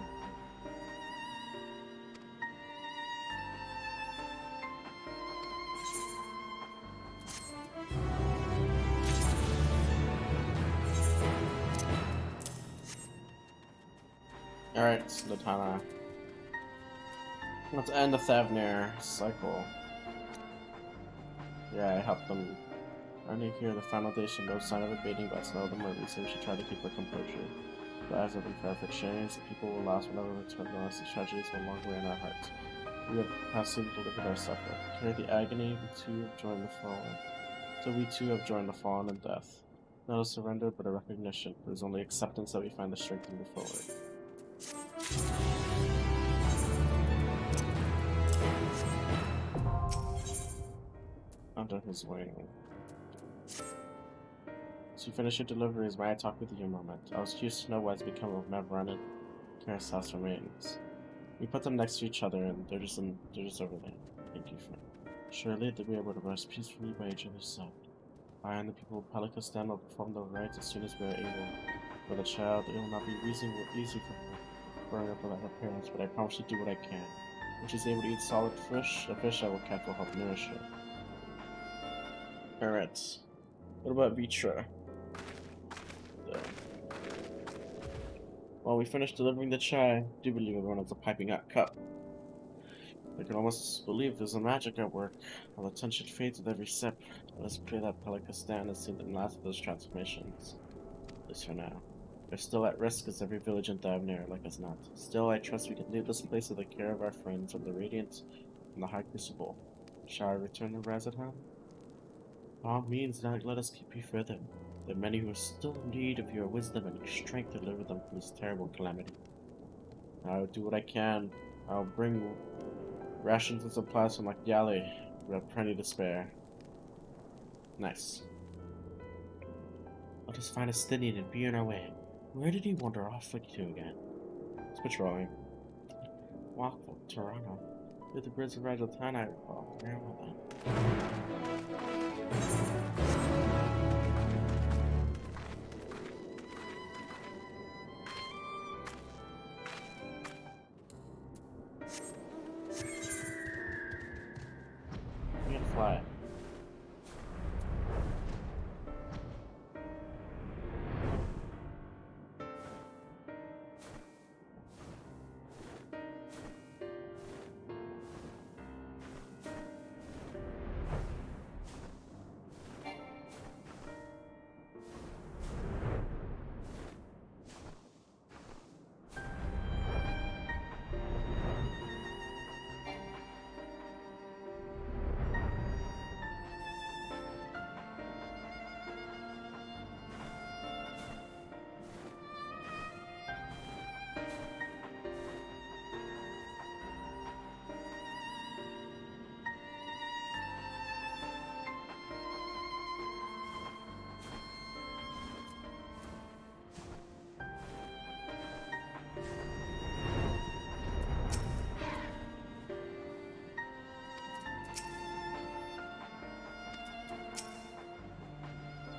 Alright, Latana. Let's end the Thavnir cycle. Yeah, I helped them. Only here, the foundation, no sign of abating, but it's no the murder, so we should try to keep our composure. The eyes will be fair for chariots, the people will last whenever we return to us, the tragedies will longer in our hearts. We have passively delivered our suffer. Carry the agony, we too have joined the fallen. So we too have joined the fallen in death. Not a surrender, but a recognition. It is only acceptance that we find the strength to move forward. Under his wing. So you finish your deliveries, may I talk with you a moment? I was curious to know what has become of Mavranet Karasa's remains. We put them next to each other, and they're just over there. Thank you, friend. Surely they'll be able to rest peacefully by each other's side. I and the people of Palikistan will perform the rites as soon as we are able. For the child, it will not be easy for her growing up without her parents, but I promise to do what I can. When she's able to eat solid fish, the fish I will catch will help nourish her. Alright. What about Vitra? While we finish delivering the chai, I do believe everyone has a piping hot cup. I can almost believe there's a magic at work. While the tension fades with every sip, let us pray that Palikistan has seen the last of those transformations. At least for now. They're still at risk as every village in Thavnir, like us not. Still, I trust we can leave this place with the care of our friends from the Radiant and the High Crucible. Shall I return to Razadhan? By all means, do not let us keep you further. There are many who are still in need of your wisdom and your strength to deliver them from this terrible calamity. I'll do what I can. I'll bring rations and supplies from Makyali. We have plenty to spare. Nice. I'll just find a Stydian and be on our way. Where did he wander off to again? It's patrolling. Walk for Toronto. With the birds of Rajathan, I recall. Where am I then? Fly.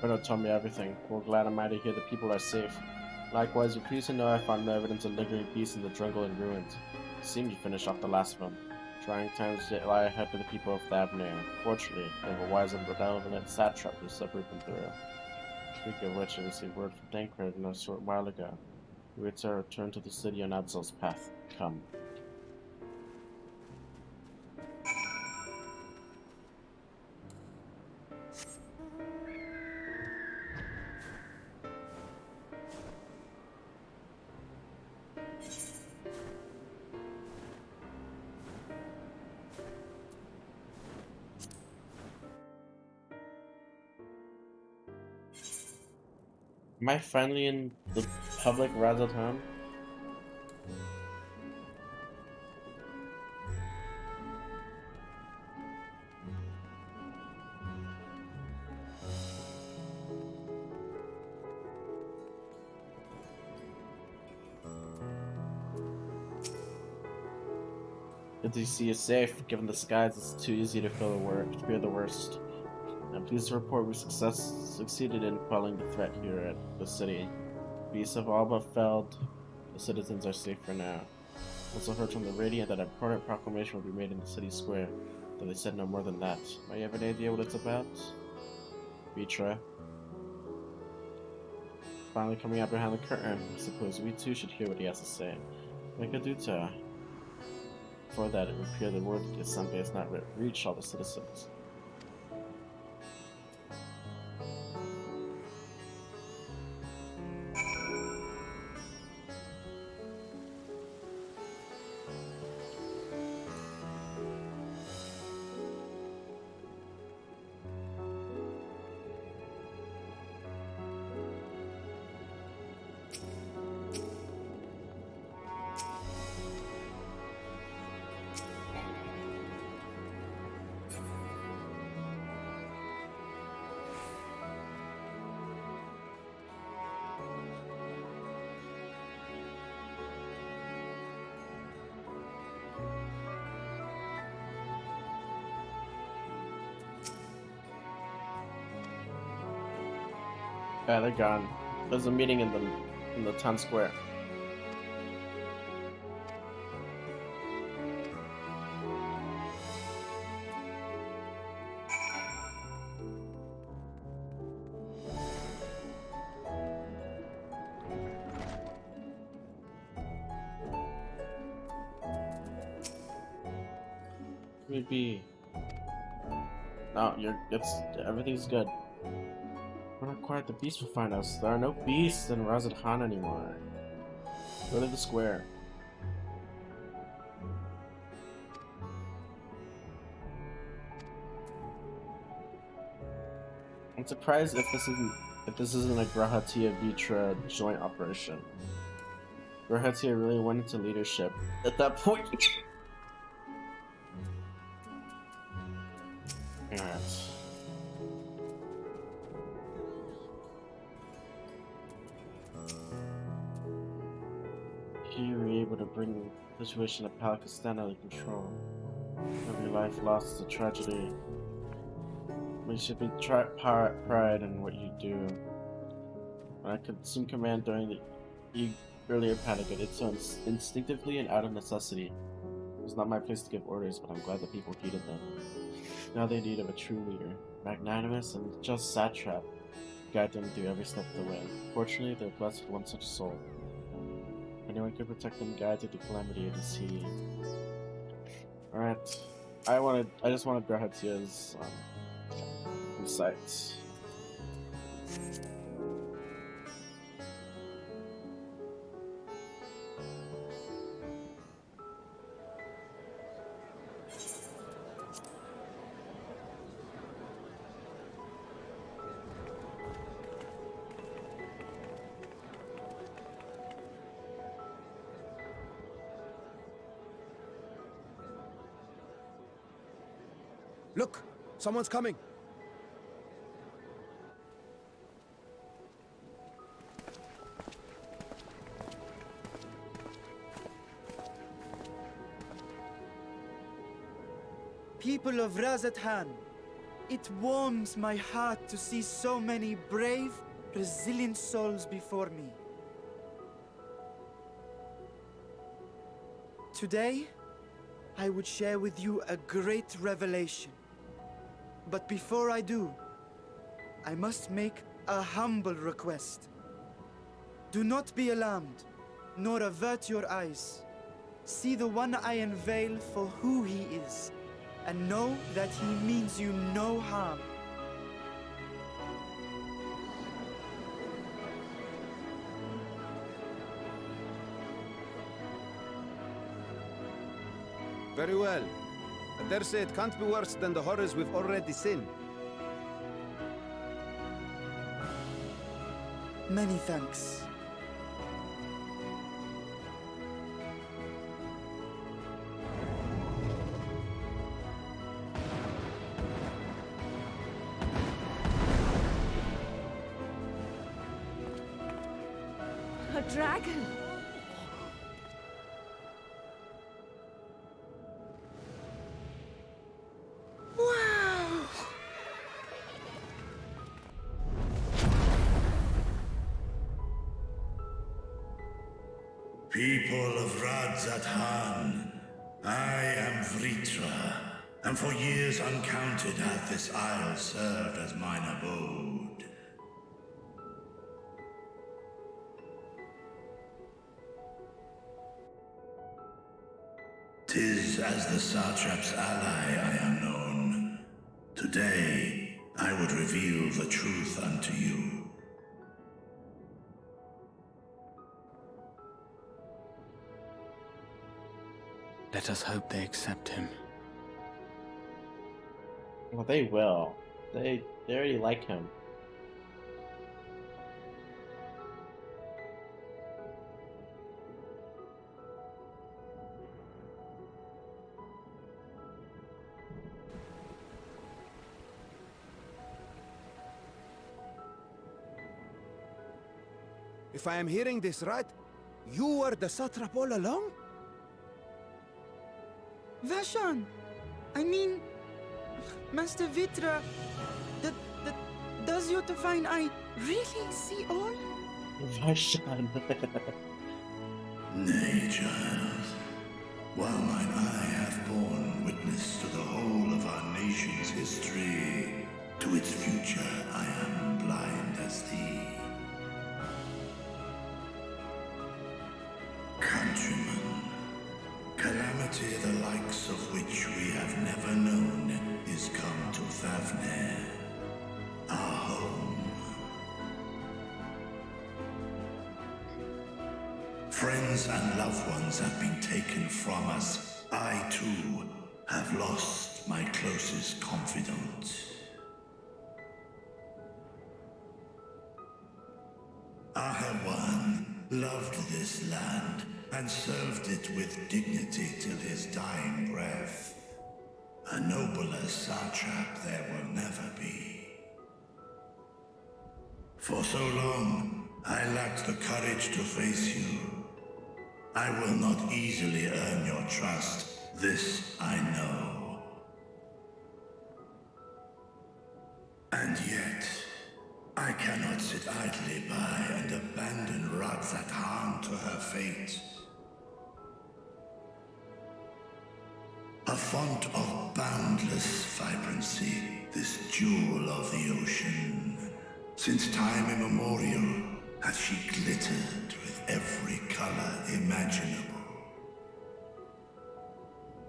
Bruno told me everything. We're glad am I to hear the people are safe. Likewise, you're pleased to know I found no evidence of lingering beasts in the jungle and ruins. It seemed you finished off the last of them. Trying times yet lie ahead for the people of Thavnir. Fortunately, they have a wise and benevolent satrap to separate them through. Speaking of which, I received word from Dankred a short while ago. We were to return to the city on Absol's path. Come. Am I finally in the public Razatan? Good to see you safe. Given the skies, it's too easy to fear the worst. I'm pleased to report we succeeded in quelling the threat here at the city. Beasts have all but felled. The citizens are safe for now. Also heard from the Radiant that an important proclamation will be made in the city square, though they said no more than that. Might you have any idea what it's about? Vitra. Finally coming out behind the curtain. I suppose we too should hear what he has to say. Mekaduta. Before that, it would appear the word is something has not reached all the citizens. Yeah, they're gone. There's a meeting in the town square. Maybe. No, everything's good. We're not quiet, the beast will find us. There are no beasts in Razadhan anymore. Go to the square. I'm surprised if this isn't a Grahatia Vitra joint operation. Grahatia really went into leadership at that point. Alright. You were able to bring the situation of Palakistan under control. Every life lost is a tragedy. We should be pride in what you do. I could assume command during the earlier panic, I did so instinctively and out of necessity. It was not my place to give orders, but I'm glad the people heeded them. Now they need of a true leader, magnanimous and just satrap, guide them through every step of the way. Fortunately, they're blessed with one such soul. If anyone could protect them, guide through the calamity, it is he. Alright. I just wanted Grahatia's insights. Look! Someone's coming! People of Razathan, it warms my heart to see so many brave, resilient souls before me. Today, I would share with you a great revelation. But before I do, I must make a humble request. Do not be alarmed, nor avert your eyes. See the one I unveil for who he is, and know that he means you no harm. Very well. I dare say it can't be worse than the horrors we've already seen. Many thanks. A dragon! Wow! People of Radzathan, I am Vritra, and for years uncounted hath this isle served as mine abode. 'Tis as the Satrap's ally I am known. Today, I would reveal the truth unto you. Let us hope they accept him. Well, they will. They already like him. If I am hearing this right, you were the satrap all along? Vashan! I mean, Master Vitra, does your divine eye really see all? Vashan. Nay, child. While mine eye hath borne witness to the whole of our nation's history, to its future I am blind as thee. Countrymen, calamity the likes of which we have never known is come to Thavne, our home. Friends and loved ones have been taken from us. I, too, have lost my closest confidant. Ahawan loved this land and served it with dignity till his dying breath. A nobler satrap there will never be. For so long, I lacked the courage to face you. I will not easily earn your trust, this I know. And yet, I cannot sit idly by and abandon Radzathan to her fate. A font of boundless vibrancy, this jewel of the ocean. Since time immemorial, hath she glittered with every color imaginable.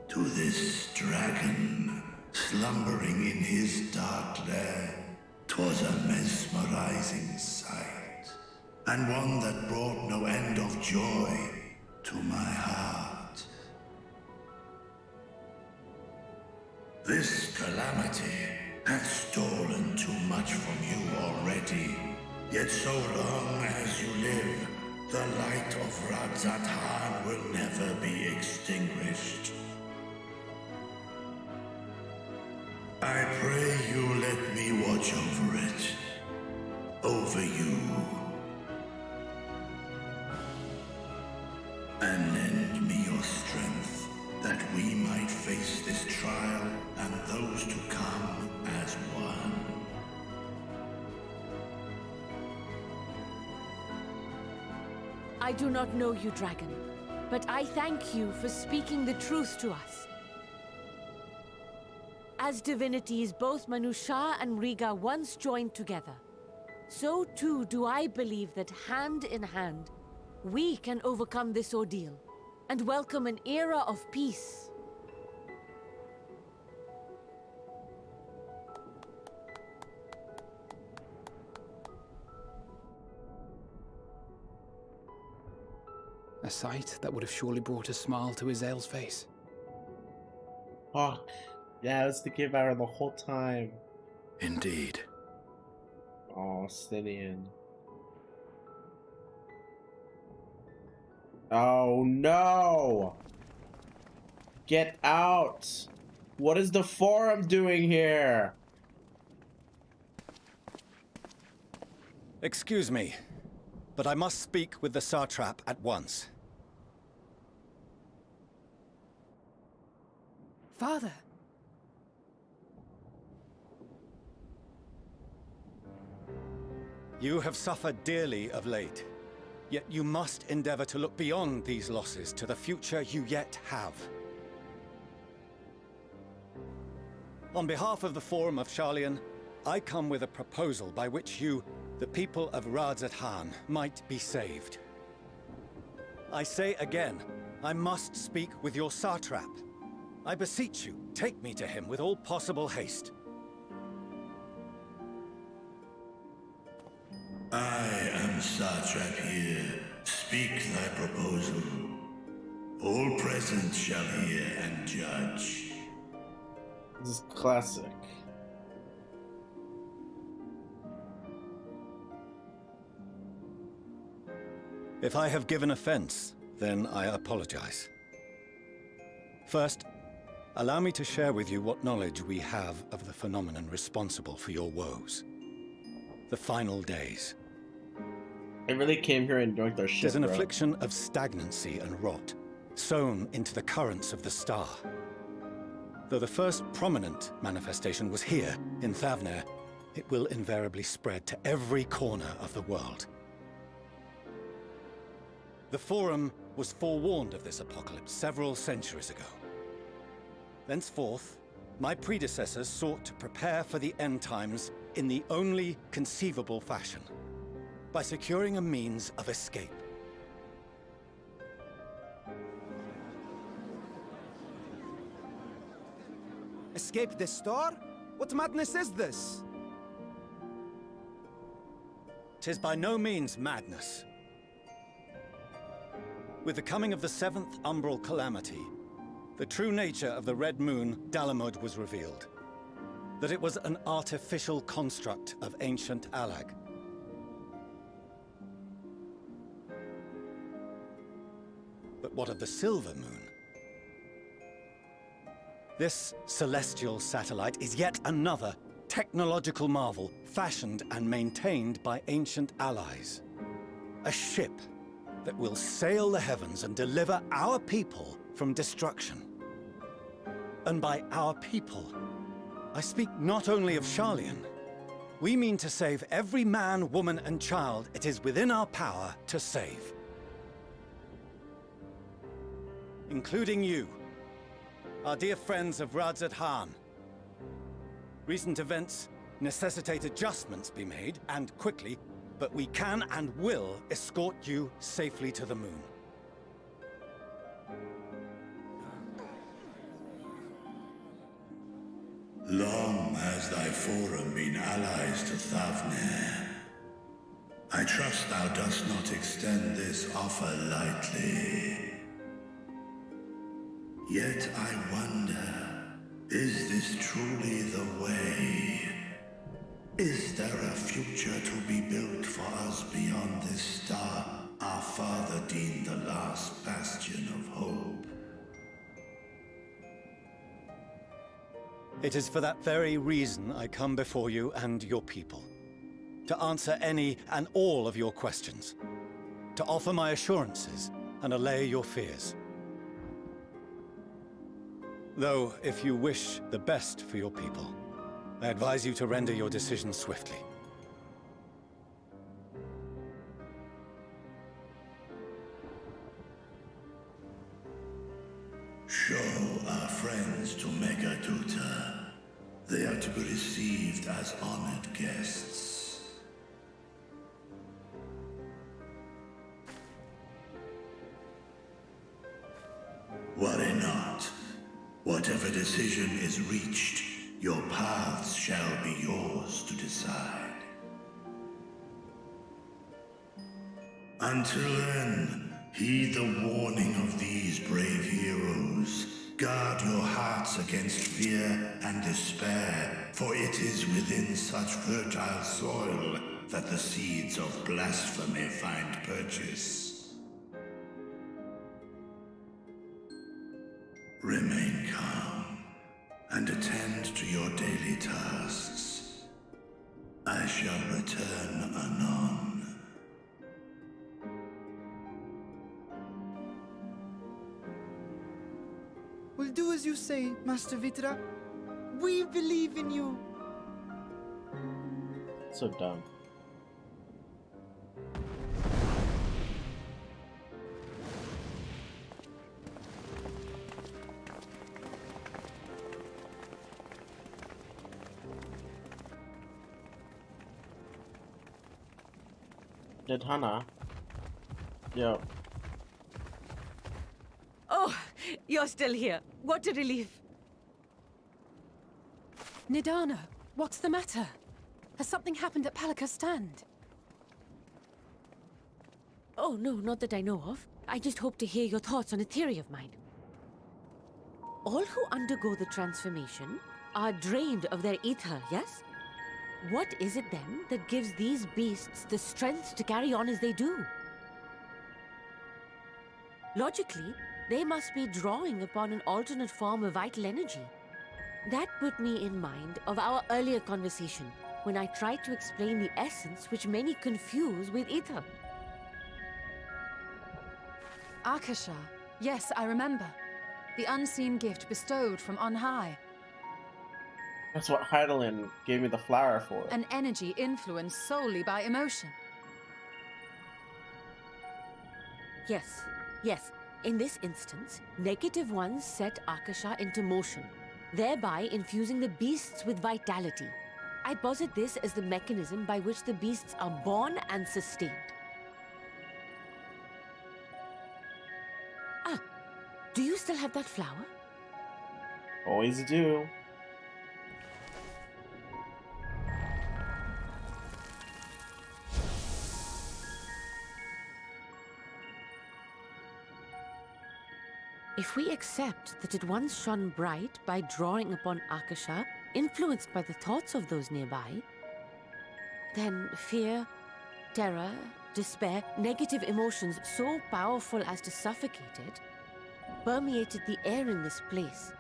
To this dragon, slumbering in his dark lair, 'twas a mesmerizing sight, and one that brought no end of joy to my heart. This calamity hath stolen too much from you already, yet so long as you live, the light of Radzathan will never be extinguished. I pray you let me watch over it, over you, and lend me your strength, that we might face this trial and those to come as one. I do not know you, dragon, but I thank you for speaking the truth to us. As divinities, both Manusha and Riga once joined together. so too do I believe that hand in hand, we can overcome this ordeal and welcome an era of peace. A sight that would have surely brought a smile to Izael's face. Fuck. Yeah, I was thinking about her the whole time. Indeed. Oh, Stylian. Oh no! Get out! What is the Forum doing here? Excuse me, but I must speak with the Satrap at once. Father! You have suffered dearly of late, yet you must endeavor to look beyond these losses to the future you yet have. On behalf of the Forum of Sharlayan, I come with a proposal by which you, the people of Radzat-Han, might be saved. I say again, I must speak with your Satrap. I beseech you, take me to him with all possible haste. I am Satrap here. Speak thy proposal. All present shall hear and judge. This is classic. If I have given offense, then I apologize. First, allow me to share with you what knowledge we have of the phenomenon responsible for your woes. The final days. They really came here and joined their ship, There's an bro. affliction of stagnancy and rot, sown into the currents of the star. Though the first prominent manifestation was here, in Thavnair, it will invariably spread to every corner of the world. The Forum was forewarned of this apocalypse several centuries ago. Thenceforth, my predecessors sought to prepare for the end times in the only conceivable fashion, by securing a means of escape. Escape the star? What madness is this? 'Tis by no means madness. With the coming of the 7th umbral calamity, the true nature of the Red Moon, Dalamud, was revealed. That it was an artificial construct of ancient Alag. But what of the Silver Moon? This celestial satellite is yet another technological marvel fashioned and maintained by ancient allies. A ship that will sail the heavens and deliver our people from destruction. And by our people, I speak not only of Sharlayan. We mean to save every man, woman, and child it is within our power to save. Including you, our dear friends of Radzat-Han. Recent events necessitate adjustments be made, and quickly, but we can and will escort you safely to the moon. Long has thy Forum been allies to Thavnair. I trust thou dost not extend this offer lightly. Yet I wonder, is this truly the way? Is there a future to be built for us beyond this star our father deemed the last bastion of hope? It is for that very reason I come before you and your people. To answer any and all of your questions. To offer my assurances and allay your fears. Though, if you wish the best for your people, I advise you to render your decision swiftly. Show our friends to Megaduta. They are to be received as honored guests. Whatever decision is reached, your paths shall be yours to decide. Until then, heed the warning of these brave heroes. Guard your hearts against fear and despair, for it is within such fertile soil that the seeds of blasphemy find purchase. Remain calm and attend to your daily tasks. I shall return anon. We'll do as you say, Master Vitra. We believe in you. So dumb. Did Hannah? Yo. Oh, you're still here. What a relief. Nidana, what's the matter? Has something happened at Palaka's stand? Oh, no, not that I know of. I just hope to hear your thoughts on a theory of mine. All who undergo the transformation are drained of their ether, yes? What is it then that gives these beasts the strength to carry on as they do? Logically, they must be drawing upon an alternate form of vital energy. That put me in mind of our earlier conversation, when I tried to explain the essence which many confuse with ether. Akasha. Yes, I remember. The unseen gift bestowed from on high. That's what Heidelin gave me the flower for. An energy influenced solely by emotion. Yes, yes. In this instance, negative ones set Akasha into motion, thereby infusing the beasts with vitality. I posit this as the mechanism by which the beasts are born and sustained. Ah, do you still have that flower? Always do. If we accept that it once shone bright by drawing upon Akasha, influenced by the thoughts of those nearby, then fear, terror, despair, negative emotions so powerful as to suffocate it, permeated the air in this place.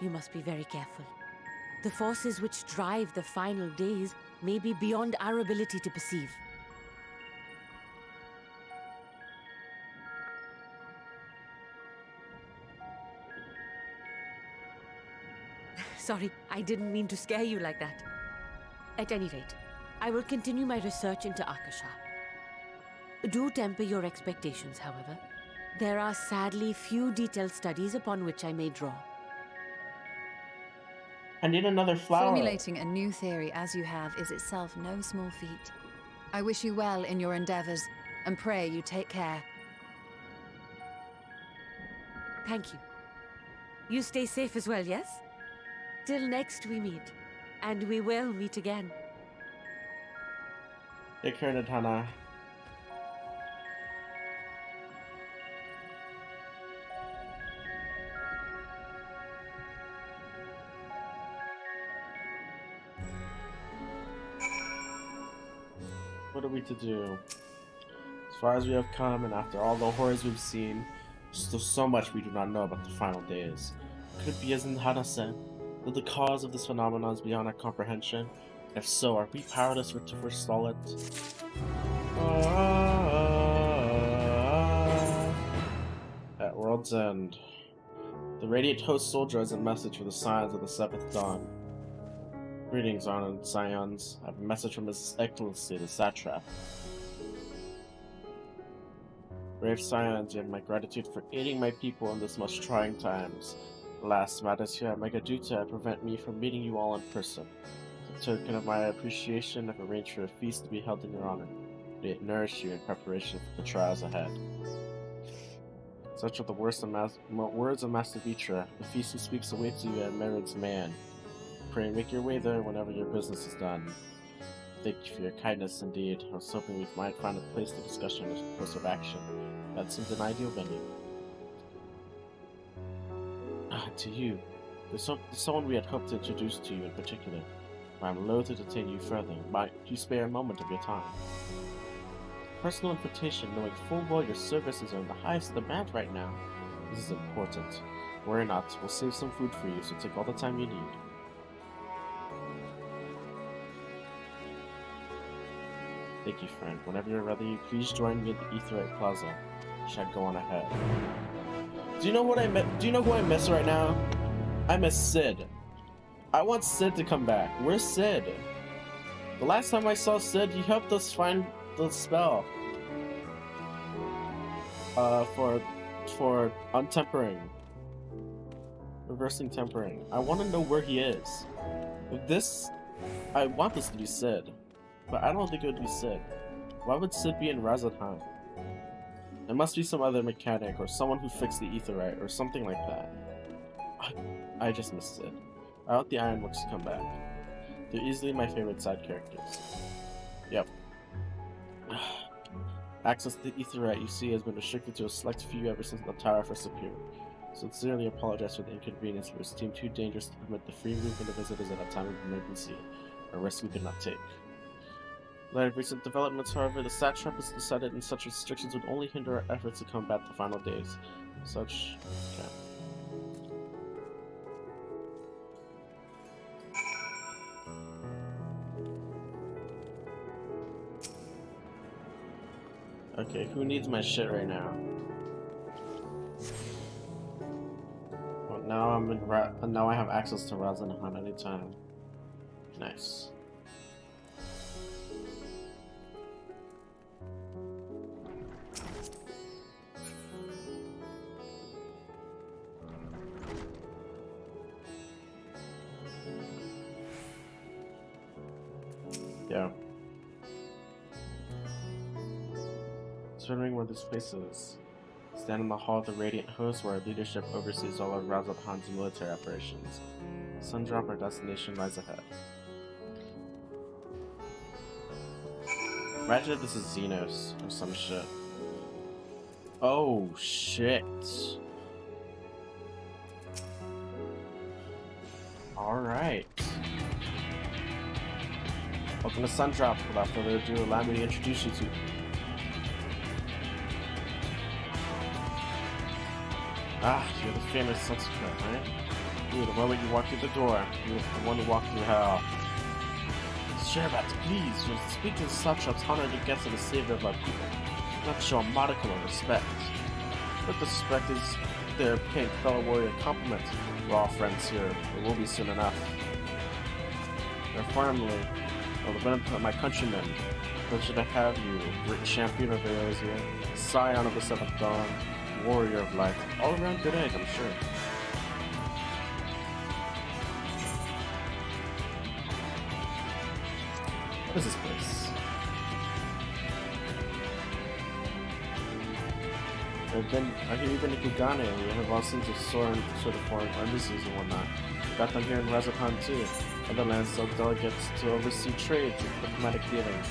You must be very careful. The forces which drive the final days may be beyond our ability to perceive. Sorry, I didn't mean to scare you like that. At any rate, I will continue my research into Akasha. Do temper your expectations, however. There are sadly few detailed studies upon which I may draw. I need another flower. Formulating a new theory as you have is itself no small feat. I wish you well in your endeavors, and pray you take care. Thank you. You stay safe as well, yes? Till next we meet. And we will meet again. Take care, Natana. What are we to do? As far as we have come, and after all the horrors we've seen, there's still so much we do not know about the final days. Could it be as Hana said, that the cause of this phenomenon is beyond our comprehension? If so, are we powerless to forestall it? At World's End. The Radiant Host Soldier has a message for the Scions of the Seventh Dawn. Greetings, honored Scions. I have a message from His Excellency, the Satrap. Brave Scions, you have my gratitude for aiding my people in this most trying times. Alas, matters here at Megaduta prevent me from meeting you all in person. As a token of my appreciation, I've arranged for a feast to be held in your honor. May it nourish you in preparation for the trials ahead. Such are the words of Master Vitra, the feast who speaks awaits you at Merid's Man. Pray make your way there whenever your business is done. Thank you for your kindness indeed. I was hoping we might find a place to discussion as a course of action. That seems an ideal venue. To you, there's someone we had hoped to introduce to you in particular. But I'm loath to detain you further. Might you spare a moment of your time? Personal invitation, knowing full well your services are in the highest demand right now. This is important. Worry not, we'll save some food for you, so take all the time you need. Thank you, friend. Whenever you're ready, please join me at the Aetheryte Plaza. Should go on ahead. Do you know what I miss? Do you know who I miss right now? I miss Sid. I want Sid to come back. Where's Sid? The last time I saw Sid, he helped us find the spell. For untempering. Reversing tempering. I want to know where he is. If this... I want this to be Sid. But I don't think it would be Sid. Why would Sid be in Razathan? It must be some other mechanic or someone who fixed the Aetheryte or something like that. I just miss Sid. I want the Ironworks to come back. They're easily my favorite side characters. Yep. Access to the Aetheryte, you see, has been restricted to a select few ever since the tower first appeared. Sincerely apologize for the inconvenience, but it's deemed too dangerous to permit the free movement of visitors at a time of emergency, a risk we could not take. In light of recent developments, however, the satrap has decided in such restrictions would only hinder our efforts to combat the final days. Such... Okay, who needs my shit right now? Well, now I'm in now I have access to Razanahan anytime. Nice. Yeah. Wondering where this place is. Stand in the hall of the Radiant Host where our leadership oversees all of Razathan's military operations. Sundrop, our destination, lies ahead. Imagine if this is Xenos or some shit. Oh shit. Alright. Welcome to Sundrop. Without further ado, allow me to introduce you to you're the famous subsequent, right? You, the moment you walk through the door, you're the one who walked through hell. Sherebat, please, you're speaking to the satrap's honored guest and the savior of our people. Not show a modicum of respect. But the respect is their paying fellow warrior a compliment. We're all friends here. It will be soon enough. Their family, or the benefit of my countrymen, pleasure to have you, great champion of Eorzea, scion of the Seventh Dawn, warrior of life, all around good egg, I'm sure. What is this place? I hear you've been to Kugane, where you have all sorts of sort of foreign embassies and whatnot. We got them here in Razathan too. Other lands send delegates to oversee trade and diplomatic dealings,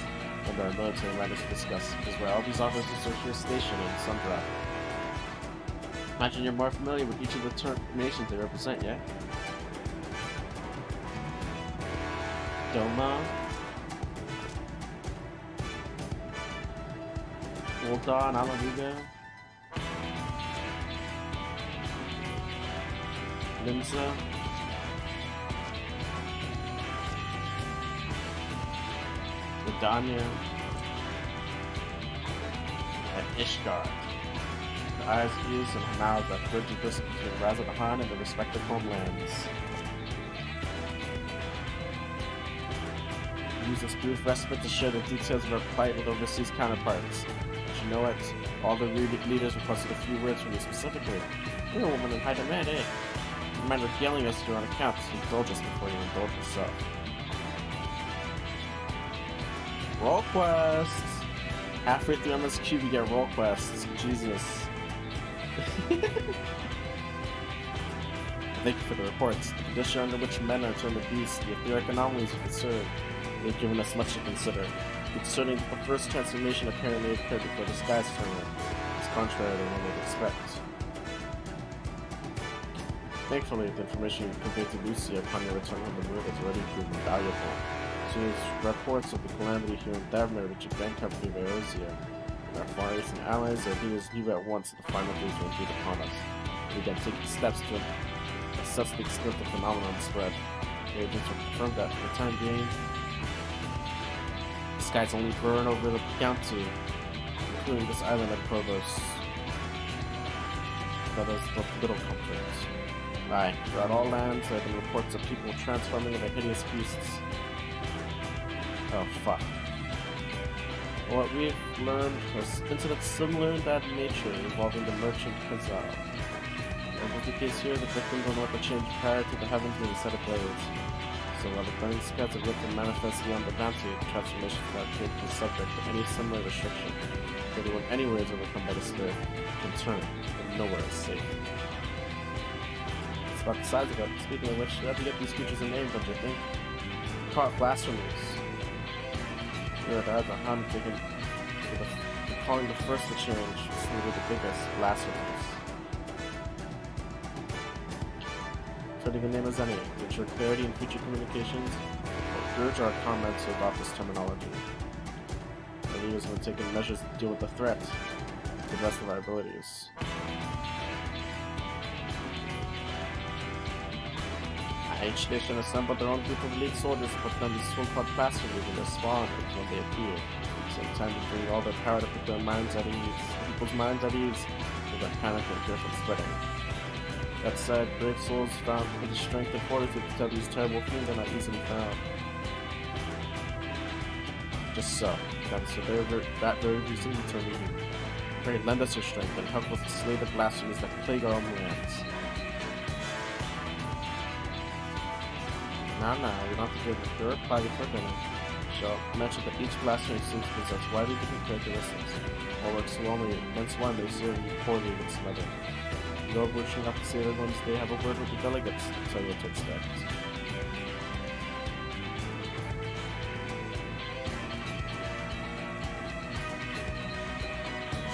and our military matters to discuss, is where all these officers are here stationed in Sundrop. Imagine you're more familiar with each of the nations they represent, yeah? Doma, Ulta and Alamuga, Limsa, Vidania, and Ishgard. The eyes, ears, and mouths that bridge the distance between Razathan and the respective homelands. Use this brief respite to share the details of our plight with overseas counterparts. But you know what? All the leaders requested a few words from you specifically. You're a woman in high demand, eh? You mind regaling us to your own account, so indulge us before you indulge yourself. Roll quests! Halfway through MSQ, we get roll quests. Jesus. Thank you for the reports. The condition under which men are turned to beasts, the etheric anomalies you concern, they've given us much to consider. Concerning the first transformation apparently occurred before the skies tournament. It's contrary to what one would expect. Thankfully, the information you conveyed to Lucia upon your return from the moon has already proven valuable. As soon as reports of the calamity here in Thavner reach the Grand Company of Eosia, and our Far Eastern allies, our leaders knew at once that the final days were indeed upon us. We began taking steps to assess the extent of the phenomenon spread. The agents have confirmed that for the time being, the skies only burn over the county, including this island of Provos. That is the little comfort. Aye, throughout all lands there have been reports of people transforming into hideous beasts. Oh fuck. What we've learned was incidents similar in that nature involving the merchant Kazal. As was the case here, the victims will know what the change prior to the heavens being set ablaze. So while the burning skies have yet to manifest beyond the bounty, transformations do not appear to be subject to any similar restriction. If anyone anywhere is overcome by the spirit, can turn, but nowhere is safe. It's about the size of it. Speaking of which, we have to get these creatures a name, don't you think? Call it blasphemies. Here at the Hand taken calling the first to change, simply the biggest, blasphemies. Setting a name as any, to ensure clarity in future communications, or urge our comments to adopt this terminology. Our leaders have taken measures to deal with the threat to the best of our abilities. Each nation assembled their own group of elite soldiers to put down these so-called blasphemies in their spawners when they appear. Sometimes to bring all their power to put their minds at ease, people's minds at ease, so that panic and fear from spreading. That said, brave souls found the strength and fortitude to tell these terrible fiends are not easily found. Just so. That is for that very reason we turn to you. Pray, lend us your strength and help us to slay the blasphemies that plague our own lands. Now, we don't have to give a reply before dinner. Shall mention that each blasphemy seems to possess widely different characteristics. While works strongly against one, they serve you poorly against another. No wishing up to say everyone's day have a word with the delegates to tell you what to expect.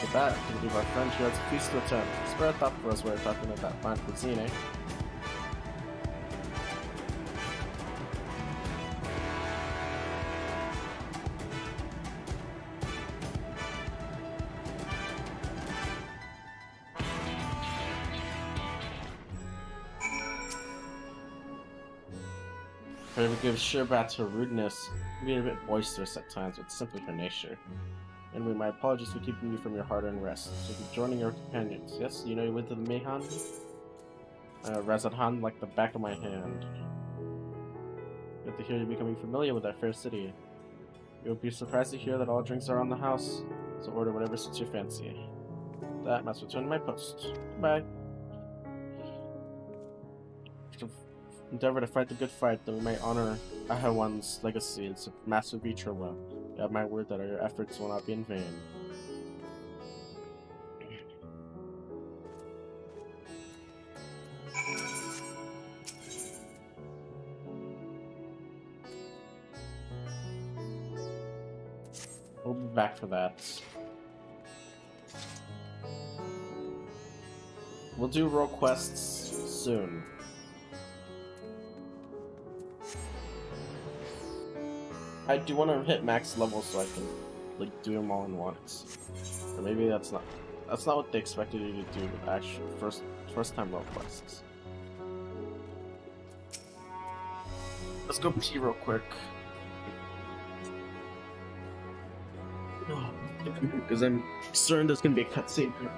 With that, I believe our friend here has a feast to attend. Spare a thought for us while we're talking about that fine cuisine, eh? Her gives Sherbat her rudeness, being a bit boisterous at times, but simply her nature. Anyway, my apologies for keeping you from your hard-earned rest. So be joining your companions. Yes, you know you went to the Mehan? Razadhan like the back of my hand. Good to hear you're becoming familiar with that fair city. You'll be surprised to hear that all drinks are on the house, so order whatever suits your fancy. With that, I must return to my post. Goodbye. Endeavor to fight the good fight, that we may honor Ahawan's legacy and massive reach her well. You have my word that your efforts will not be in vain. We'll be back for that. We'll do role quests soon. I do want to hit max level so I can like do them all in once. Or maybe that's not what they expected you to do with actual first time role quests. Let's go pee real quick. Because I'm certain there's gonna be a cutscene here.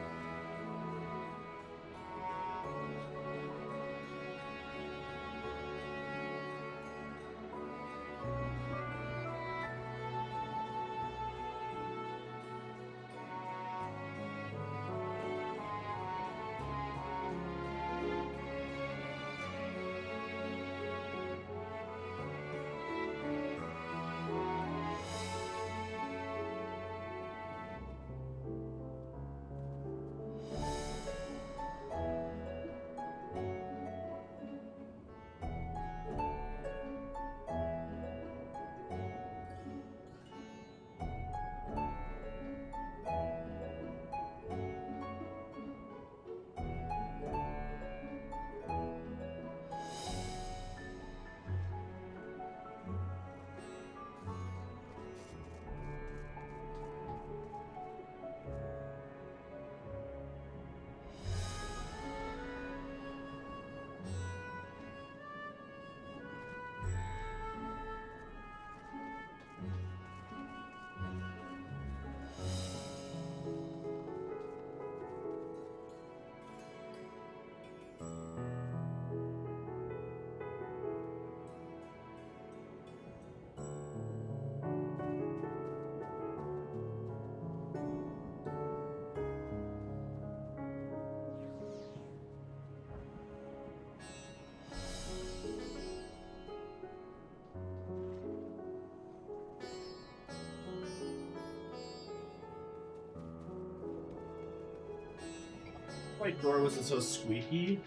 My door wasn't so squeaky.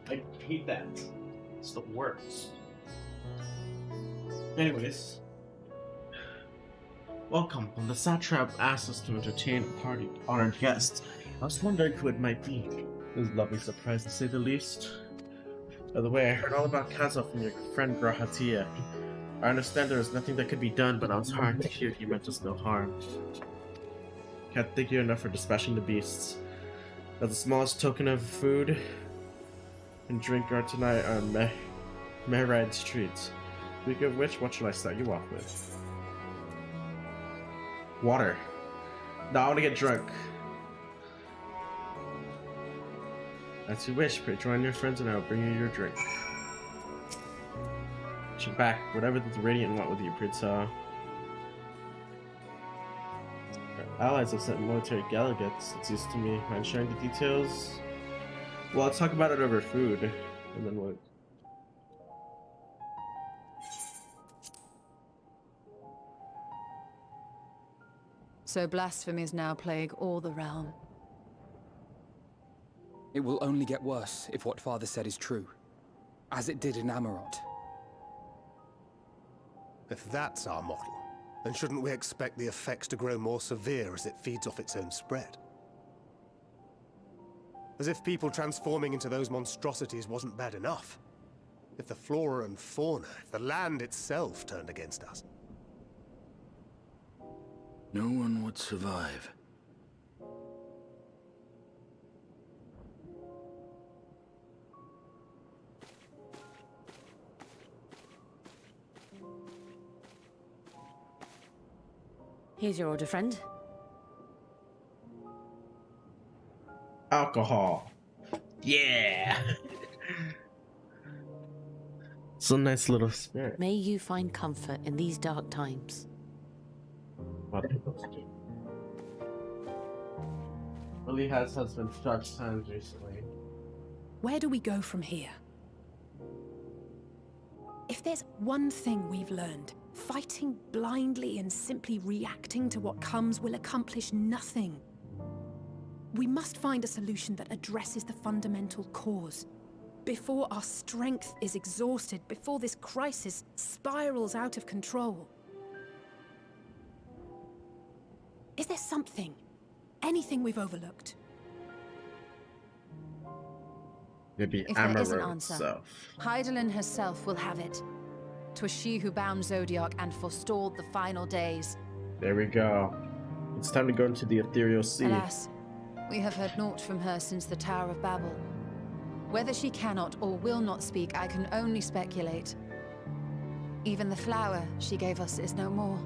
I hate that. It's the worst. Anyways. Welcome. When the satrap asked us to entertain a party of honored guests, I was wondering who it might be. It was a lovely surprise to say the least. By the way, I heard all about Kaza from your friend Grahatia. I understand there is nothing that could be done, but I was hard to hear he meant us no harm. Can't thank you enough for dispatching the beasts. As the smallest token of food and drink are tonight on Meride streets. Speaking of which, what should I start you off with? Water. No, I want to get drunk. As you wish, but join your friends and I'll bring you your drink. Check back, whatever the Radiant want with you, Pritza. Allies have sent military delegates. It's used to me. Mind sharing the details? Well, let's talk about it over food. And then what? So blasphemies now plague all the realm. It will only get worse if what Father said is true. As it did in Amarot. If that's our model, then shouldn't we expect the effects to grow more severe as it feeds off its own spread? As if people transforming into those monstrosities wasn't bad enough. If the flora and fauna, if the land itself turned against us. No one would survive. Here's your order, friend. Alcohol. Yeah! It's a nice little spirit. May you find comfort in these dark times. Really has been dark times recently. Where do we go from here? If there's one thing we've learned, fighting blindly and simply reacting to what comes will accomplish nothing. We must find a solution that addresses the fundamental cause. Before our strength is exhausted, before this crisis spirals out of control. Is there something, anything we've overlooked? Maybe If there is an Amarone answer, itself. Hydaelyn herself will have it. 'Twas she who bound Zodiac and forestalled the final days. There we go. It's time to go into the ethereal sea. Alas, we have heard naught from her since the Tower of Babel. Whether she cannot or will not speak, I can only speculate. Even the flower she gave us is no more.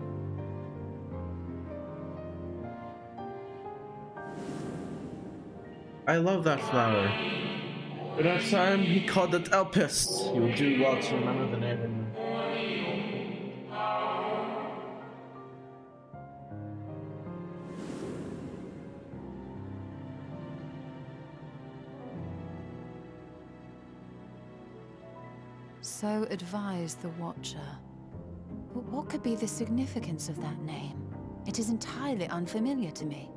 I love that flower. But that time he called it Elpis. You will do well to remember the name. So advised the Watcher. But what could be the significance of that name? It is entirely unfamiliar to me.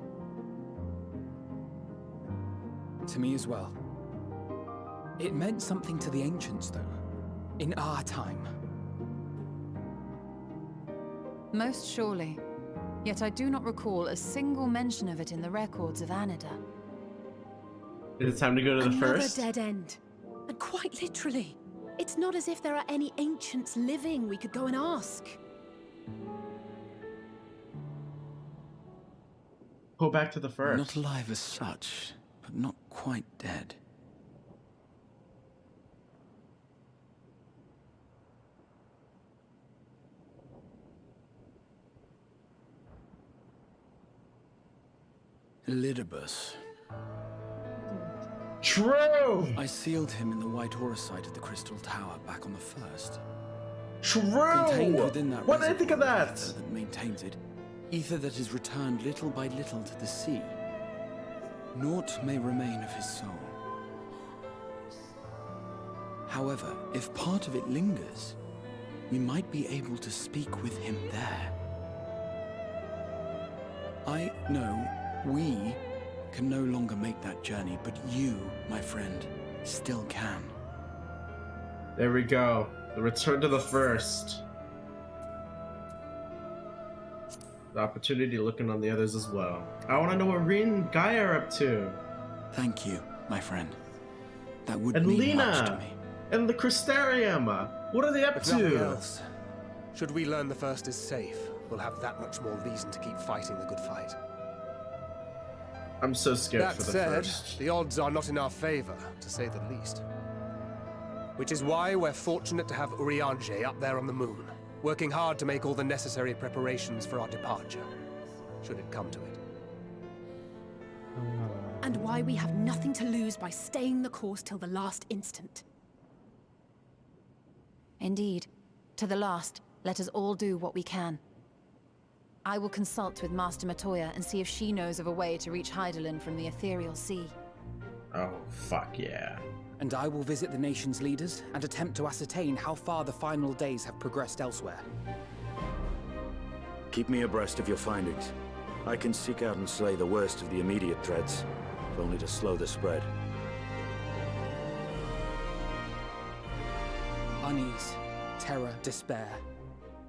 To me as well. It meant something to the ancients, though. In our time. Most surely. Yet I do not recall a single mention of it in the records of Anida. Is it time to go to the Another first? dead end. And quite literally. It's not as if there are any ancients living we could go and ask. Go back to the first. Not alive as such, but not quite dead. Elidibus. True! I sealed him in the White Auracite at the Crystal Tower back on the first. True! Contained within that What did I think of that? ether that maintains it, ether that is returned little by little to the sea. Naught may remain of his soul. However, if part of it lingers, we might be able to speak with him there. We can no longer make that journey, but you, my friend, still can. There we go. The return to the first. The opportunity looking on the others as well. I want to know what Rin and Gaia are up to. Thank you, my friend. That would And mean Lena, much to me. and the Crystarium. What are they up If nothing to? else, should we learn the first is safe, we'll have that much more reason to keep fighting the good fight. I'm so scared That for the said, first. the odds are not in our favor, to say the least. Which is why we're fortunate to have Urianger up there on the moon, working hard to make all the necessary preparations for our departure, should it come to it. And why we have nothing to lose by staying the course till the last instant. Indeed. To the last, let us all do what we can. I will consult with Master Matoya and see if she knows of a way to reach Hydaelyn from the ethereal sea. Oh, fuck yeah. And I will visit the nation's leaders and attempt to ascertain how far the final days have progressed elsewhere. Keep me abreast of your findings. I can seek out and slay the worst of the immediate threats, if only to slow the spread. Unease, terror, despair.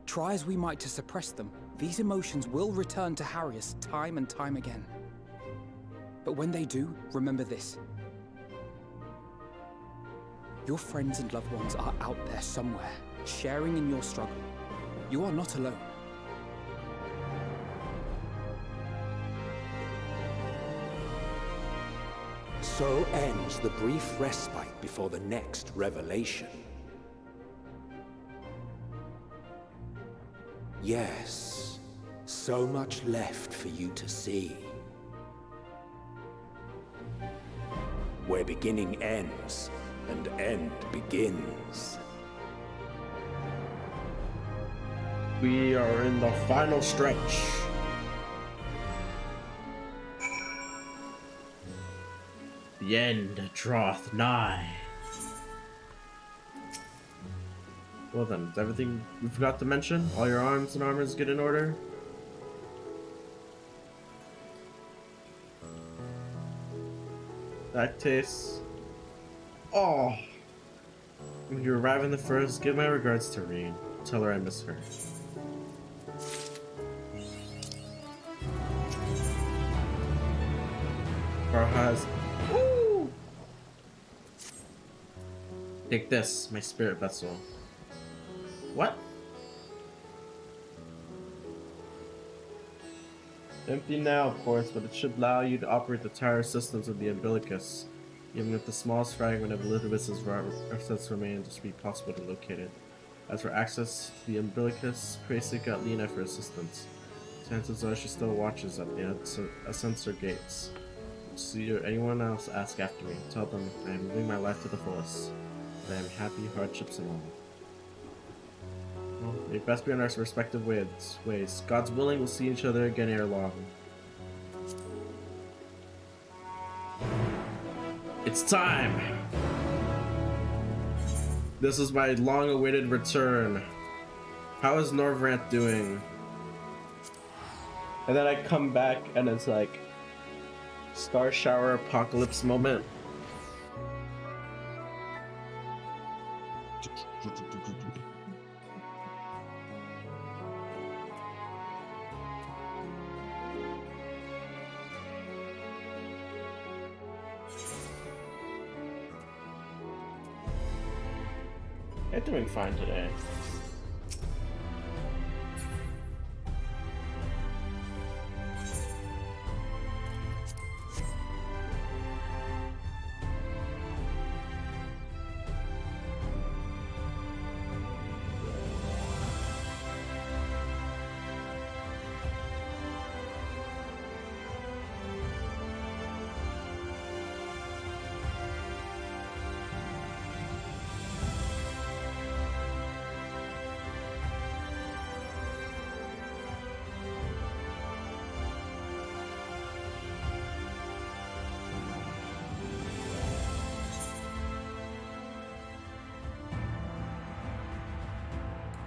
Try as we might to suppress them, these emotions will return to harry us time and time again. But when they do, remember this. Your friends and loved ones are out there somewhere, sharing in your struggle. You are not alone. So ends the brief respite before the next revelation. Yes, so much left for you to see. Where beginning ends and end begins. We are in the final stretch. The end draweth nigh. Well then, is everything we forgot to mention? All your arms and armors get in order? That tastes... Oh! When you arrive in the first, give my regards to Reen. Tell her I miss her. Farhaz. Woo! Take this, my spirit vessel. What? Empty now, of course, but it should allow you to operate the entire systems of the umbilicus, even if the smallest fragment of Elizabeth's assets remains, to be possible to locate it. As for access to the umbilicus, pray seek out Lena for assistance. Chances are she still watches at the ascensor gates. See or anyone else ask after me. Tell them I am living my life to the fullest. That I am happy, hardships and all. Well, we best be on our respective ways. God's willing, we'll see each other again ere long. It's time! This is my long-awaited return. How is Norvrant doing? And then I come back and it's like Star Shower Apocalypse moment. I'm doing fine today.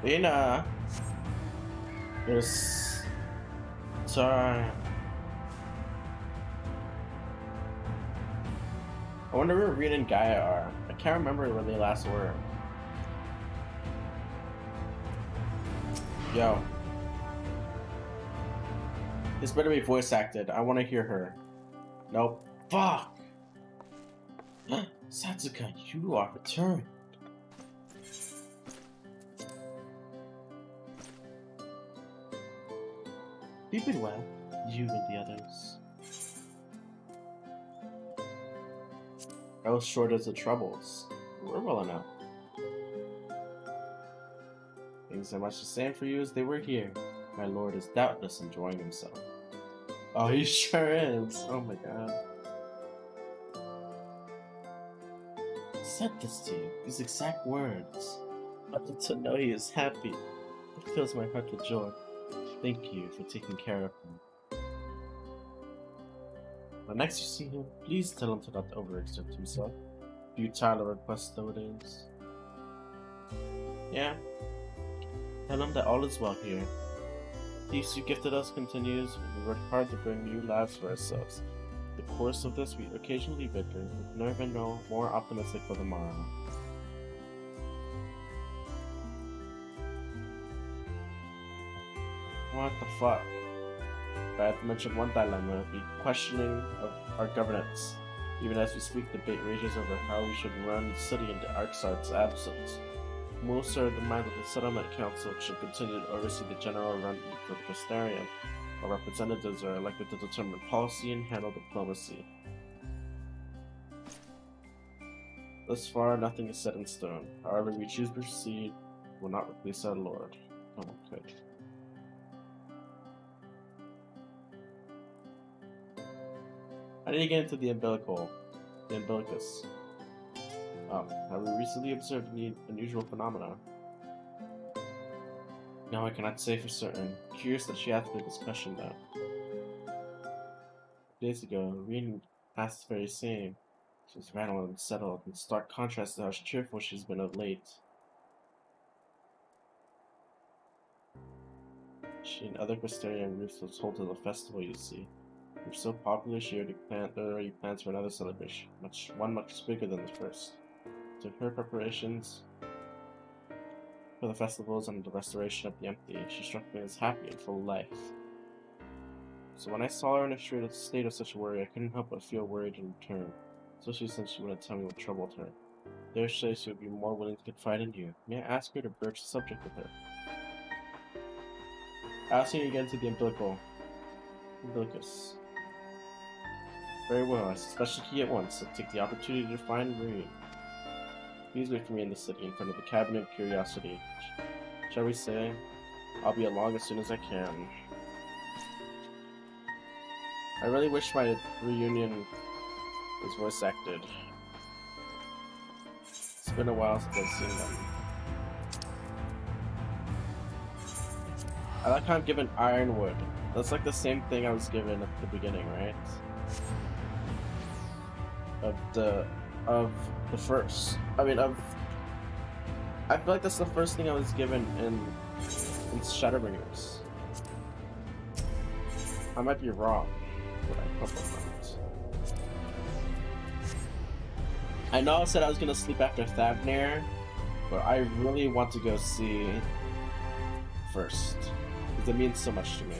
Lena, it's time. I wonder where Reen and Gaia are. I can't remember where they last were. Yo. This better be voice acted. I want to hear her. Nope. Fuck! Satsuka, you are returned. You've been well, you and the others. I was short as the troubles. We're well enough. Things are much the same for you as they were here. My lord is doubtless enjoying himself. Oh, he sure is. Oh my god. I said this to you, these exact words. But to know he is happy, it fills my heart with joy. Thank you for taking care of him. When next you see him, please tell him to not overexert himself. Futile request though it is. Yeah. Tell him that all is well here. Peace you gifted us continues, and we work hard to bring new lives for ourselves. In the course of this, we occasionally bicker, but never know more optimistic for the morrow. What the fuck? If I had to mention one dilemma, it would be questioning of our governance. Even as we speak, debate rages over how we should run the city in the Arcsar's absence. Most are demand that the Settlement Council should continue to oversee the general run of the Crystarium, while representatives are elected to determine policy and handle diplomacy. Thus far, nothing is set in stone. However, we choose to proceed, will not replace our lord. Oh, okay. I need to get into the umbilicus. Have we recently observed any unusual phenomena? No, I cannot say for certain. Curious that she asked me this question though. Days ago, Reen asked the very same. She was rattled and settled, in stark contrast to how cheerful she's been of late. She and other Crystarian roofs was hold to the festival, you see. We're so popular she already plans for another celebration, one much bigger than the first. To her preparations for the festivals and the restoration of the empty, she struck me as happy and full of life. So when I saw her in a state of such worry, I couldn't help but feel worried in return, especially since she wouldn't tell me what troubled her. Dare say she would be more willing to confide in you. May I ask her to broach the subject with her? Asking again to the umbilicus. Very well, I suspect the key at once, so take the opportunity to find Reen. Please wait for me in the city, in front of the Cabinet of Curiosity. Shall we say, I'll be along as soon as I can. I really wish my reunion was voice acted. It's been a while since I've seen them. I like how I'm given Ironwood. That's like the same thing I was given at the beginning, right? Of the first. I feel like that's the first thing I was given in Shadowbringers. I might be wrong, but I hope I'm not. I know I said I was gonna sleep after Thavnir, but I really want to go see first, because it means so much to me.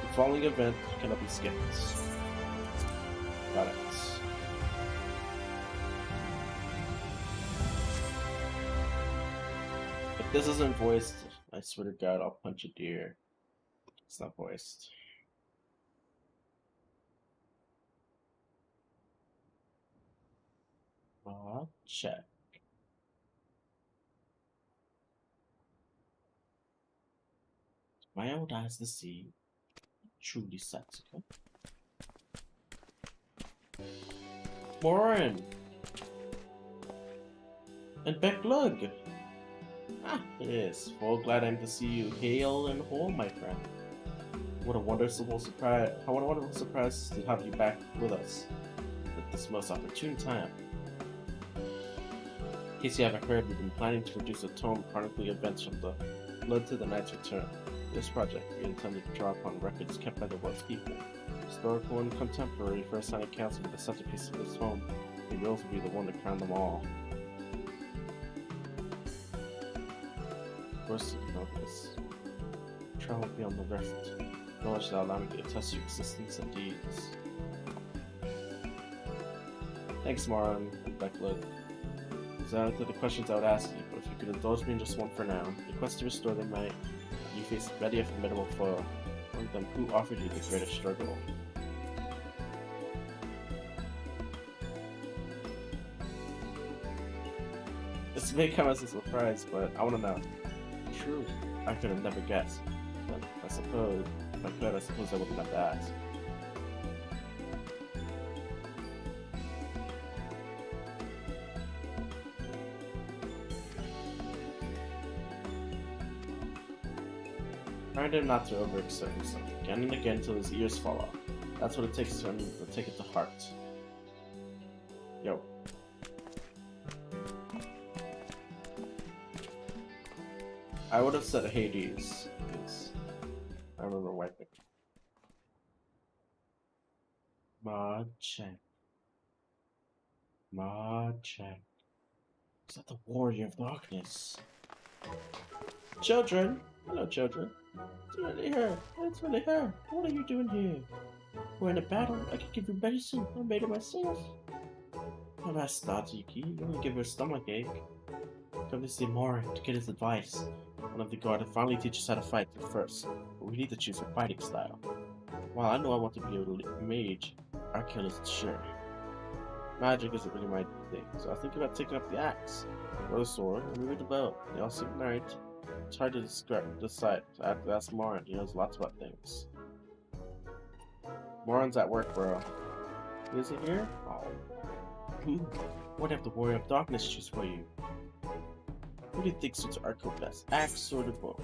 The following event cannot be skipped. Got it. If this isn't voiced, I swear to God, I'll punch a deer. It's not voiced. Check. My old eyes to see. Truly Satsuka. Warren! And Becklug! Ah, yes. Well, glad I'm to see you hale and whole, my friend. What a wonderful surprise! How a wonderful surprise to have you back with us at this most opportune time. In case you haven't heard, we've been planning to produce a tome chronicling events from the Blood to the Knight's Return. This project, we intended to draw upon records kept by the world's people. Historical and contemporary first-hand accounts of the centerpiece of this home. We will be the one to crown them all. Of course, you know this. Travel beyond the rift. Knowledge that allow me to attest to your existence and deeds. Thanks, Moran and Becklet. These are the questions I would ask you, but if you could indulge me in just one for now. The quest to restore them might. You face many a formidable foe. One of them who offered you the greatest struggle. This may come as a surprise, but I want to know. True, I could have never guessed. But I suppose, if I could, I suppose I wouldn't have to ask. Remind him not to overexert himself again and again until his ears fall off. That's what it takes for him to take it to heart. Yo. I would have said Hades, because I remember wiping. Mod check. Mod check. Is that the Warrior of Darkness? Children! Hello, children. It's really her. It's really her. What are you doing here? We're in a battle. I can give you medicine. I made it myself. Oh, that's not Yuki. You only give her a stomachache. Come to see Moran to get his advice. One of the guard and finally teach us how to fight at first, but we need to choose a fighting style. While I know I want to be a mage, Arcane isn't sure. Magic isn't really my thing, so I was thinking about taking up the axe, or the sword, or maybe the bow. They all seem right. It's hard to decide. I have to ask Moran. He knows lots about things. Moran's at work, bro. Is he here? Oh. What if the Warrior of Darkness choose for you? What do you think suits Arco best? Axe or the bow?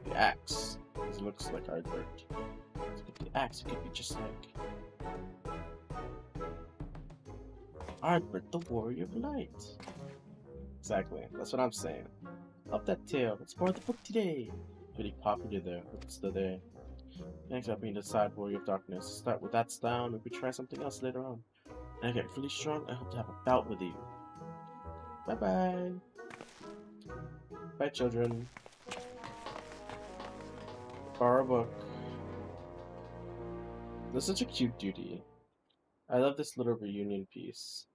The axe, because it looks like Ardbert. With the axe, it could be just like Ardbert, the Warrior of Light. Exactly, that's what I'm saying. Up that tail, let's borrow the book today. Pretty popular there, but it's still there. Thanks for being the side Warrior of Darkness. Start with that style, and maybe try something else later on. When I get really strong, I hope to have a bout with you. Bye-bye. Bye, children. Borrow a book. This is such a cute duty. I love this little reunion piece.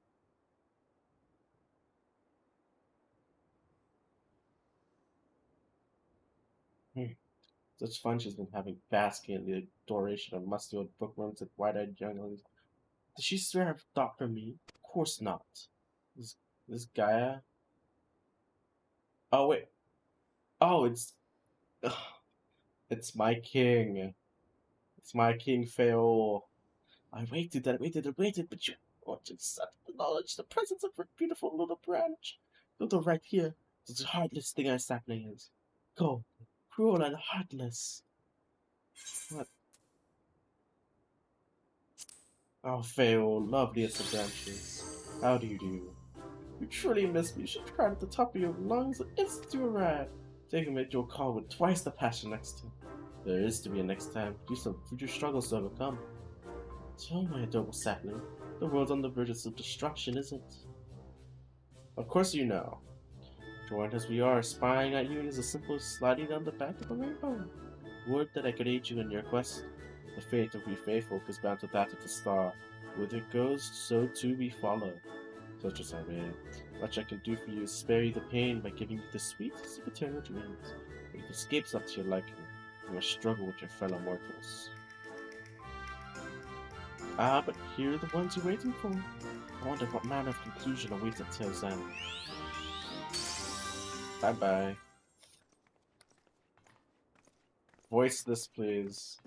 Such fun she's been having basking in the adoration of musty old bookworms and wide-eyed younglings. Did she swear her thought for me? Of course not. This Gaia? Oh, wait. Oh, it's my king. It's my king, Feol. I waited, but you want to accept the knowledge, the presence of her beautiful little branch. Go right here. It's the heartless thing our sapling is. Go. Cruel and heartless. What? Oh, Feol, loveliest of branches. How do you do? You truly miss me. You should cry at the top of your lungs the instant you arrive. Take him at your call with twice the passion next time. There is to be a next time. Do some future struggles to overcome. So, my adorable sapling, the world's on the verge of self-destruction, isn't it? Of course you know. Joined as we are, spying at you is as simple as sliding down the back of a rainbow. Would that I could aid you in your quest. The fate of we faithful is bound to that of the star. Whither it goes, so too we follow. Such as our way. Much I can do for you is spare you the pain by giving you the sweetest of eternal dreams. But if escape's up to your liking, you must struggle with your fellow mortals. Ah, but here are the ones you're waiting for. I wonder what manner of conclusion awaits at Tale's End. Bye-bye. Voice this, please.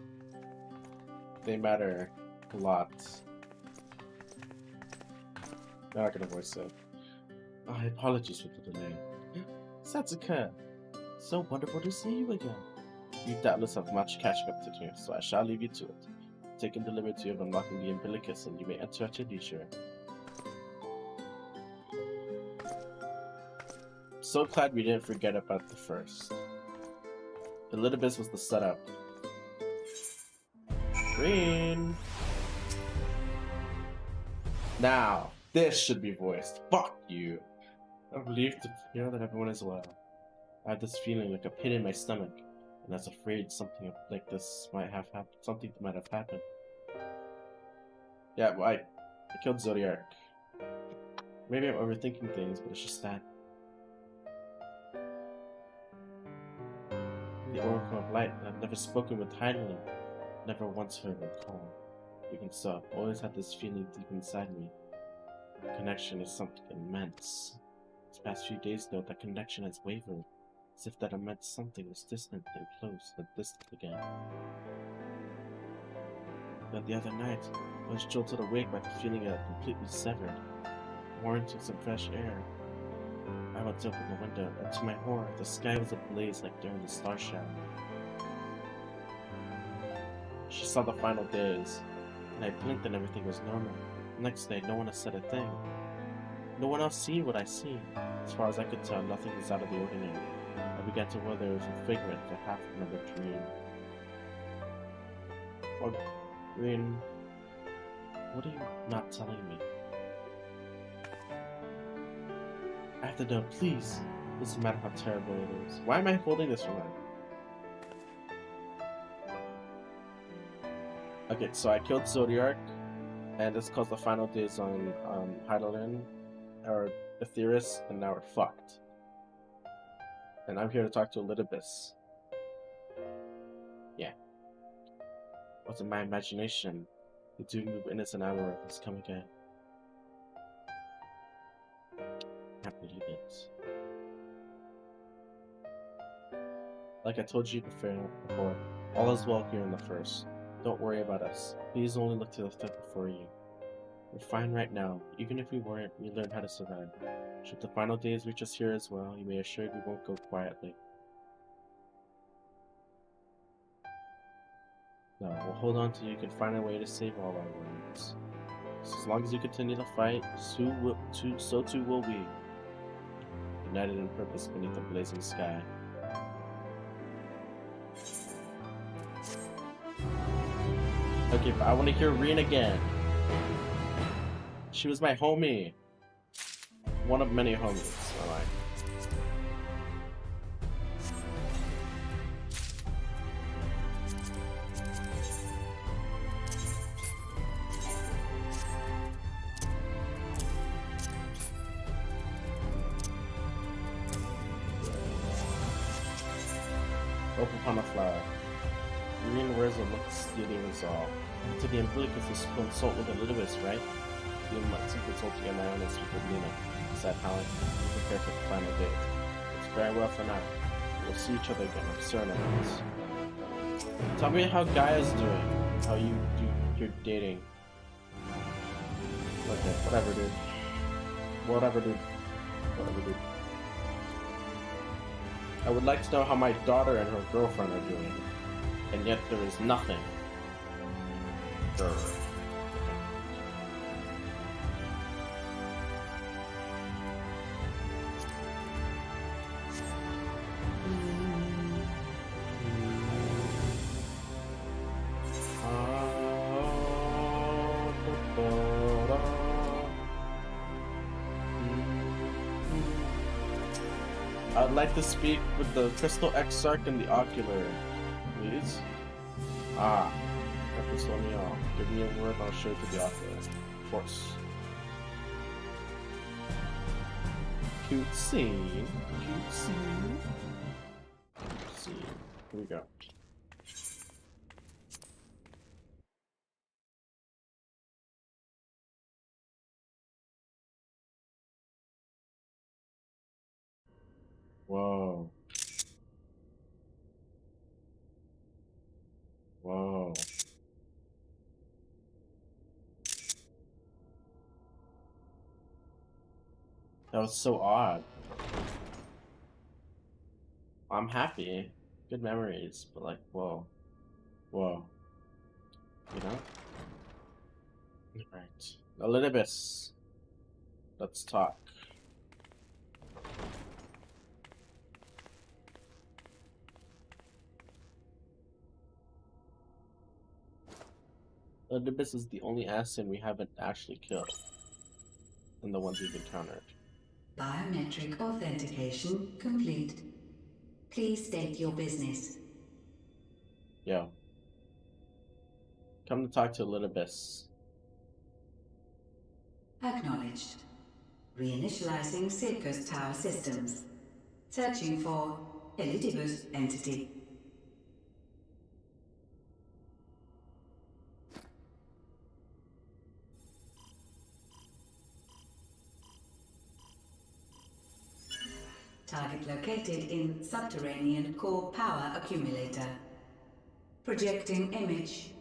They matter a lot. I'm not gonna voice it. My apologies for the delay. Satsuka, so wonderful to see you again. You doubtless have much catching up to do, so I shall leave you to it. Taking the liberty of unlocking the umbilicus, and you may enter at your leisure. So glad we didn't forget about the first. Elidibus was the setup. Green. Now, this should be voiced. Fuck you. I'm relieved to hear that everyone is well. I have this feeling like a pit in my stomach, and I was afraid something like this might have happened. Something might have happened. Yeah, well, I killed Zodiac. Maybe I'm overthinking things, but it's just that. The Oracle of Light, and I've never spoken with Heidelin. Never once heard her call. Even so, I've always had this feeling deep inside me. The connection is something immense. These past few days, though, that connection has wavered, as if that immense something was distant and close, then distant again. Then the other night, I was jolted awake by the feeling that I completely severed, warranting some fresh air. I went to open the window, and to my horror, the sky was ablaze like during the star shower. She saw the final days, and I blinked and everything was normal. The next day, no one has said a thing. No one else seen what I seen. As far as I could tell, nothing was out of the ordinary. I began to wonder if it was a figment of a half-remembered dream. Oh, Green, what are you not telling me? I have to know, please. It doesn't matter how terrible it is. Why am I holding this from her? Okay, so I killed Zodiark, and this caused the final days on Heidelin, or Aetheris, and now we're fucked. And I'm here to talk to Elidibus. Yeah. What's in my imagination? The doom of innocent Amarok has come again. Can't believe it. Like I told you before, all is well here in the First. Don't worry about us. Please only look to the threat before you. We're fine right now. Even if we weren't, we learned how to survive. Should the final days reach us here as well, you may assure we won't go quietly. No, we'll hold on till you can find a way to save all our worlds. As long as you continue the fight, so too will we. United in purpose beneath the blazing sky. Okay, but I want to hear Reen again. She was my homie. One of many homies, alright. Hope upon a flower. Reen wears a look of steely resolve. To the umbilicus is to consult with Elidibus, right? You must consult your lioness with Lena, said Helen, and prepare for the final date. It's very well for now. We'll see each other again, I'm certain of this. Tell me how Gaia's doing, how you're dating. Okay, whatever, dude. Whatever, dude. Whatever, dude. I would like to know how my daughter and her girlfriend are doing, and yet there is nothing. Grr. I'd like to speak with the Crystal Exarch and the Ocular, please. Ah, Reference let me off. Give me a word and I'll show it to the Ocular. Of course. Cute scene. Cute scene. Cute scene. Here we go. Whoa. Whoa. That was so odd. I'm happy. Good memories, but like, whoa. Whoa. You know? Alright. Elidibus. Let's talk. Oedipus is the only assassin we haven't actually killed than the ones we've encountered. Biometric authentication complete. Please state your business. Yo. Come to talk to Oedipus. Acknowledged. Reinitializing Circus Tower systems. Searching for Elidibus entity. Target located in subterranean core power accumulator. Projecting image.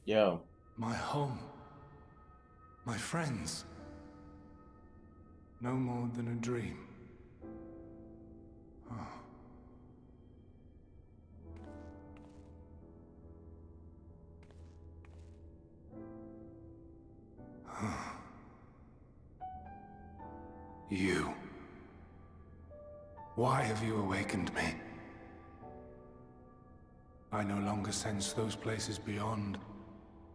Yo. My home. My friends. No more than a dream. You. Why have you awakened me? I no longer sense those places beyond,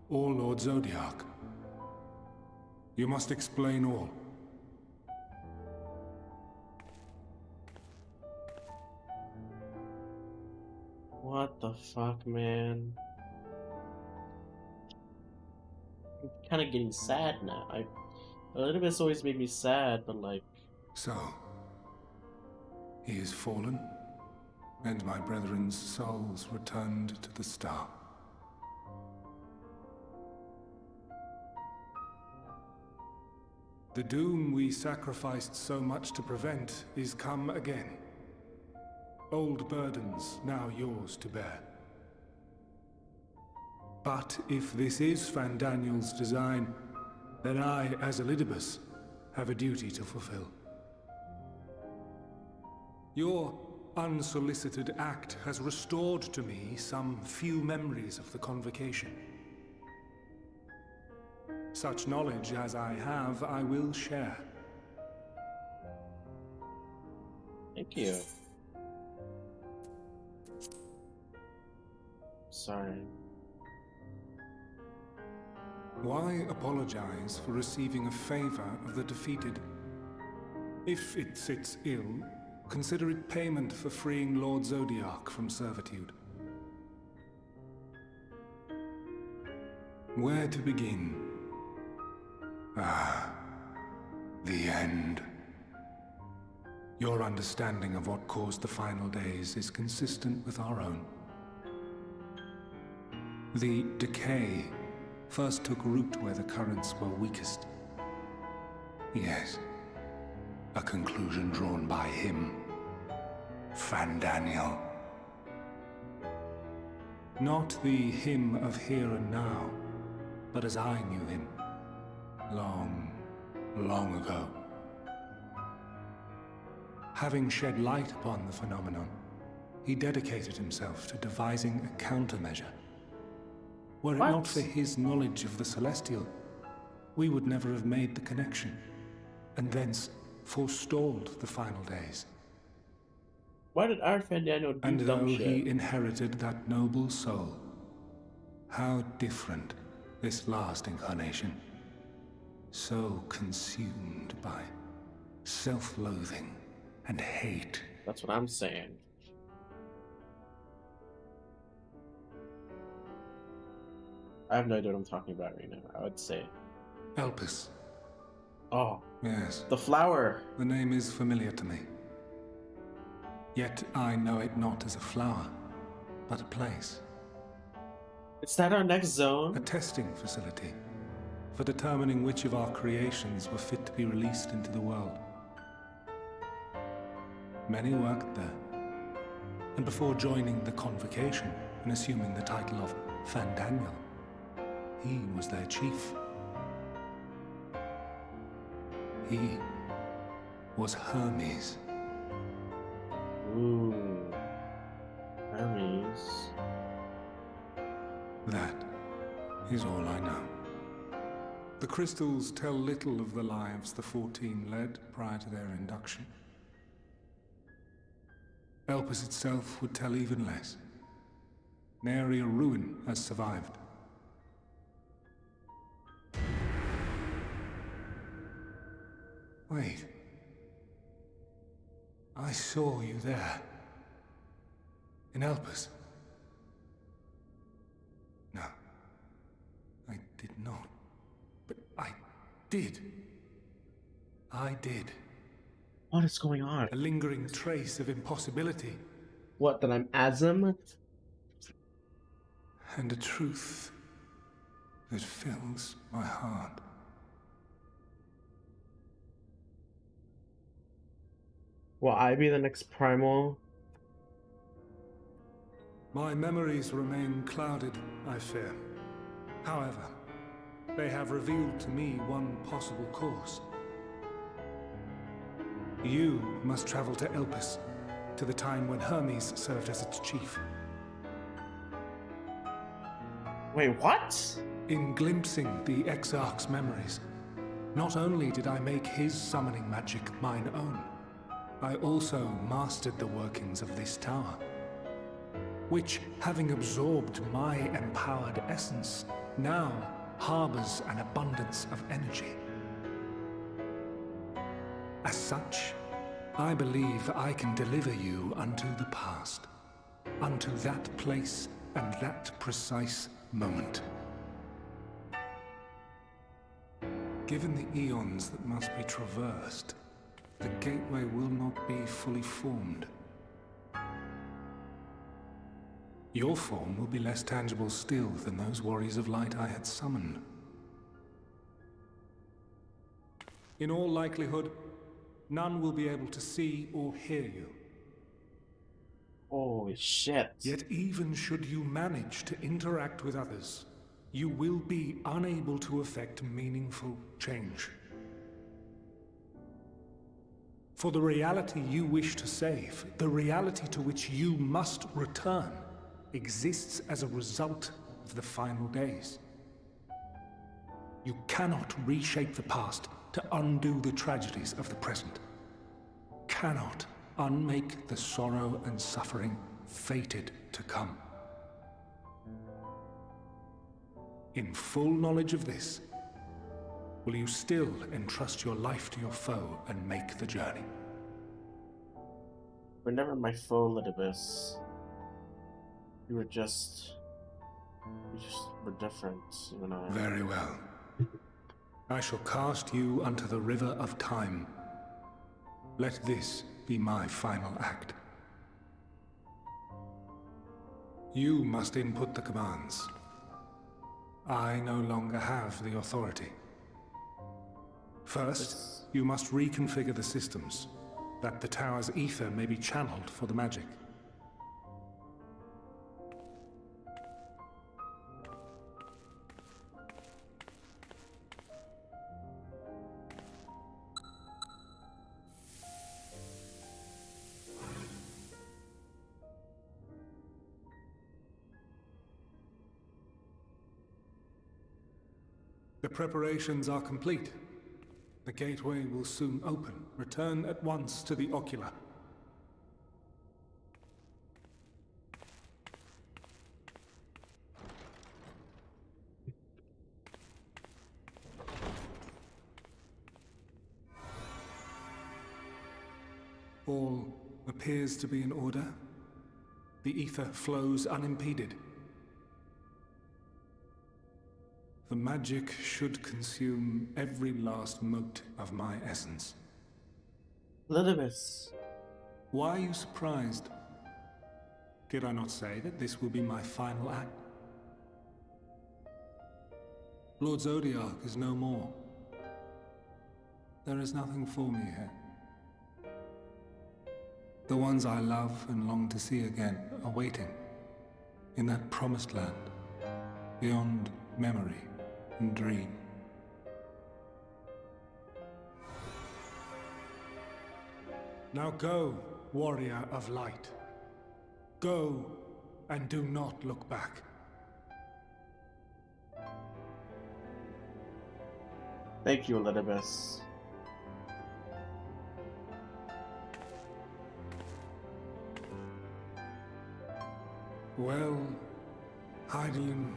or Lord Zodiac. You must explain all. What the fuck, man? I'm kind of getting sad now. Oedipus always made me sad, but like... So, he is fallen, and my brethren's souls returned to the star. The doom we sacrificed so much to prevent is come again. Old burdens now yours to bear. But if this is Fandaniel's design, then I, as Elidibus, have a duty to fulfill. Your unsolicited act has restored to me some few memories of the convocation. Such knowledge as I have, I will share. Thank you. Sorry. Why apologize for receiving a favor of the defeated? If it sits ill, consider it payment for freeing Lord Zodiac from servitude. Where to begin? Ah, the end. Your understanding of what caused the final days is consistent with our own. The decay first took root where the currents were weakest. Yes, a conclusion drawn by him, Fandaniel. Not the him of here and now, but as I knew him, long, long ago. Having shed light upon the phenomenon, he dedicated himself to devising a countermeasure. Were it not for his knowledge of the Celestial, we would never have made the connection, and thence forestalled the final days. Why did our Fandaniel do and dumb though shit? he inherited that noble soul, how different this last incarnation. So consumed by self-loathing and hate. That's what I'm saying. I have no idea what I'm talking about right now. I would say. Elpis. Oh. Yes. The flower. The name is familiar to me. Yet I know it not as a flower, but a place. Is that our next zone? A testing facility for determining which of our creations were fit to be released into the world. Many worked there, and before joining the convocation and assuming the title of Fandaniel, he was their chief. He was Hermes. Ooh. Hermes. That is all I know. The crystals tell little of the lives the 14 led prior to their induction. Elpis itself would tell even less. Nary a ruin has survived. Wait. I saw you there. In Elpis. No. I did not. But I did. I did. What is going on? A lingering trace of impossibility. What, that I'm azimuth? And a truth that fills my heart. Will I be the next primal? My memories remain clouded, I fear. However, they have revealed to me one possible course. You must travel to Elpis, to the time when Hermes served as its chief. Wait, what? In glimpsing the Exarch's memories, not only did I make his summoning magic mine own, I also mastered the workings of this tower, which, having absorbed my empowered essence, now harbors an abundance of energy. As such, I believe I can deliver you unto the past, unto that place and that precise moment. Given the eons that must be traversed, the gateway will not be fully formed. Your form will be less tangible still than those warriors of light I had summoned. In all likelihood, none will be able to see or hear you. Holy shit. Yet even should you manage to interact with others, you will be unable to effect meaningful change. For the reality you wish to save, the reality to which you must return, exists as a result of the final days. You cannot reshape the past to undo the tragedies of the present. Cannot unmake the sorrow and suffering fated to come. In full knowledge of this, will you still entrust your life to your foe and make the journey? We're never my foe, Litibus. You just were different, you and I. Very well. I shall cast you unto the river of time. Let this be my final act. You must input the commands. I no longer have the authority. First, you must reconfigure the systems, that the tower's ether may be channeled for the magic. The preparations are complete. The gateway will soon open. Return at once to the ocular. All appears to be in order. The ether flows unimpeded. The magic should consume every last mote of my essence. Litibus. Why are you surprised? Did I not say that this will be my final act? Lord Zodiac is no more. There is nothing for me here. The ones I love and long to see again are waiting in that promised land, beyond memory and dream. Now go, warrior of light. Go, and do not look back. Thank you, Litibus. Well, Hydaelyn,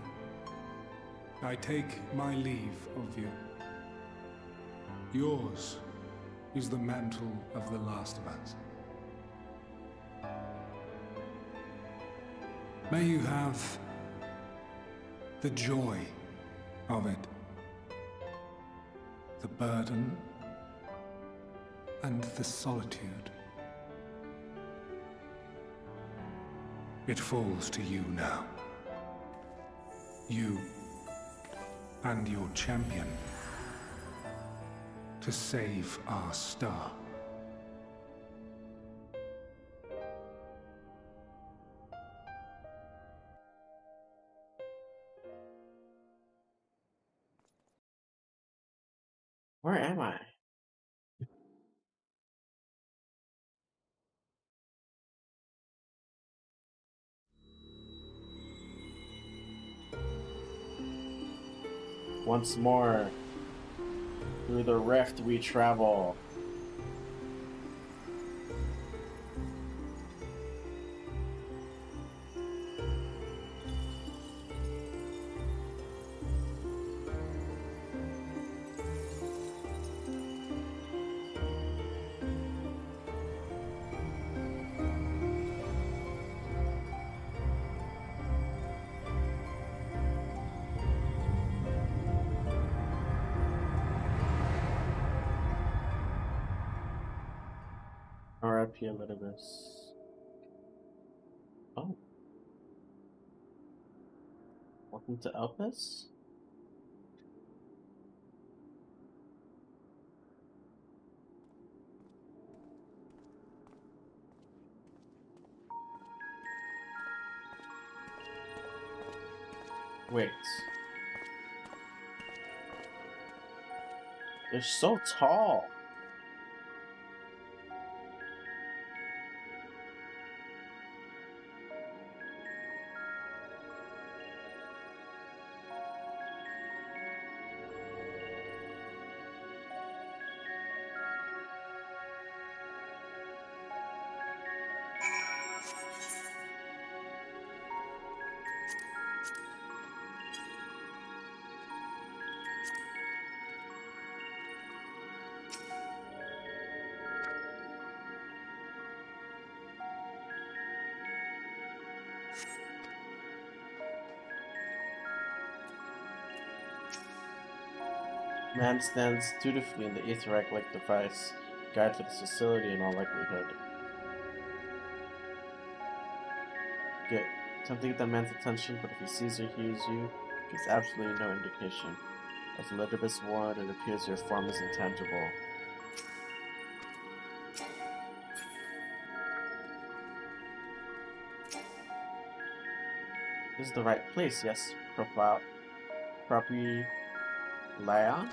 I take my leave of you. Yours is the mantle of the last of us. May you have the joy of it, the burden and the solitude. It falls to you now. You and your champion to save our star. Where am I? Once more, through the rift we travel. R.I.P. Elidibus. Oh. Welcome to Elpis? Wait. They're so tall. Man stands dutifully in the Aetherite-like device, guide for this facility in all likelihood. Good. Attempt to get that man's attention, but if he sees or hears you, gives absolutely no indication. As Elidibus warned, it appears your form is intangible. This is the right place, yes? Properly Laia?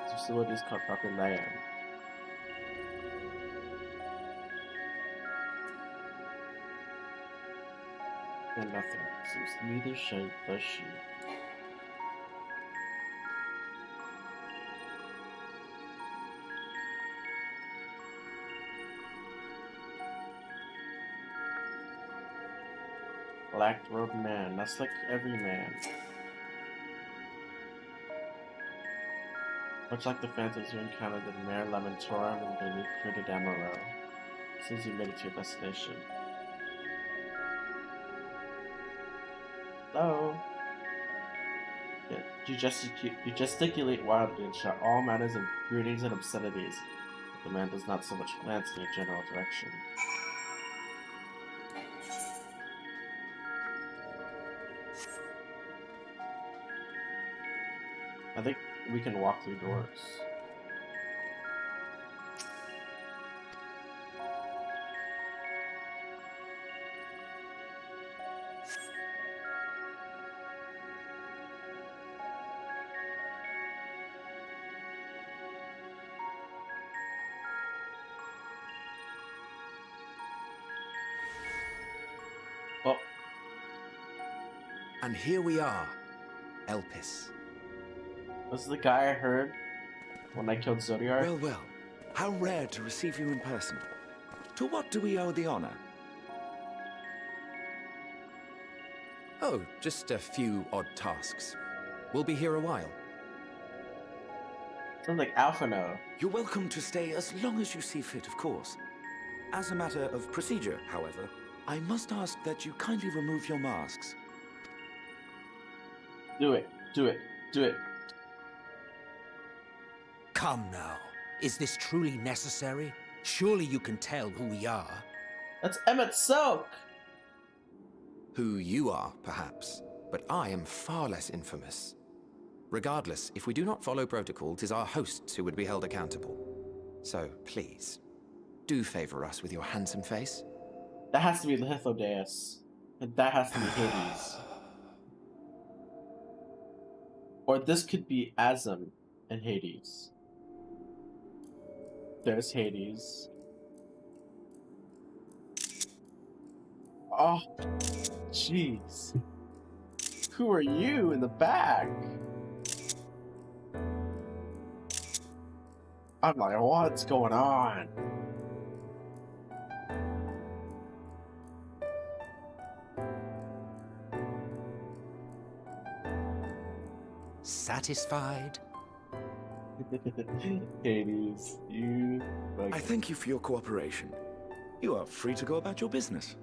This facility is called Properly Laia. And nothing. Seems neither does she. Black-robed man, that's like every man. Much like the phantoms you encountered in Mare Lamentorum and the recruited Amaro. Since you made it to your destination. Hello? Yeah, you gesticulate wildly and shout all manners of greetings and obscenities. But the man does not so much glance in your general direction. I think we can walk through doors. Oh. And here we are, Elpis. This is the guy I heard when I killed Zodiac. Well, well. How rare to receive you in person. To what do we owe the honor? Oh, just a few odd tasks. We'll be here a while. Sounds like Alphino. You're welcome to stay as long as you see fit, of course. As a matter of procedure, however, I must ask that you kindly remove your masks. Do it. Do it. Do it. Come now. Is this truly necessary? Surely you can tell who we are. That's Emmett Silk! Who you are, perhaps, but I am far less infamous. Regardless, if we do not follow protocol, 'tis our hosts who would be held accountable. So, please, do favor us with your handsome face. That has to be Lithodeus. And that has to be Hades. Or this could be Azim and Hades. There's Hades. Oh, jeez. Who are you in the back? I'm like, what's going on? Satisfied? Hades, you... I thank you for your cooperation. You are free to go about your business.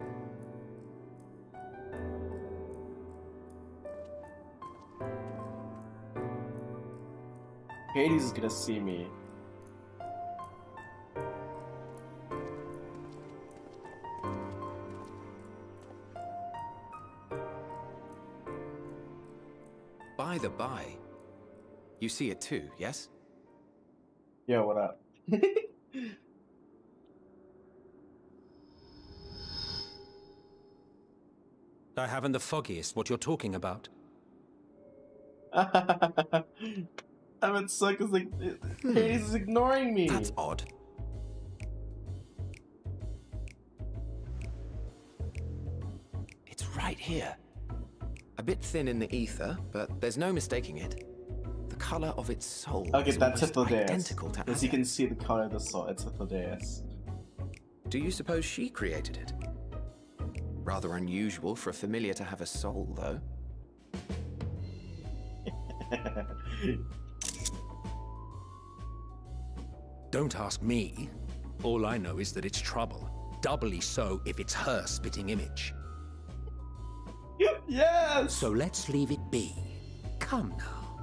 Hades is gonna see me. By the by, you see it too, yes? Yo, what up? I haven't the foggiest what you're talking about. Emmett Silk is like, Hades is ignoring me. That's odd. It's right here. A bit thin in the ether, but there's no mistaking it. The color of its soul Okay, is that's almost Hythlodeus. identical to Because you Azem. can see the color of the soul. It's Hythlodeus. Do you suppose she created it? Rather unusual for a familiar to have a soul, though. Don't ask me. All I know is that it's trouble. Doubly so if it's her spitting image. Yes! So let's leave it be. Come now.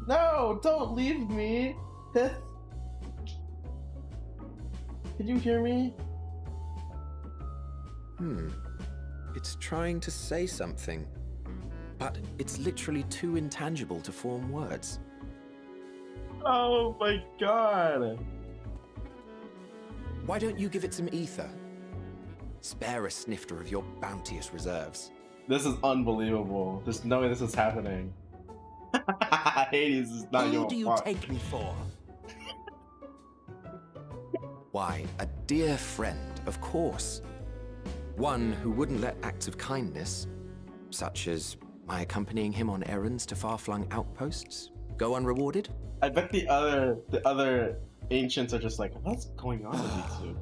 No, don't leave me. Hyth. Did you hear me? It's trying to say something, but it's literally too intangible to form words. Oh my god. Why don't you give it some ether? Spare a snifter of your bounteous reserves. This is unbelievable. There's no way this is happening. Hades is not your Who do you fault. take me for? Why, a dear friend, of course. One who wouldn't let acts of kindness, such as my accompanying him on errands to far-flung outposts, go unrewarded? I bet the other ancients are just like, what's going on with these two?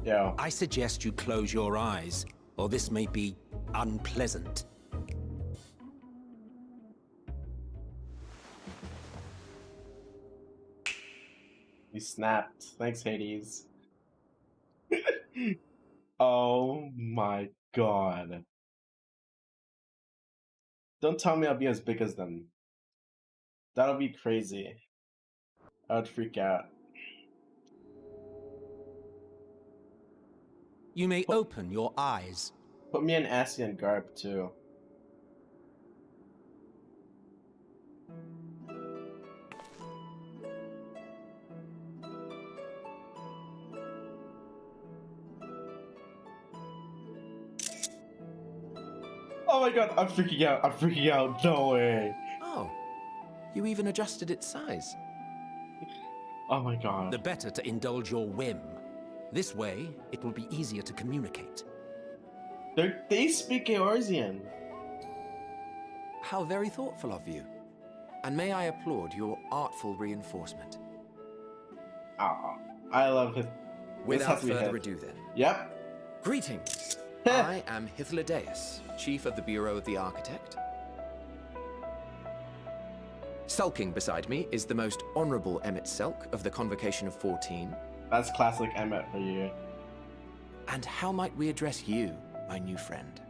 Yo. I suggest you close your eyes, or this may be unpleasant. You snapped. Thanks, Hades. Oh my god. Don't tell me I'll be as big as them. That'll be crazy. I would freak out. You may open your eyes. Put me in Asian garb too. Oh my god, I'm freaking out. I'm freaking out. No way. Oh, you even adjusted its size. Oh my god. The better to indulge your whim. This way, it will be easier to communicate. They speak Eorzean. How very thoughtful of you. And may I applaud your artful reinforcement. Oh, I love his. Without further ado, then. Yep. Greetings. I am Hythlodaeus, Chief of the Bureau of the Architect. Sulking beside me is the most honorable Emmet Selk of the Convocation of 14. That's classic Emmet for you. And how might we address you, my new friend?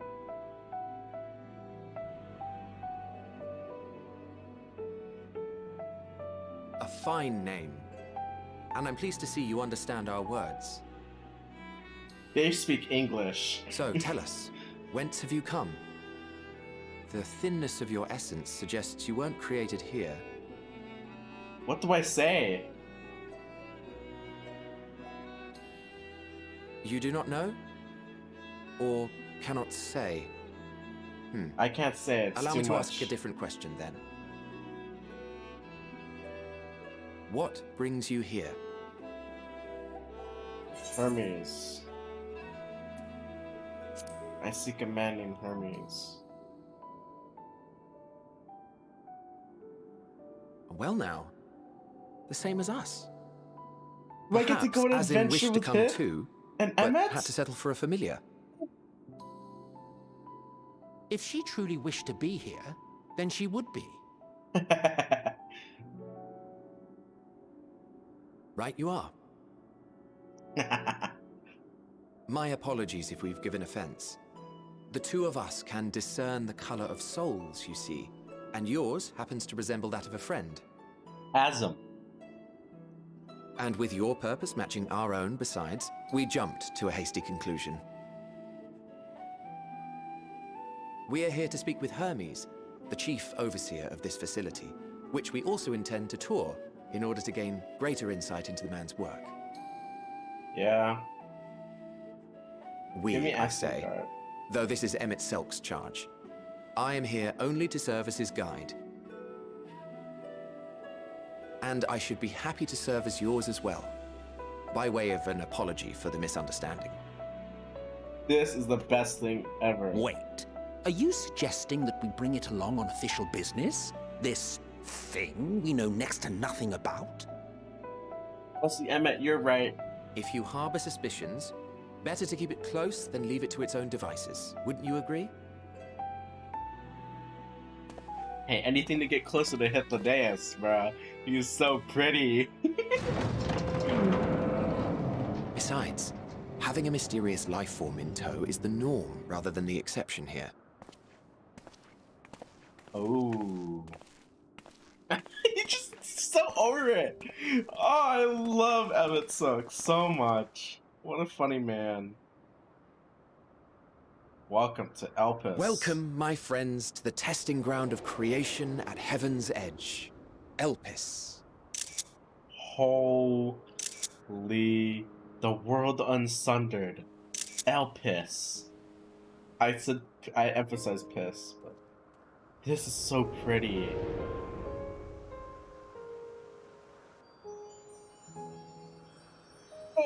A fine name. And I'm pleased to see you understand our words. They speak English. So tell us, whence have you come? The thinness of your essence suggests you weren't created here. What do I say? You do not know? Or cannot say? I can't say it. Allow me to ask a different question then. What brings you here? Hermes. I seek a man named Hermes. Well now, the same as us. Do I get to go on an as in adventure wish to with come him? too, And but Emmet? had to settle for a familiar. If she truly wished to be here, then she would be. Right you are. My apologies if we've given offense. The two of us can discern the color of souls, you see, and yours happens to resemble that of a friend. Asm. And with your purpose matching our own besides, we jumped to a hasty conclusion. We are here to speak with Hermes, the chief overseer of this facility, which we also intend to tour in order to gain greater insight into the man's work. Yeah. We, Give me I say, card. though this is Emmet Selk's charge. I am here only to serve as his guide. And I should be happy to serve as yours as well, by way of an apology for the misunderstanding. This is the best thing ever. Wait, are you suggesting that we bring it along on official business? This thing we know next to nothing about? Oh, see, Emmet, you're right. If you harbor suspicions, better to keep it close than leave it to its own devices. Wouldn't you agree? Hey, anything to get closer to Hythlodaeus, bruh. He's so pretty. Besides, having a mysterious life form in tow is the norm rather than the exception here. Oh. He's just so over it. Oh, I love Emmet Selk so much. What a funny man. Welcome to Elpis. Welcome, my friends, to the testing ground of creation at Heaven's Edge. Elpis. Holy... The world unsundered. Elpis. I emphasize piss, but... This is so pretty.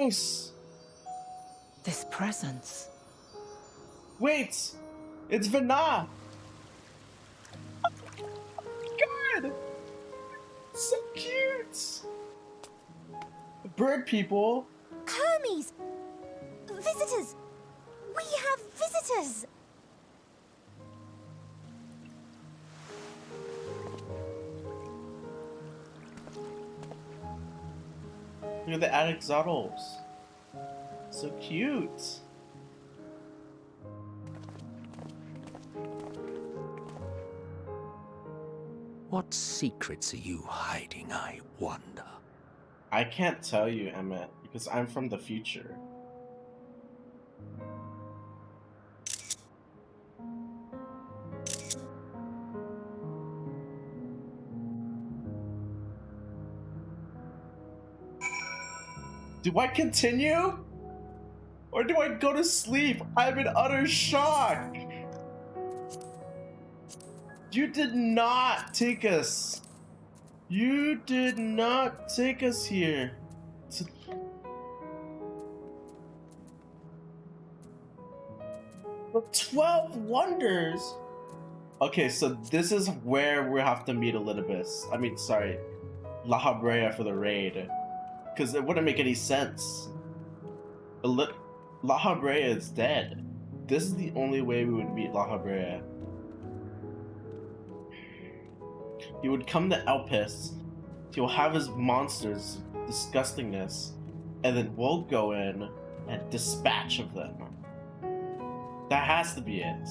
Nice. This presence. Wait! It's Vana! God! So cute! Bird people! Hermes! Visitors! We have visitors! Look at the Axolotls. So cute. What secrets are you hiding, I wonder? I can't tell you, Emmet, because I'm from the future. Do I continue? Or do I go to sleep? I'm in utter shock. You did not take us. You did not take us here. The 12 Wonders. Okay, so this is where we have to meet Elidibus. I mean, sorry, La Habrea for the raid. Because it wouldn't make any sense. La Habrea is dead. This is the only way we would meet La Habrea. He would come to Elpis, he'll have his monsters, disgustingness, and then we'll go in and dispatch of them. That has to be it.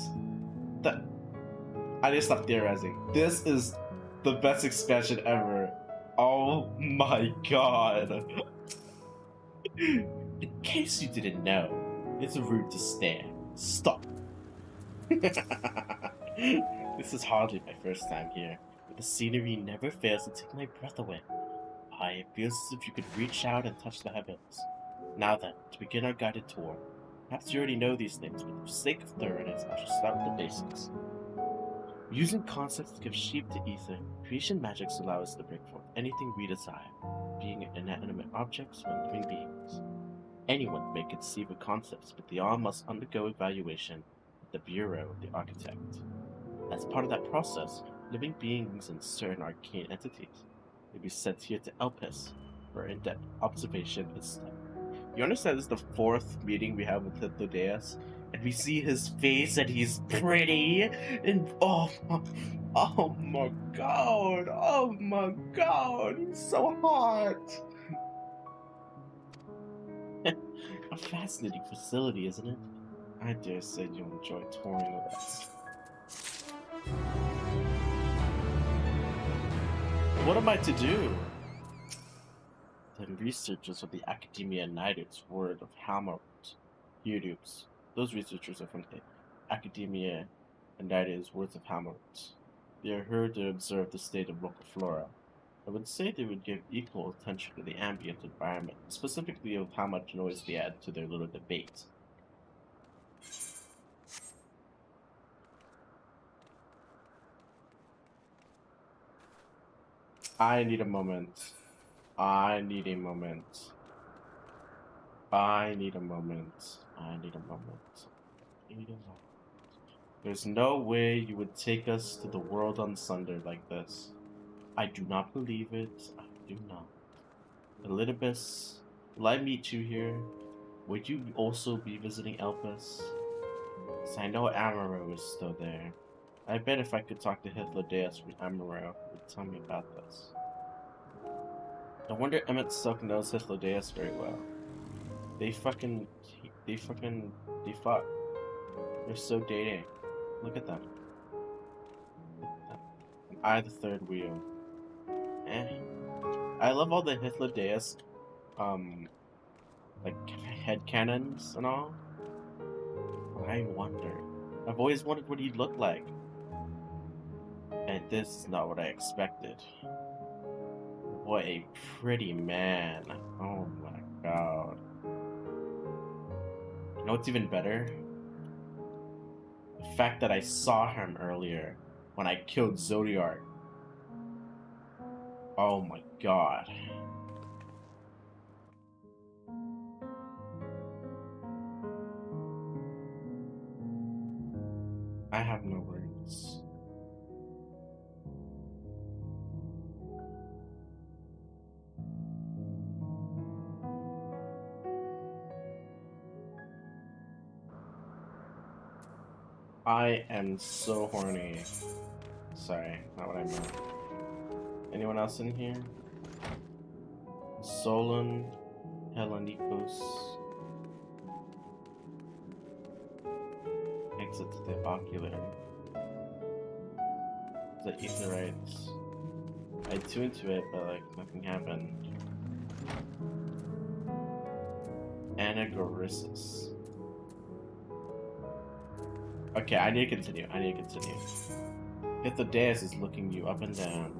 I need to stop theorizing. This is the best expansion ever. Oh my god. In case you didn't know, it's rude to stare. Stop. This is hardly my first time here, but the scenery never fails to take my breath away. It feels as if you could reach out and touch the heavens. Now then, to begin our guided tour. Perhaps you already know these things, but for the sake of thoroughness, I shall start with the basics. Using concepts to give shape to ether, creation magics allow us to break forth anything we desire, being inanimate objects or living beings. Anyone may conceive of concepts, but they all must undergo evaluation at the Bureau of the Architect. As part of that process, living beings and certain arcane entities may be sent here to Elpis for in-depth observation and study. You understand this is the 4th meeting we have with Hythlodaeus, and we see his face and he's pretty, and oh my god, he's so hot. A fascinating facility, isn't it? I dare say you'll enjoy touring with us. What am I to do? The researchers of the Academia Nidus word of Hammerut. Yudubes. Those researchers are from the Academia Nidus words of Hammerut. They are here to observe the state of local flora. I would say they would give equal attention to the ambient environment, specifically of how much noise they add to their little debate. I need a moment. I need a moment. I need a moment. I need a moment. I need a moment. There's no way you would take us to the world unsundered like this. I do not believe it. I do not. Elidibus, will I meet you here? Would you also be visiting Elpis? Because I know Amaro is still there. I bet if I could talk to Hythlodaeus from Amaro, he would tell me about this. No wonder Emmett Silk knows Hythlodaeus very well. They fuck. They're so dating. Look at them. And I the third wheel. I love all the Hythlodaeus, like headcanons and all. I wonder. I've always wondered what he'd look like. And this is not what I expected. What a pretty man. Oh my god. You know what's even better? The fact that I saw him earlier when I killed Zodiark. Oh my god. I have no words. I am so horny. Sorry, not what I meant. Anyone else in here? Solon, Hellenikos. Exit to the ocular. The Aetherites. I tuned to it, but like nothing happened. Anagorissus. Okay, I need to continue. Hythlodaeus is looking you up and down.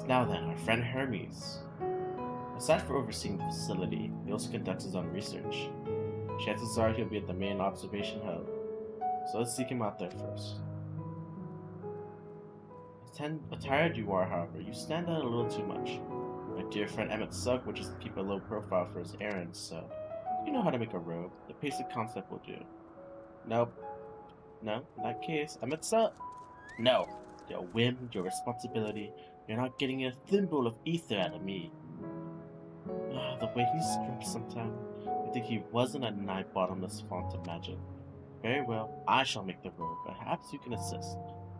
Now then, our friend Hermes. Aside from overseeing the facility, he also conducts his own research. Chances are he'll be at the main observation hub, so let's seek him out there first. Attired you are, however, you stand out a little too much. My dear friend Emmett Sugg wishes to keep a low profile for his errands, so you know how to make a robe. The basic concept will do. Nope. No, in that case, Emmett Sugg. No. Your whim, your responsibility, you're not getting a thimble of ether out of me. The way he scripts sometimes, I think he wasn't a night bottomless font of magic. Very well, I shall make the road. Perhaps you can assist.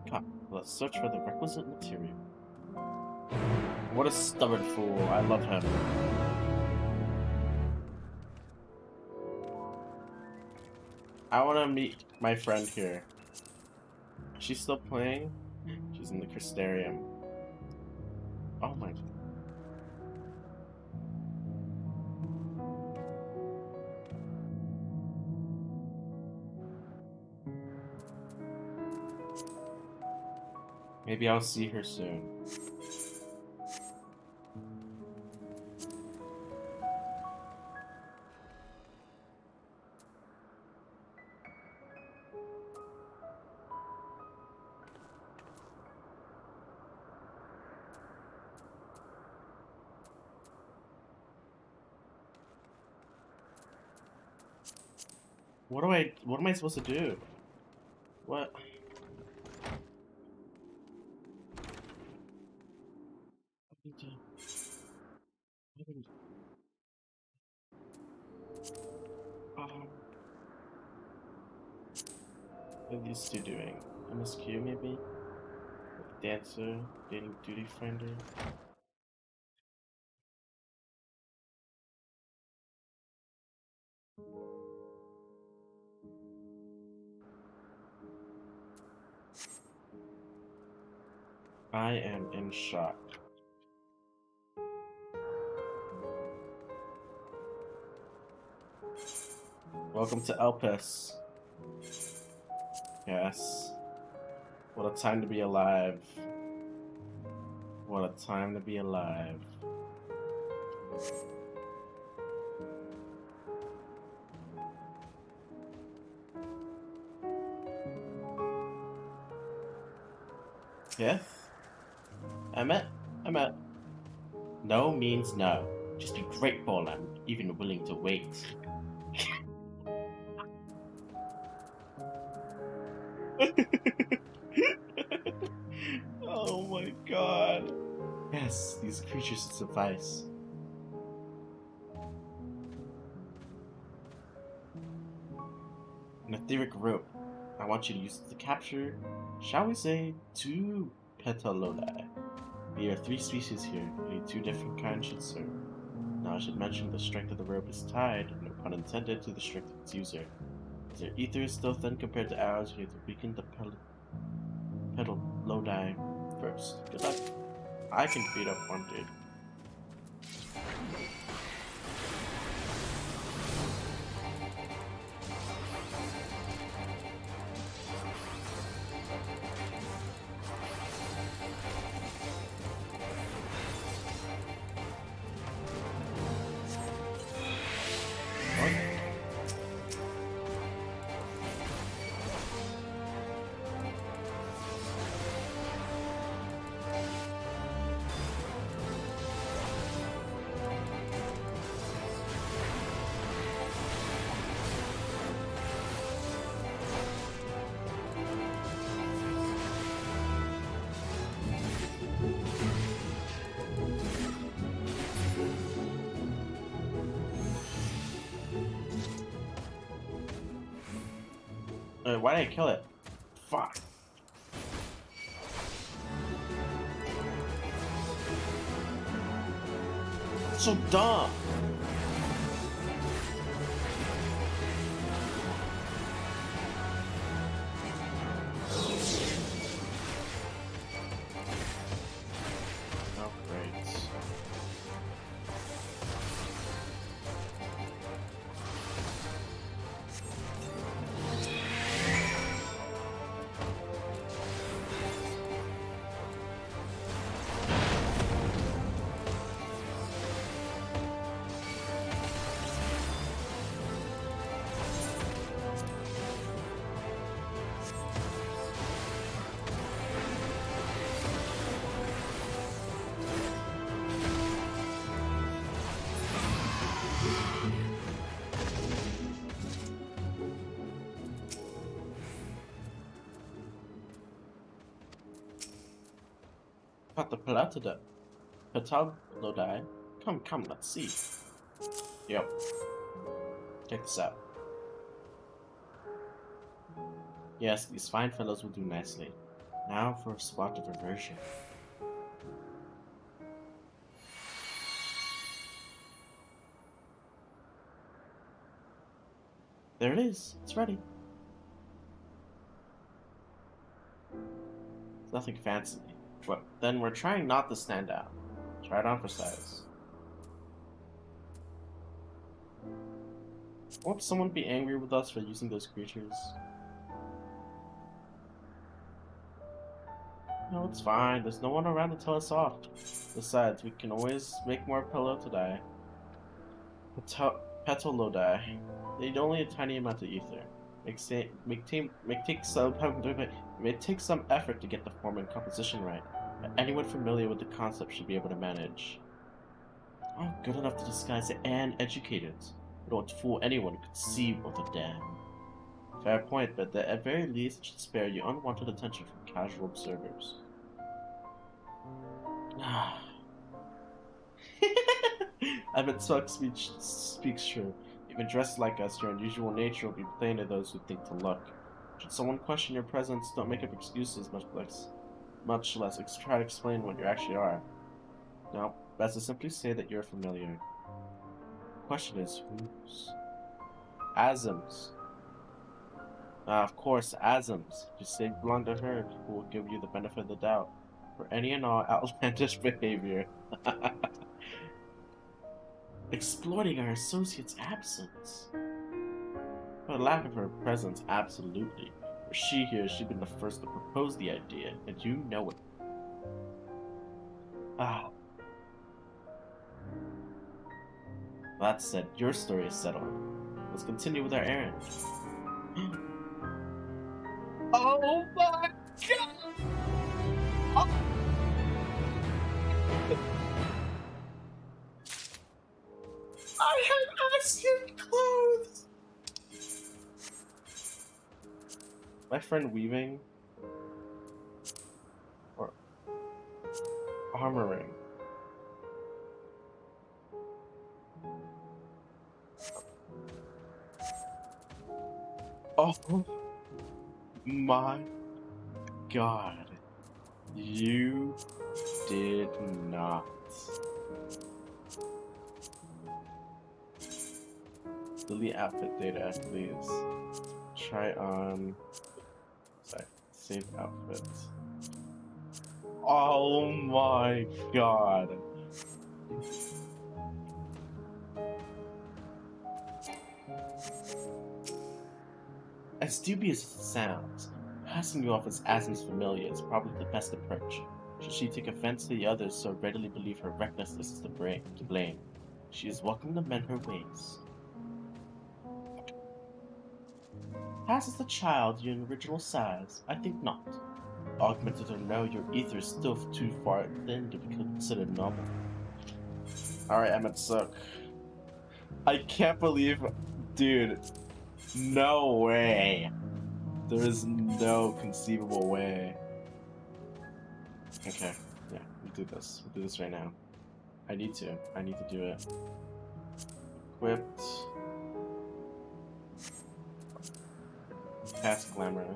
Come, let's search for the requisite material. What a stubborn fool. I love him. I want to meet my friend here. She's still playing? She's in the Crystarium. Oh my. Maybe I'll see her soon. What am I supposed to do? What? What are these two doing? MSQ maybe? Dancer, dating duty finder. I am in shock. Welcome to Elpis. Yes. What a time to be alive. What a time to be alive. Yes? Emmet? No means no. Just be grateful I'm even willing to wait. Oh my god. Yes, these creatures suffice. An etheric rope. I want you to use it to capture, shall we say, 2 petalodi. We are 3 species here, only 2 different kinds should serve. Now I should mention the strength of the rope is tied, no pun intended, to the strength of its user. As their ether is still thin compared to ours, we have to weaken the petalodi first. Good luck. I can beat up one dude. Why did I kill it? Fuck. So dumb. Oh, great. But the Patalodai. Come, let's see. Yep. Check this out. Yes, these fine fellows will do nicely. Now for a spot of reversion. There it is. It's ready. It's nothing fancy. But then we're trying not to stand out. Try it on for size. Won't someone be angry with us for using those creatures? No, it's fine. There's no one around to tell us off. Besides, we can always make more Pelotodai. Petolodai. They need only a tiny amount of ether. It may take some effort to get the form and composition right, but anyone familiar with the concept should be able to manage. Oh, good enough to disguise it and educate it. We don't fool anyone who could see both of them. Fair point, but at very least it should spare you unwanted attention from casual observers. Emmett Suck speaks true. Even dressed like us, your unusual nature will be plain to those who think to look. Should someone question your presence, don't make up excuses, much less try to explain what you actually are. No, best to simply say that you're familiar. The question is, whose? Asm's. Of course, Asm's. If you say you belong to her, people will give you the benefit of the doubt for any and all outlandish behavior. Exploiting our associate's absence. For the lack of her presence, absolutely. Were she here, she'd been the first to propose the idea, and you know it. Ah. That said, your story is settled. Let's continue with our errand. Oh my god! Oh. I have Askin clothes! My friend weaving? Or armoring? Oh my god. You did not. Delete outfit data, please. Try on. Sorry, save outfit. Oh my god. As dubious as it sounds, passing you off as Asm's familiar is probably the best approach. Should she take offense to the others so readily believe her recklessness is to blame, she is welcome to mend her ways. Passes the child your original size? I think not. Augmented or no, your ether is still too far thin to be considered normal. Alright, Emmett Sook. I can't believe... Dude. No way. There is no conceivable way. Okay, yeah, we'll do this. We'll do this right now. I need to do it. Equipped. Cast Glamour.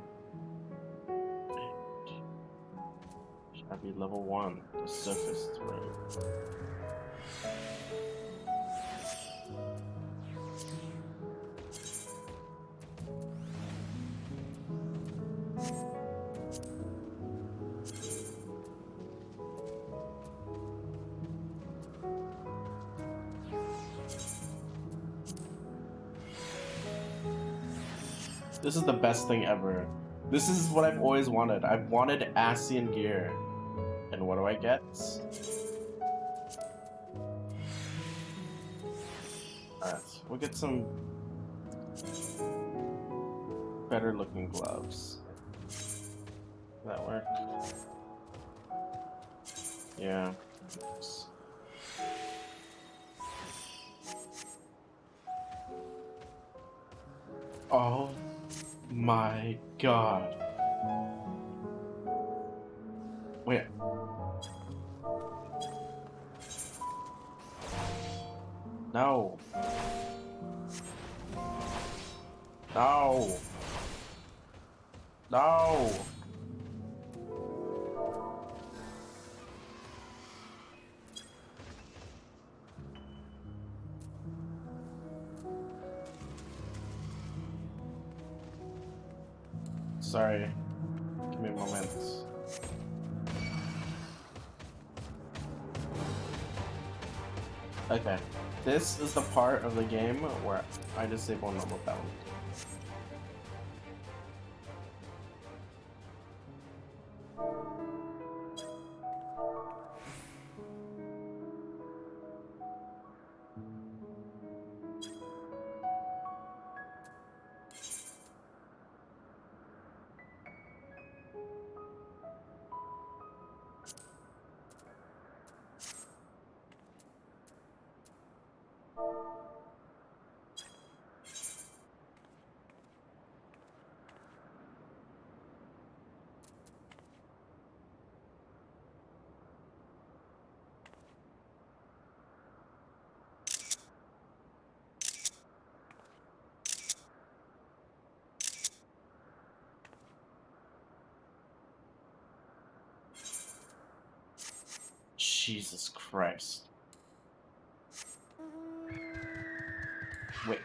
Should be level 1. The surface throw. This is the best thing ever. This is what I've always wanted. I've wanted Ascian gear. And what do I get? Alright, we'll get some better looking gloves. Does that work? Yeah. Oh my god. Wait. No. No. No. Sorry. Give me a moment. Okay. This is the part of the game where I disable normal bound. Jesus Christ. Wait.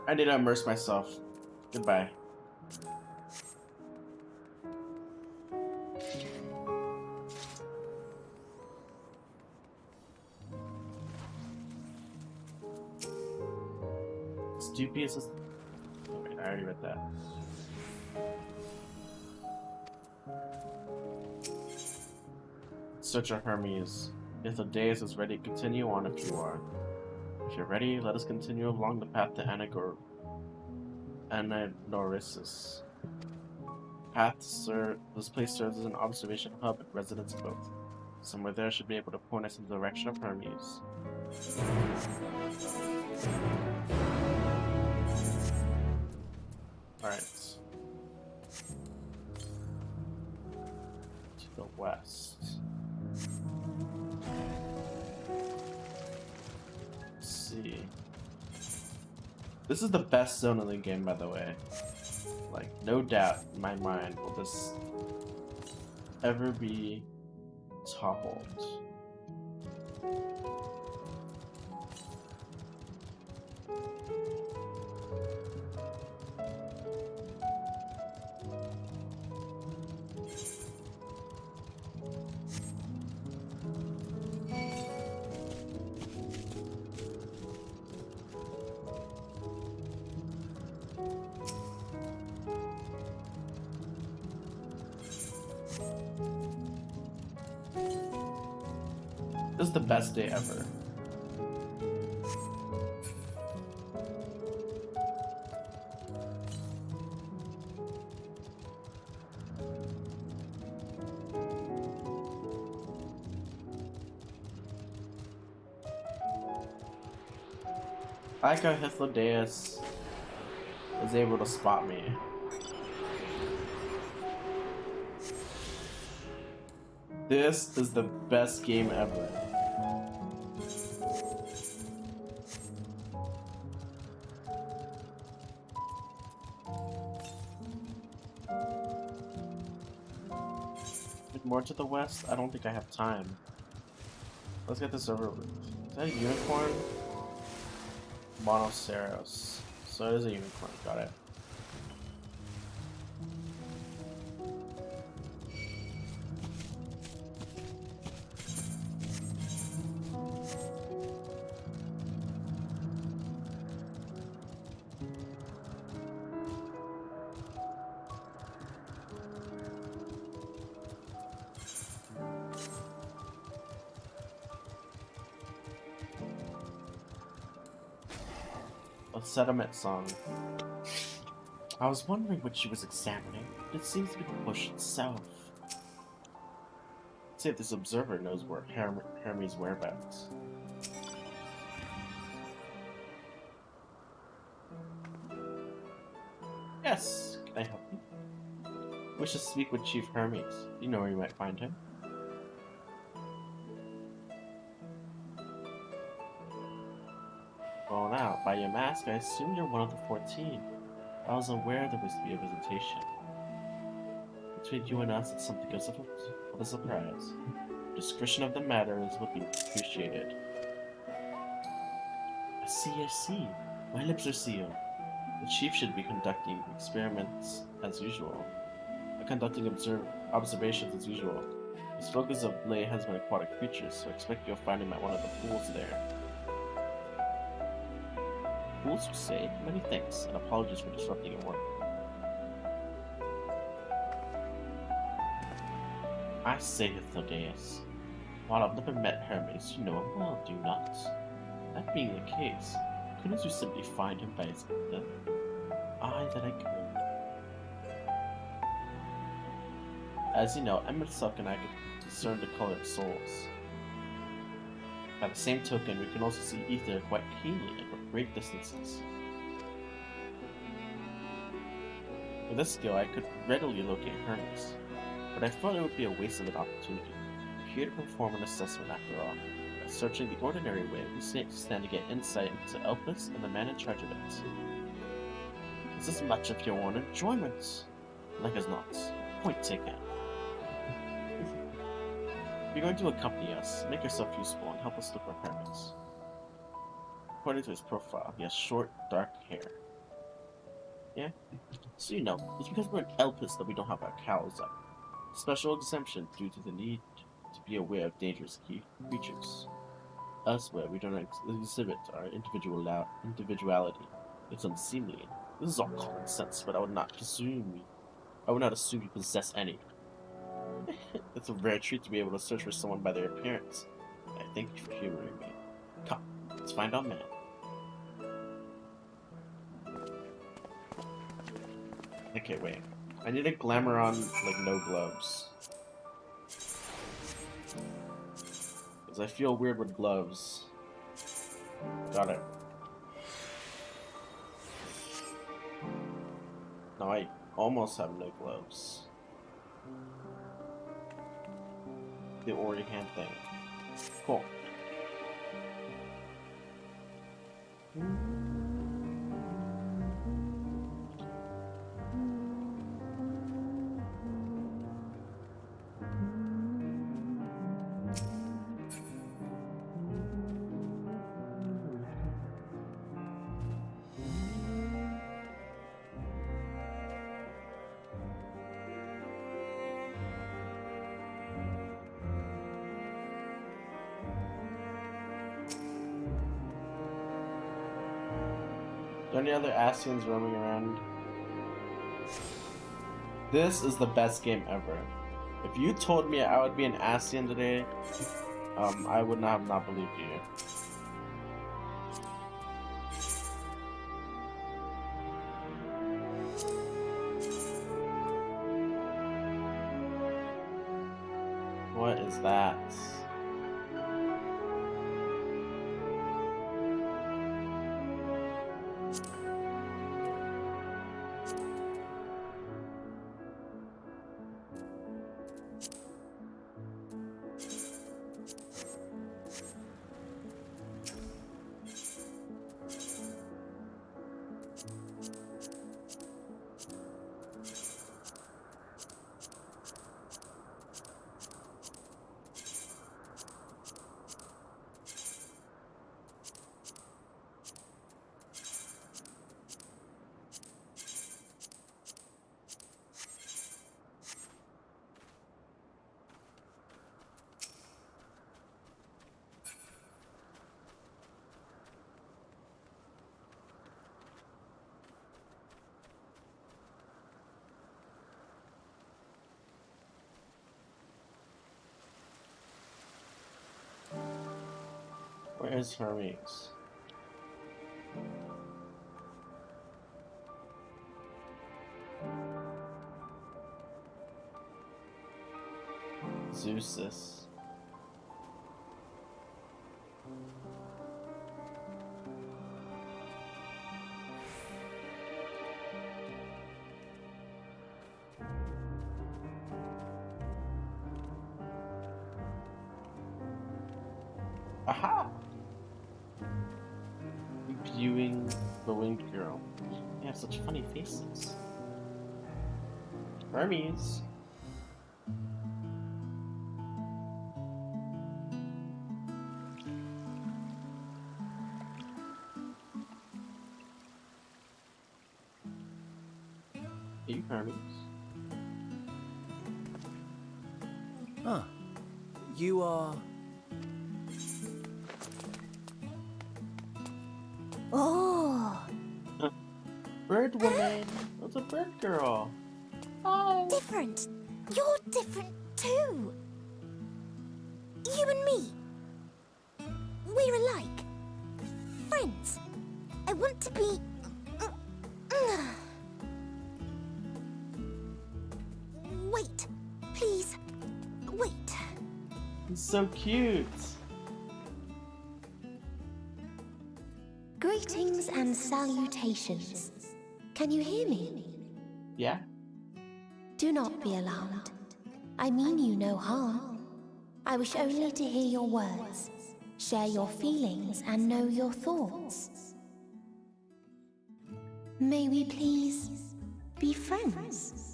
I need to immerse myself. Goodbye. Stupius is. Oh, wait, I already read that. Search of Hermes. If the dais is ready, continue on if you are. If you're ready, let us continue along the path to Anagnorissus. This place serves as an observation hub and residence both. Somewhere there should be able to point us in the direction of Hermes. Alright. To the west. Let's see. This is the best zone in the game, by the way. Like, no doubt in my mind will this ever be toppled. This is the best day ever. I like how Hythlodaeus is able to spot me. This is the best game ever. More to the west? I don't think I have time. Let's get this over with. Is that a unicorn? Monoceros. So it is a unicorn. Got it. A settlement song. I was wondering what she was examining. It seems to be the bush itself. Let's see if this observer knows where Hermes' whereabouts. Yes, can I help you? Wish to speak with Chief Hermes. Do you know where you might find him? Well now, by your mask, I assume you're one of the 14. I was aware there was to be a visitation. Between you and us, it's something of a surprise. Discretion of the matters would be appreciated. I see. My lips are sealed. The chief should be conducting experiments as usual. Conducting observations as usual. His focus of late has been aquatic creatures, so I expect you'll find him at one of the pools there. Pools, you say? Many thanks, and apologies for disrupting your work. I say, Thaddeus, while I've never met Hermes, you know him well, do you not? That being the case, couldn't you simply find him by his ether? Aye, that I could. As you know, Emmett Suck and I can discern the color of souls. By the same token, we can also see ether quite keenly and from great distances. With this skill, I could readily locate Hermes, but I thought it would be a waste of an opportunity. We're here to perform an assessment after all. By searching the ordinary way, we stand to get insight into Elpis and the man in charge of it. This is much of your own enjoyment. Like as not. Point taken. If you're going to accompany us, make yourself useful and help us look for Hermes. According to his profile, he has short, dark hair. Yeah? So you know, it's because we're in Elpis that we don't have our cowls up. Special exemption due to the need to be aware of dangerous creatures. Elsewhere, we don't exhibit our individuality. It's unseemly. This is all common sense, but I would not assume you possess any. It's a rare treat to be able to search for someone by their appearance. I thank you for humoring me. Come, let's find our man. Okay, wait. I need a glamour on, like, no gloves. Because I feel weird with gloves. Got it. No, I almost have no gloves. The Ori hand thing. Cool. Are there any other Asians roaming around? This is the best game ever. If you told me I would be an Asian today, I would not have not believed you. What is that? Where is Hermes? use this. Aha! Viewing the winged girl. They have such funny faces. Hermes. Hey, Hermes. Ah, you are... Oh! Bird woman! That's a bird girl! Hi! Different! You're different too! You and me! We're alike. Friends. I want to be... Wait. Please. Wait. He's so cute! Greetings and salutations. Can you hear me? Yeah? Do not be alarmed. I mean you no harm. I wish only to hear your words, share your feelings, and know your thoughts. May we please be friends?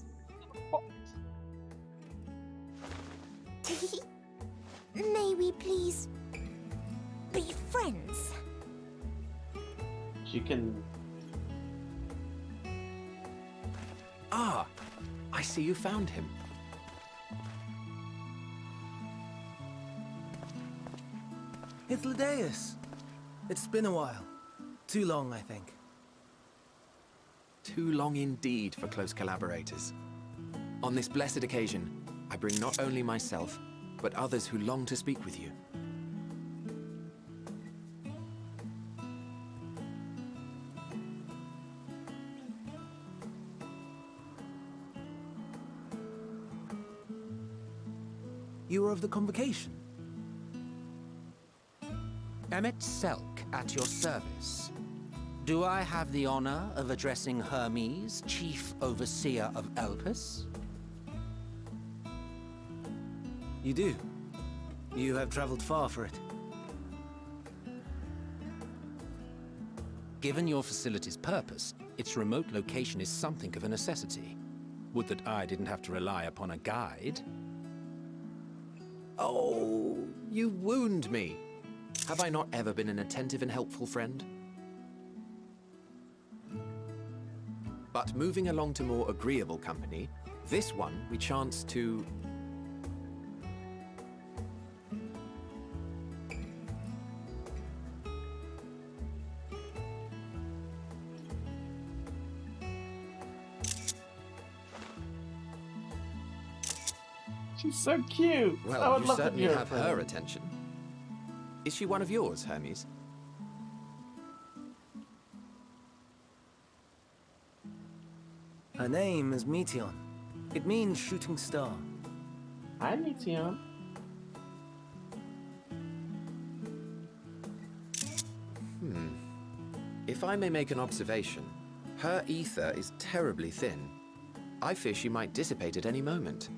May we please be friends? She can... Ah, I see you found him. Hythlodaeus. It's been a while. Too long, I think. Too long indeed for close collaborators. On this blessed occasion, I bring not only myself, but others who long to speak with you. You were of the convocation? Emmet Selk, at your service. Do I have the honor of addressing Hermes, Chief Overseer of Elpis? You do. You have traveled far for it. Given your facility's purpose, its remote location is something of a necessity. Would that I didn't have to rely upon a guide. Oh, you wound me. Have I not ever been an attentive and helpful friend? But moving along to more agreeable company, this one we chance to... She's so cute! I Well, would you love to certainly be have her friend. attention. Is she one of yours, Hermes? Her name is Meteon. It means shooting star. Hi, Meteon. If I may make an observation, her ether is terribly thin. I fear she might dissipate at any moment.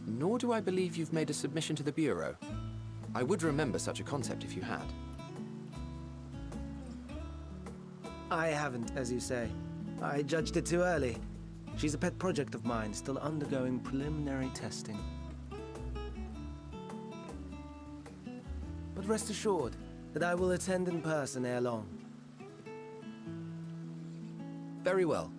Nor do I believe you've made a submission to the Bureau. I would remember such a concept if you had. I haven't, as you say. I judged it too early. She's a pet project of mine, still undergoing preliminary testing. But rest assured that I will attend in person ere long. Very well.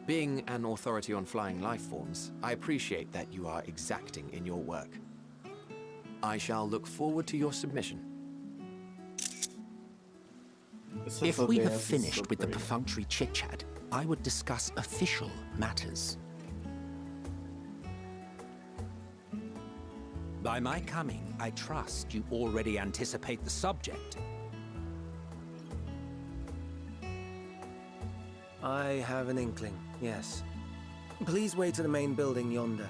Being an authority on flying life forms, I appreciate that you are exacting in your work. I shall look forward to your submission. If we have finished with the perfunctory chit-chat, I would discuss official matters. By my coming, I trust you already anticipate the subject. I have an inkling, yes. Please wait to the main building yonder.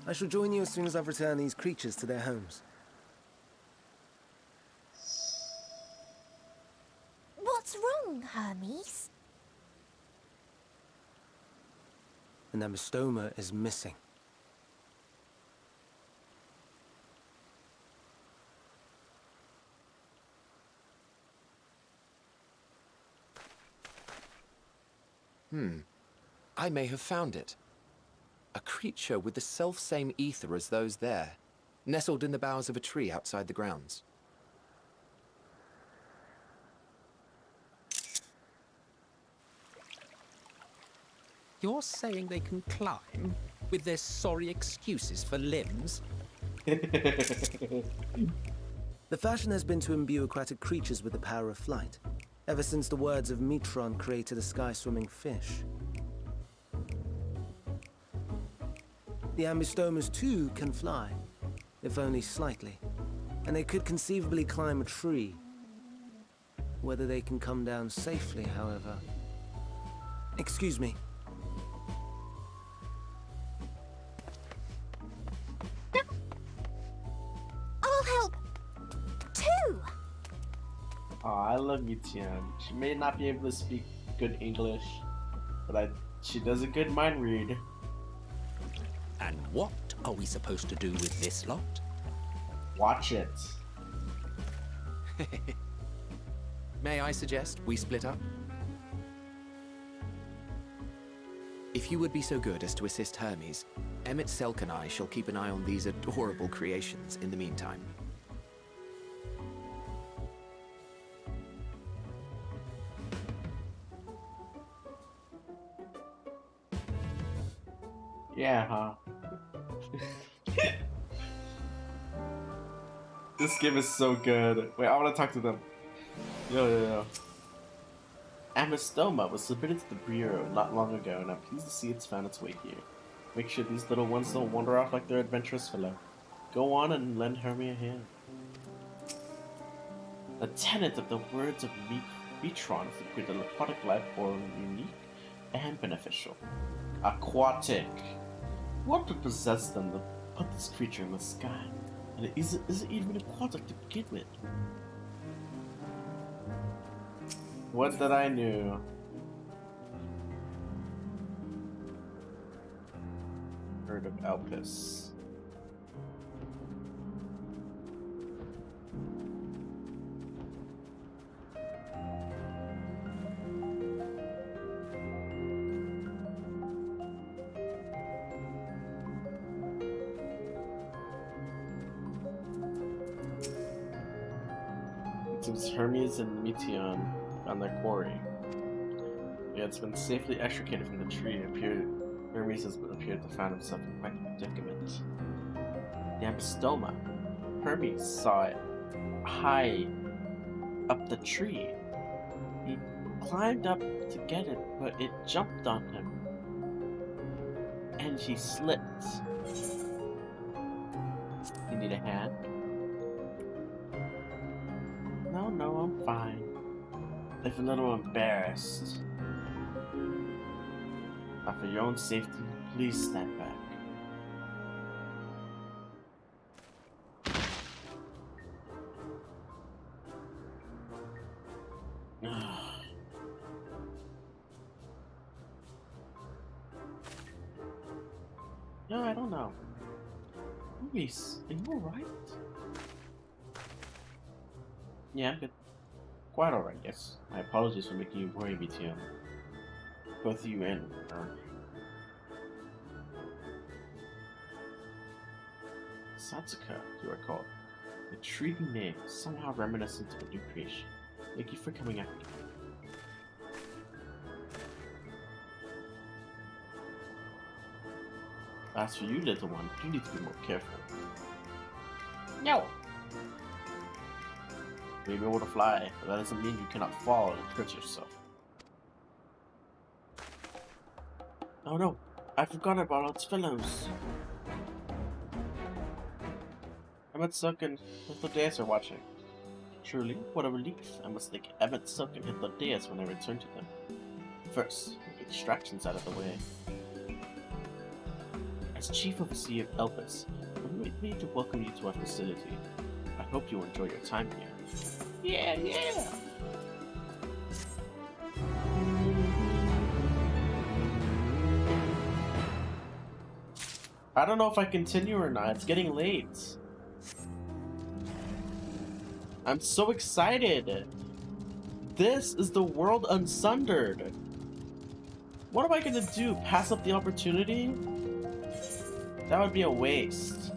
I shall join you as soon as I've returned these creatures to their homes. What's wrong, Hermes? An amistoma is missing. I may have found it. A creature with the self-same ether as those there, nestled in the boughs of a tree outside the grounds. You're saying they can climb with their sorry excuses for limbs? The fashion has been to imbue aquatic creatures with the power of flight, ever since the words of Metron created a sky-swimming fish. The Amistomas too can fly, if only slightly, and they could conceivably climb a tree. Whether they can come down safely, however... Excuse me. I'll help, too! Oh, I love Mitian. She may not be able to speak good English, but she does a good mind read. And what are we supposed to do with this lot? Watch it. May I suggest we split up? If you would be so good as to assist Hermes, Emmett Selk and I shall keep an eye on these adorable creations in the meantime. Yeah, huh? This game is so good. Wait, I want to talk to them. Yo. Amistoma was submitted to the Bureau not long ago, and I'm pleased to see it's found its way here. Make sure these little ones don't wander off like their adventurous fellow. Go on and lend Hermie a hand. A tenet of the words of Metron is to create an aquatic life form unique and beneficial. Aquatic. What would possess them to put this creature in the sky? And is it even aquatic to begin with? What did I knew? Heard of Elpis. It seems Hermes and Meteon found their quarry. It's been safely extricated from the tree. Hermes has appeared to find himself in quite a predicament. The Amistoma. Hermes saw it high up the tree. He climbed up to get it, but it jumped on him. And he slipped. You need a hand? No, I'm fine. If a little embarrassed. But for your own safety, please stand back. No, I don't know. Luis, are you alright? Yeah, I'm good. Quite alright, yes. My apologies for making you worry, BTM. Both you and Satsuka, you are called. Intriguing name, somehow reminiscent of a new creation. Thank you for coming after me. As for you, little one, you need to be more careful. No! You may be able to fly, but that doesn't mean you cannot fall and hurt yourself. Oh no, I forgot about its fellows. Emmett Silk and Hythlodeus are watching. Truly, what a relief. I must take Emmett Silk and Hythlodeus when I return to them. First, get distractions out of the way. as Chief of the Sea of Elpis, permit me to welcome you to our facility. I hope you enjoy your time here. Yeah, yeah! I don't know if I continue or not. It's getting late. I'm so excited. This is the world unsundered. What am I gonna do? Pass up the opportunity? That would be a waste.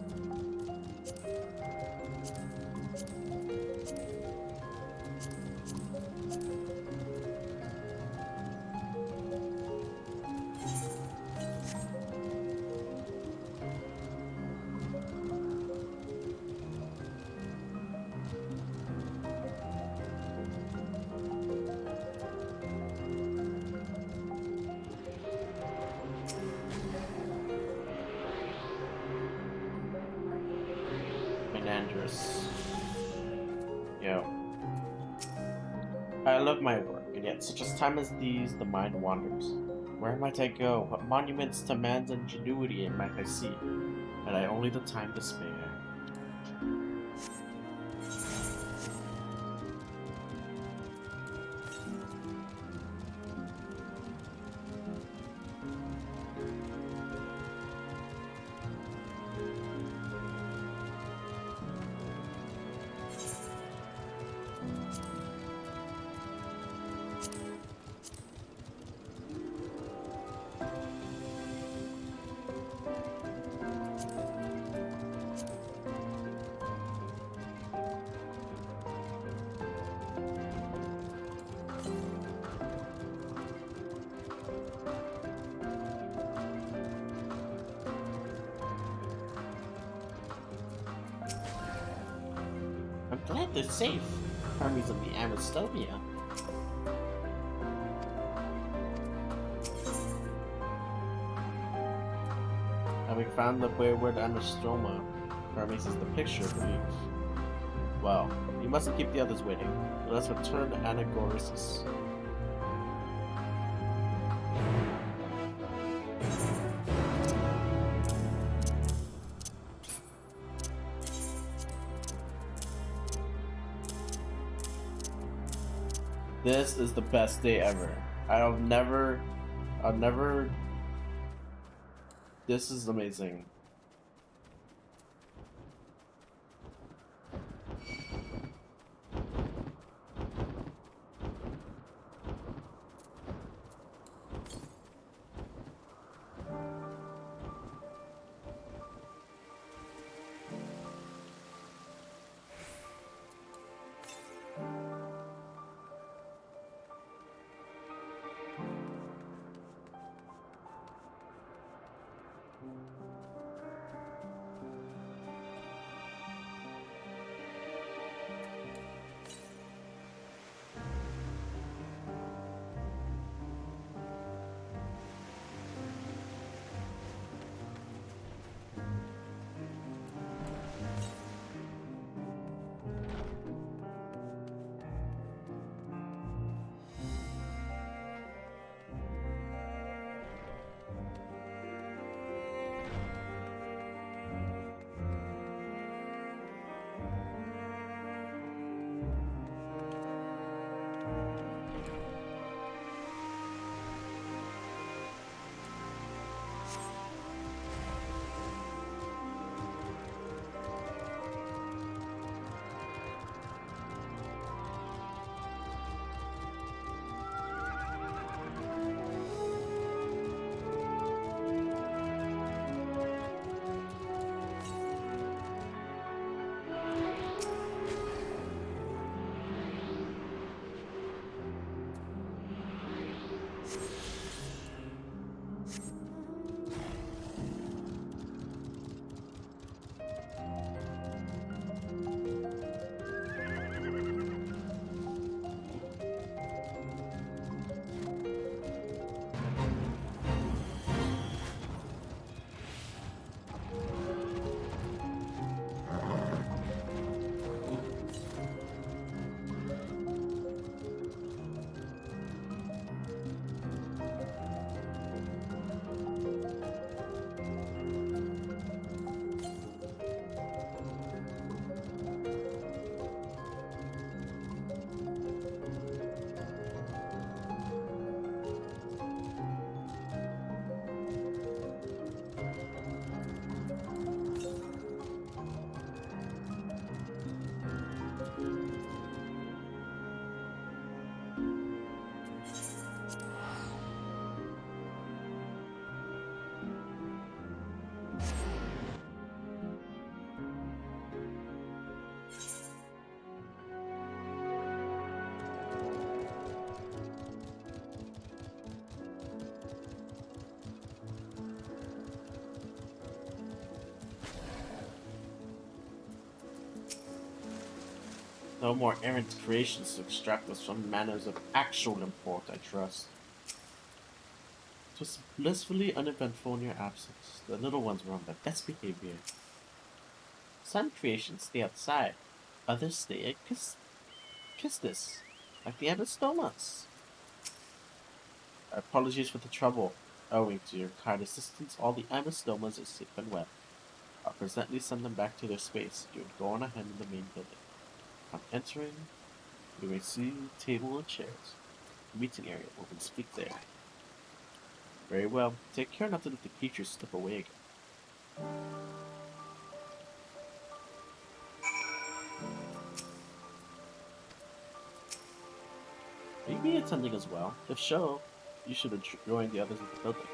Menandrous. Yo. I love my work, and yet such as time as these, the mind wanders. Where might I go? What monuments to man's ingenuity might I see? Had I only the time to spare. I'm glad they're safe. Armies of the Aristomia. Having found the wayward Anastroma, Hermes is the picture of belief. Well, you mustn't keep the others waiting. Let us return to Anagorasis. This is the best day ever. I'll never... This is amazing. No more errant creations to extract us from matters of actual import, I trust. It was blissfully uneventful in your absence. The little ones were on their best behavior. Some creations stay outside. Others stay at Pistis, like the Abistomas. Apologies for the trouble. Owing to your kind assistance, all the Abistomas are safe and well. I'll presently send them back to their space. You would go on ahead in the main building. On entering, you may see table and chairs. The meeting area. We can speak there. Very well. Take care not to let the creatures slip away again. Will you be attending as well? If so, you should join the others in the building.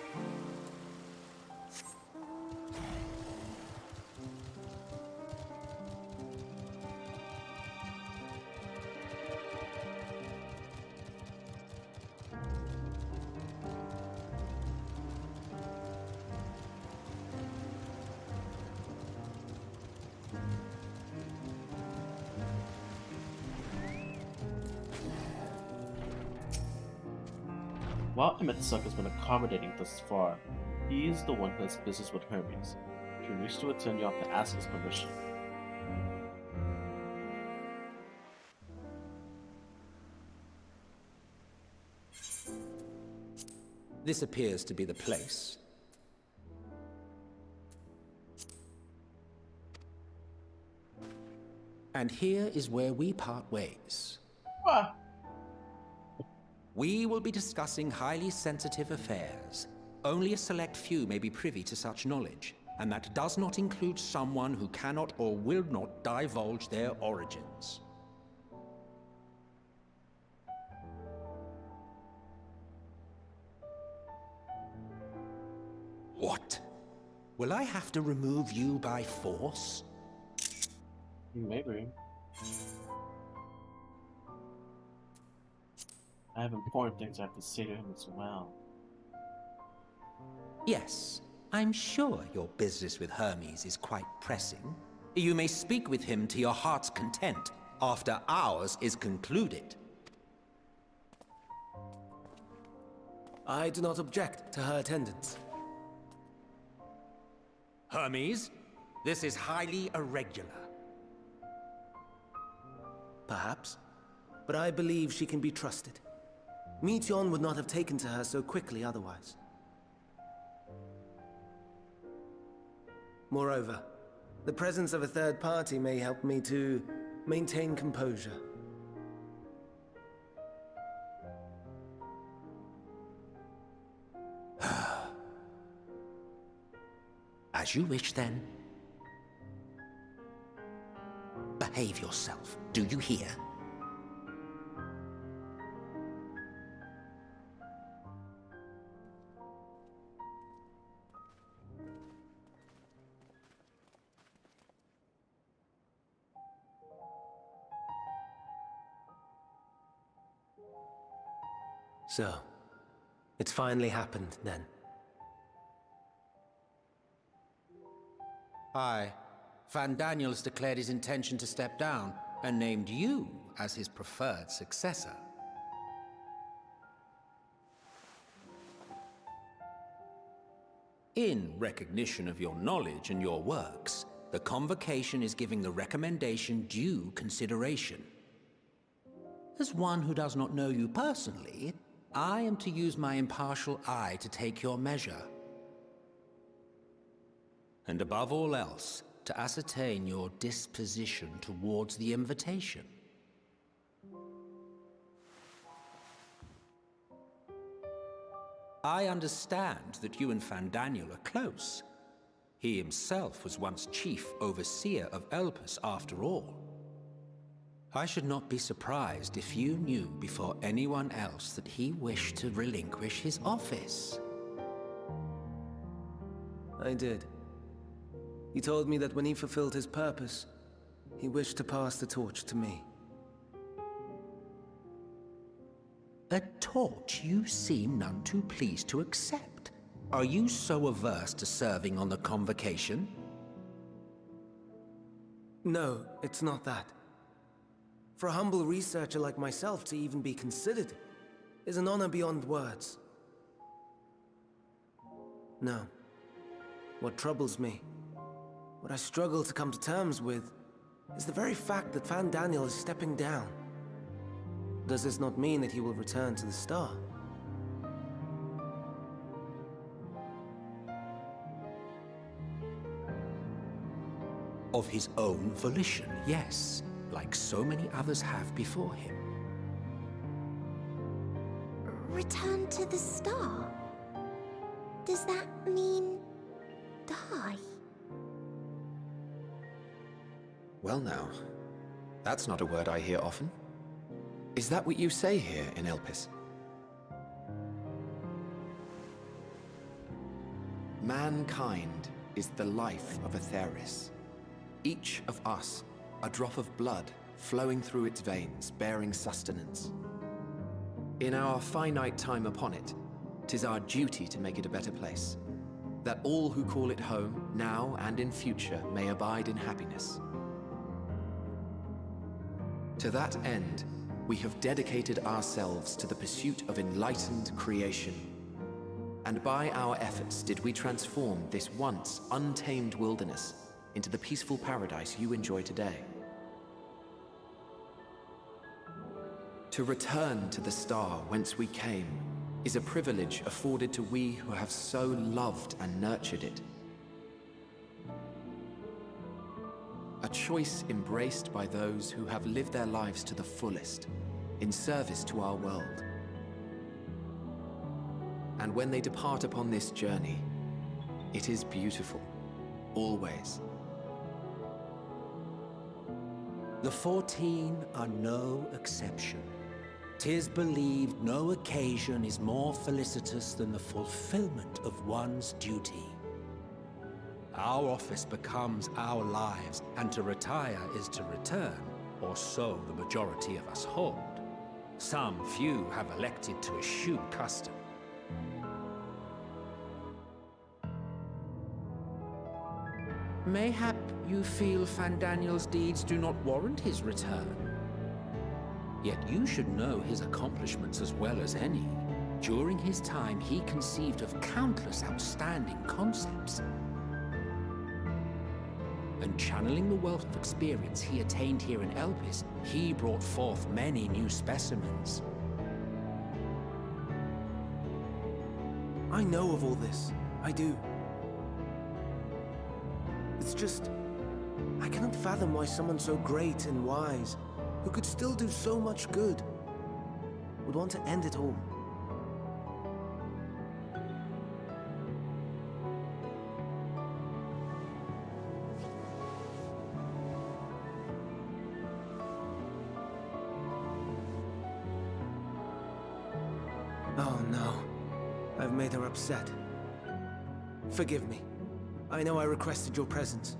While Emetsuck has been accommodating thus far, he is the one who has business with Hermes. If you wish to attend, you have to ask his permission. This appears to be the place. And here is where we part ways. What? We will be discussing highly sensitive affairs. Only a select few may be privy to such knowledge, and that does not include someone who cannot or will not divulge their origins. What? Will I have to remove you by force? Maybe. I have important things I have to say to him as well. Yes, I'm sure your business with Hermes is quite pressing. You may speak with him to your heart's content after ours is concluded. I do not object to her attendance. Hermes, this is highly irregular. Perhaps, but I believe she can be trusted. Meteion would not have taken to her so quickly otherwise. Moreover, the presence of a third party may help me to maintain composure. As you wish, then. Behave yourself, do you hear? So, it's finally happened, then. Aye. Van Daniels declared his intention to step down, and named you as his preferred successor. In recognition of your knowledge and your works, the Convocation is giving the recommendation due consideration. As one who does not know you personally, I am to use my impartial eye to take your measure. And above all else, to ascertain your disposition towards the invitation. I understand that you and Fandaniel are close. He himself was once chief overseer of Elpis after all. I should not be surprised if you knew before anyone else that he wished to relinquish his office. I did. He told me that when he fulfilled his purpose, he wished to pass the torch to me. A torch you seem none too pleased to accept. Are you so averse to serving on the Convocation? No, it's not that. For a humble researcher like myself to even be considered is an honor beyond words. No. What troubles me, what I struggle to come to terms with, is the very fact that Van Daniel is stepping down. Does this not mean that he will return to the Star? Of his own volition, yes, like so many others have before him. Return to the Star? Does that mean die? Well now, that's not a word I hear often. Is that what you say here in Elpis? Mankind is the life of Atheris. Each of us, a drop of blood flowing through its veins, bearing sustenance. In our finite time upon it, 'tis our duty to make it a better place, that all who call it home, now and in future, may abide in happiness. To that end, we have dedicated ourselves to the pursuit of enlightened creation. And by our efforts did we transform this once untamed wilderness into the peaceful paradise you enjoy today. To return to the star whence we came is a privilege afforded to we who have so loved and nurtured it. A choice embraced by those who have lived their lives to the fullest, in service to our world. And when they depart upon this journey, it is beautiful, always. The 14 are no exception. 'Tis believed no occasion is more felicitous than the fulfillment of one's duty. Our office becomes our lives, and to retire is to return, or so the majority of us hold. Some few have elected to eschew custom. Mayhap you feel Fandaniel's deeds do not warrant his return. Yet you should know his accomplishments as well as any. During his time, he conceived of countless outstanding concepts. And channeling the wealth of experience he attained here in Elpis, he brought forth many new specimens. I know of all this. I do. It's just, I cannot fathom why someone so great and wise, who could still do so much good, would want to end it all. Oh no, I've made her upset. Forgive me. I know I requested your presence.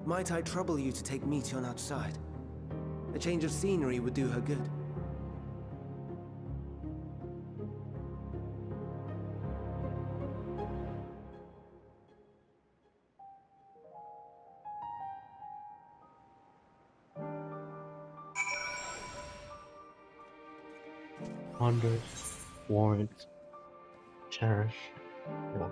Might I trouble you to take Meteon outside? A change of scenery would do her good. Pondered, warrant, cherish. Yeah.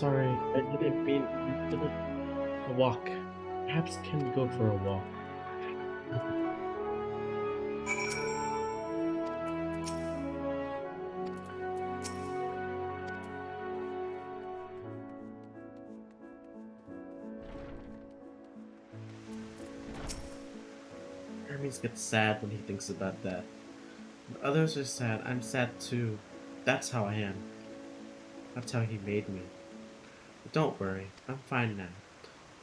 Sorry, I didn't mean. A walk. Perhaps can we go for a walk? Hermes gets sad when he thinks about that. When others are sad, I'm sad too. That's how I am. That's how he made me. But don't worry, I'm fine now.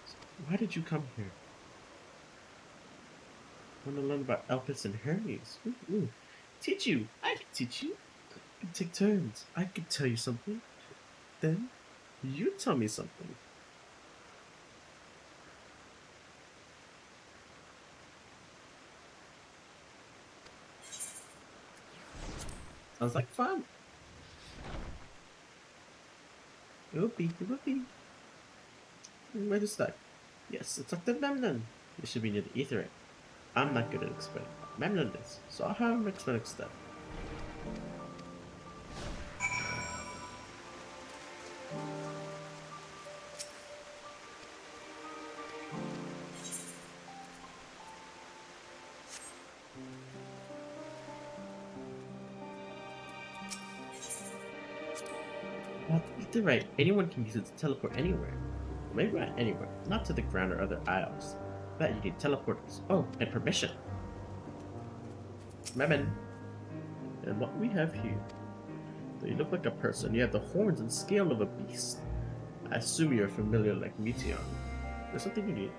So why did you come here? I want to learn about Elpis and Hermes. Ooh. Teach you! I can teach you! We can take turns. I can tell you something. Then, you tell me something. Sounds like fun. Whoopee, whoopee. Where to start? Yes, it's Dr. Memnon. You should be near the ether. I'm not good at explaining. Memnon is, so I'll have him explain instead. Well, you're right. Anyone can use it to teleport anywhere. Maybe not anywhere, not to the ground or other isles. But you need teleporters. Oh, and permission. Memon. And what we have here. Though you look like a person, you have the horns and scale of a beast. I assume you're familiar like Meteon. There's something you need.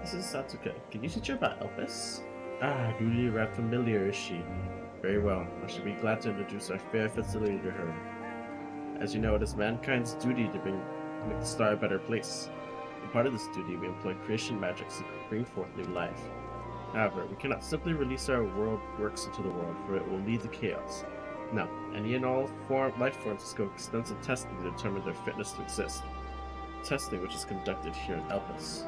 This is Satsuka. Can you teach her about Elpis? Ah, newly arrived familiar is she? Very well. I should be glad to introduce our fair facility to her. As you know, it is mankind's duty to make the star a better place. In part of this duty, we employ creation magics to bring forth new life. However, we cannot simply release our world works into the world, for it will lead to chaos. No, any and all life forms must go extensive testing to determine their fitness to exist. Testing which is conducted here in Elpis.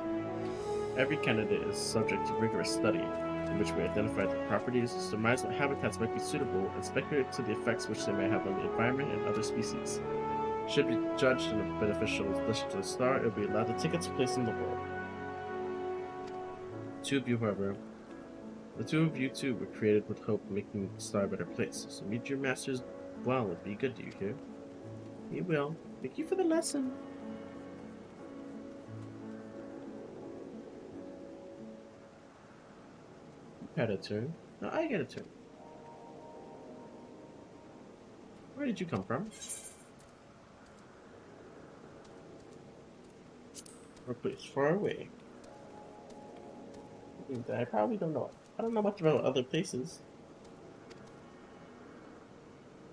Every candidate is subject to rigorous study, in which we identify their properties, surmise what habitats might be suitable, and speculate to the effects which they may have on the environment and other species. Should be judged in a beneficial addition to the star, it will be allowed to take its place in the world. The two of you two were created with hope of making the star a better place, so meet your masters well and be good, do you hear? He will. Thank you for the lesson. You had a turn. Now I get a turn. Where did you come from? Or place far away. I probably don't know. I don't know much about other places.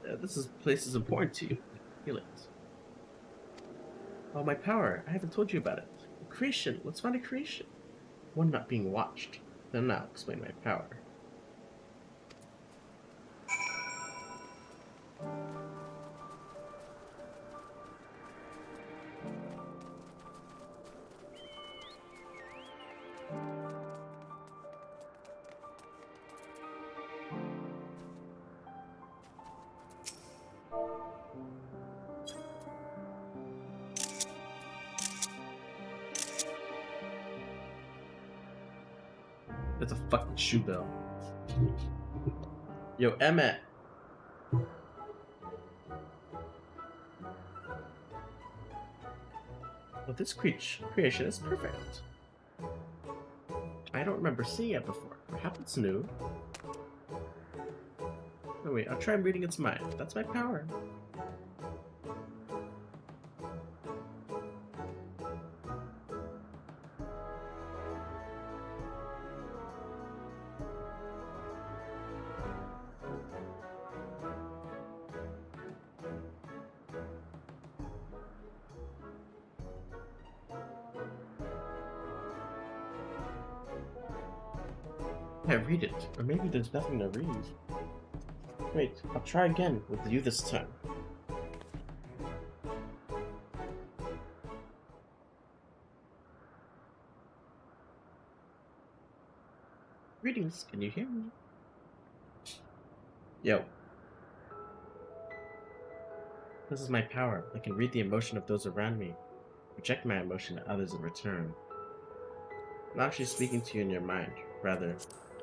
This place is important to you. Feel it. Oh, my power. I haven't told you about it. Creation. Let's find a creation. One not being watched. Then I'll explain my power. That's a fucking shoe bell. Yo, Emmett. Well, this creation is perfect. I don't remember seeing it before. Perhaps it's new. Oh wait, I'll try reading its mind. That's my power. Yeah, read it. Or maybe there's nothing to read. Wait, I'll try again with you this time. Greetings, can you hear me? Yo. This is my power. I can read the emotion of those around me. project my emotion to others in return. I'm not actually speaking to you in your mind. Rather,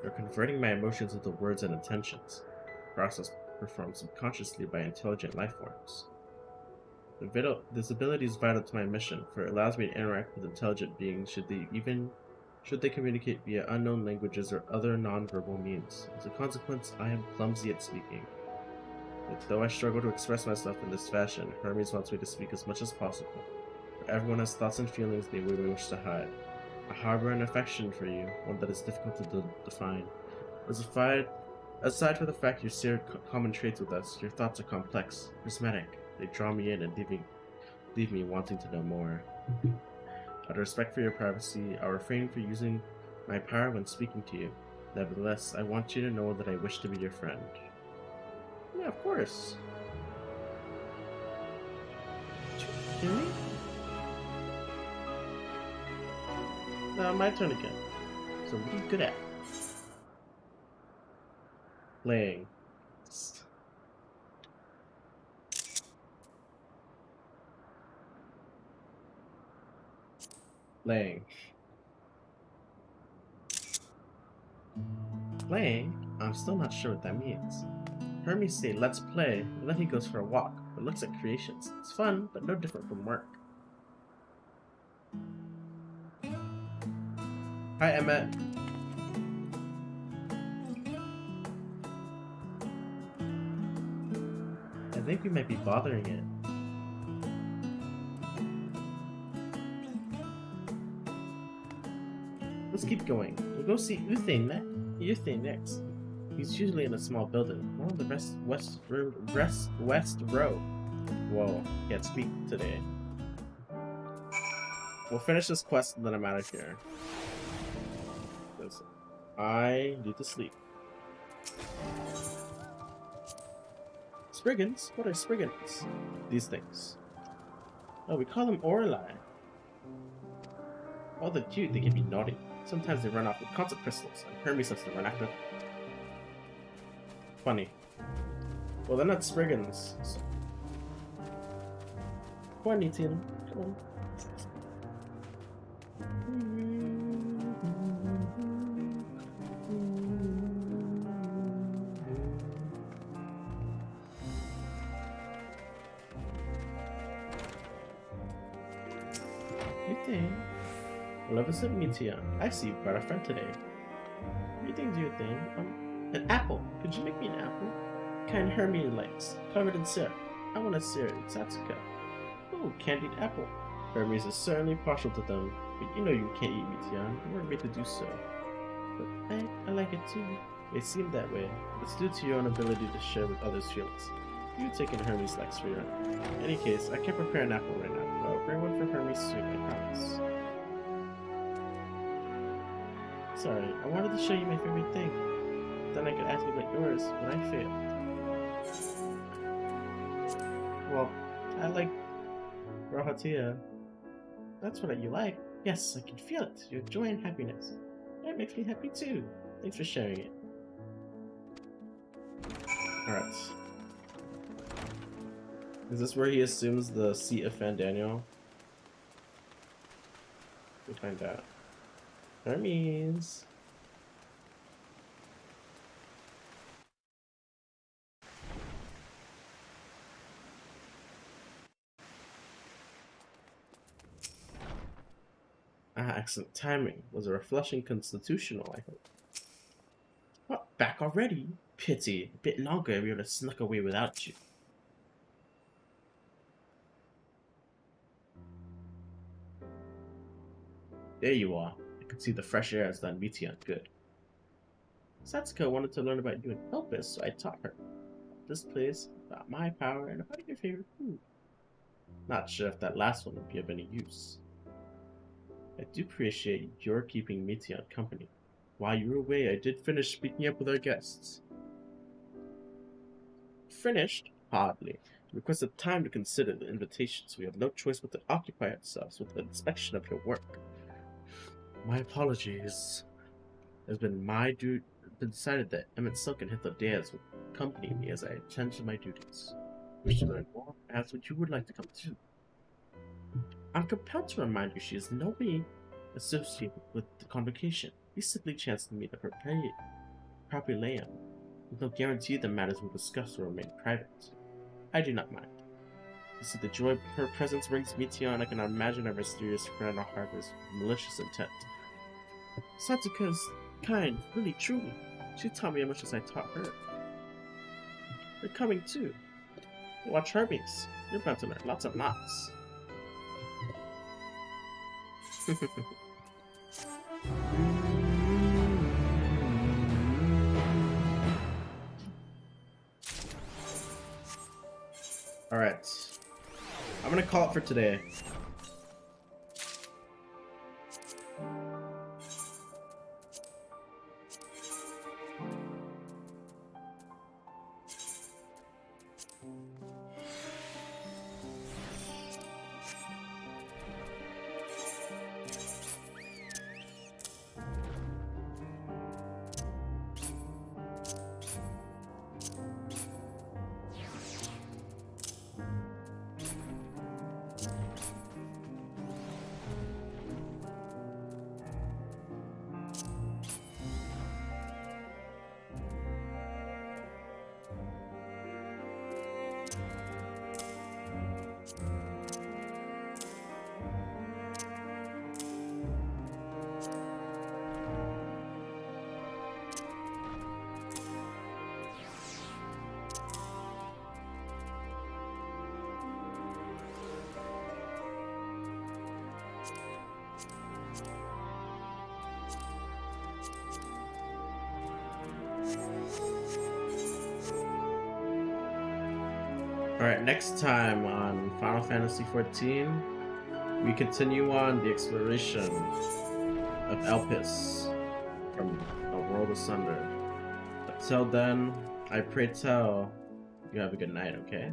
you're converting my emotions into words and intentions, a process performed subconsciously by intelligent life forms. This ability is vital to my mission, for it allows me to interact with intelligent beings should they communicate via unknown languages or other nonverbal means. As a consequence, I am clumsy at speaking. Yet though I struggle to express myself in this fashion, Hermes wants me to speak as much as possible. For everyone has thoughts and feelings they may wish to hide. I harbor an affection for you, one that is difficult to define. Aside from the fact you share common traits with us, your thoughts are complex, prismatic. They draw me in and leave me wanting to know more. Out of respect for your privacy, I'll refrain from using my power when speaking to you. Nevertheless, I want you to know that I wish to be your friend. Yeah, of course. Did you hear me? Now, my turn again. So, what are you good at? Playing. Playing. Playing? I'm still not sure what that means. Hermes say let's play, and then he goes for a walk, but looks at creations. It's fun, but no different from work. Hi, Emmett. I think we might be bothering it. Let's keep going. We'll go see Uthe next. He's usually in a small building, one of the west row. Whoa, can't speak today. We'll finish this quest and then I'm out of here. Because I need to sleep. Spriggans? What are Spriggans? These things. Oh, we call them Orli. Although cute, they can be naughty. Sometimes they run off with concert crystals, and Hermes lets them run after. Funny. Well, they're not Spriggans. So. Come on, Etienne. Come on. Etienne. Maleficent Meteor. I see you brought a friend today. Greetings, you thing. An apple. Could you make me an apple? Kind Hermes likes, covered in syrup. I want a syrup, Satsuka. Oh, candied apple. Hermes is certainly partial to them, but you know you can't eat Meteor. You weren't made to do so. But I like it too. It seemed that way. It's due to your own ability to share with others' feelings. You've taken Hermes' likes for your own. In any case, I can't prepare an apple right now, but I'll bring one for Hermes soon, I promise. Sorry, I wanted to show you my favorite thing. Then I could ask you about yours, but I failed. Well, I like Rahatia. That's what you like. Yes, I can feel it. Your joy and happiness. That makes me happy too. Thanks for sharing it. Alright. Is this where he assumes the seat of Fandaniel? We'll find out. Hermes. Ah, excellent timing. Was a refreshing constitutional, I hope. What, back already? Pity. A bit longer we would have snuck away without you. There you are. I could see the fresh air has done Meteon good. Satsuka wanted to learn about you in Elpis, so I taught her. This place, about my power, and about your favorite food. Not sure if that last one would be of any use. I do appreciate your keeping Meteon company. While you were away, I did finish speaking up with our guests. Finished? Hardly. Requested time to consider the invitations. We have no choice but to occupy ourselves with the inspection of your work. My apologies. It has been decided that Emmett Silk and Hitler Diaz will accompany me as I attend to my duties. Wish to learn more? Ask what you would like to come to. I'm compelled to remind you she is in no way associated with the convocation. We simply chanced to meet at her Propylaeum, with no guarantee the matters we'll discuss will remain private. I do not mind. You see, the joy of her presence brings me to you, and I cannot imagine our mysterious friend harbors malicious intent. Satsuka's kind, really, truly. She taught me as much as I taught her. You're coming too. Watch Hermes. You're about to learn lots of knots. Alright. I'm gonna call it for today. Alright, next time on Final Fantasy XIV, we continue on the exploration of Elpis from A World Asunder. Until then, I pray tell you have a good night, okay?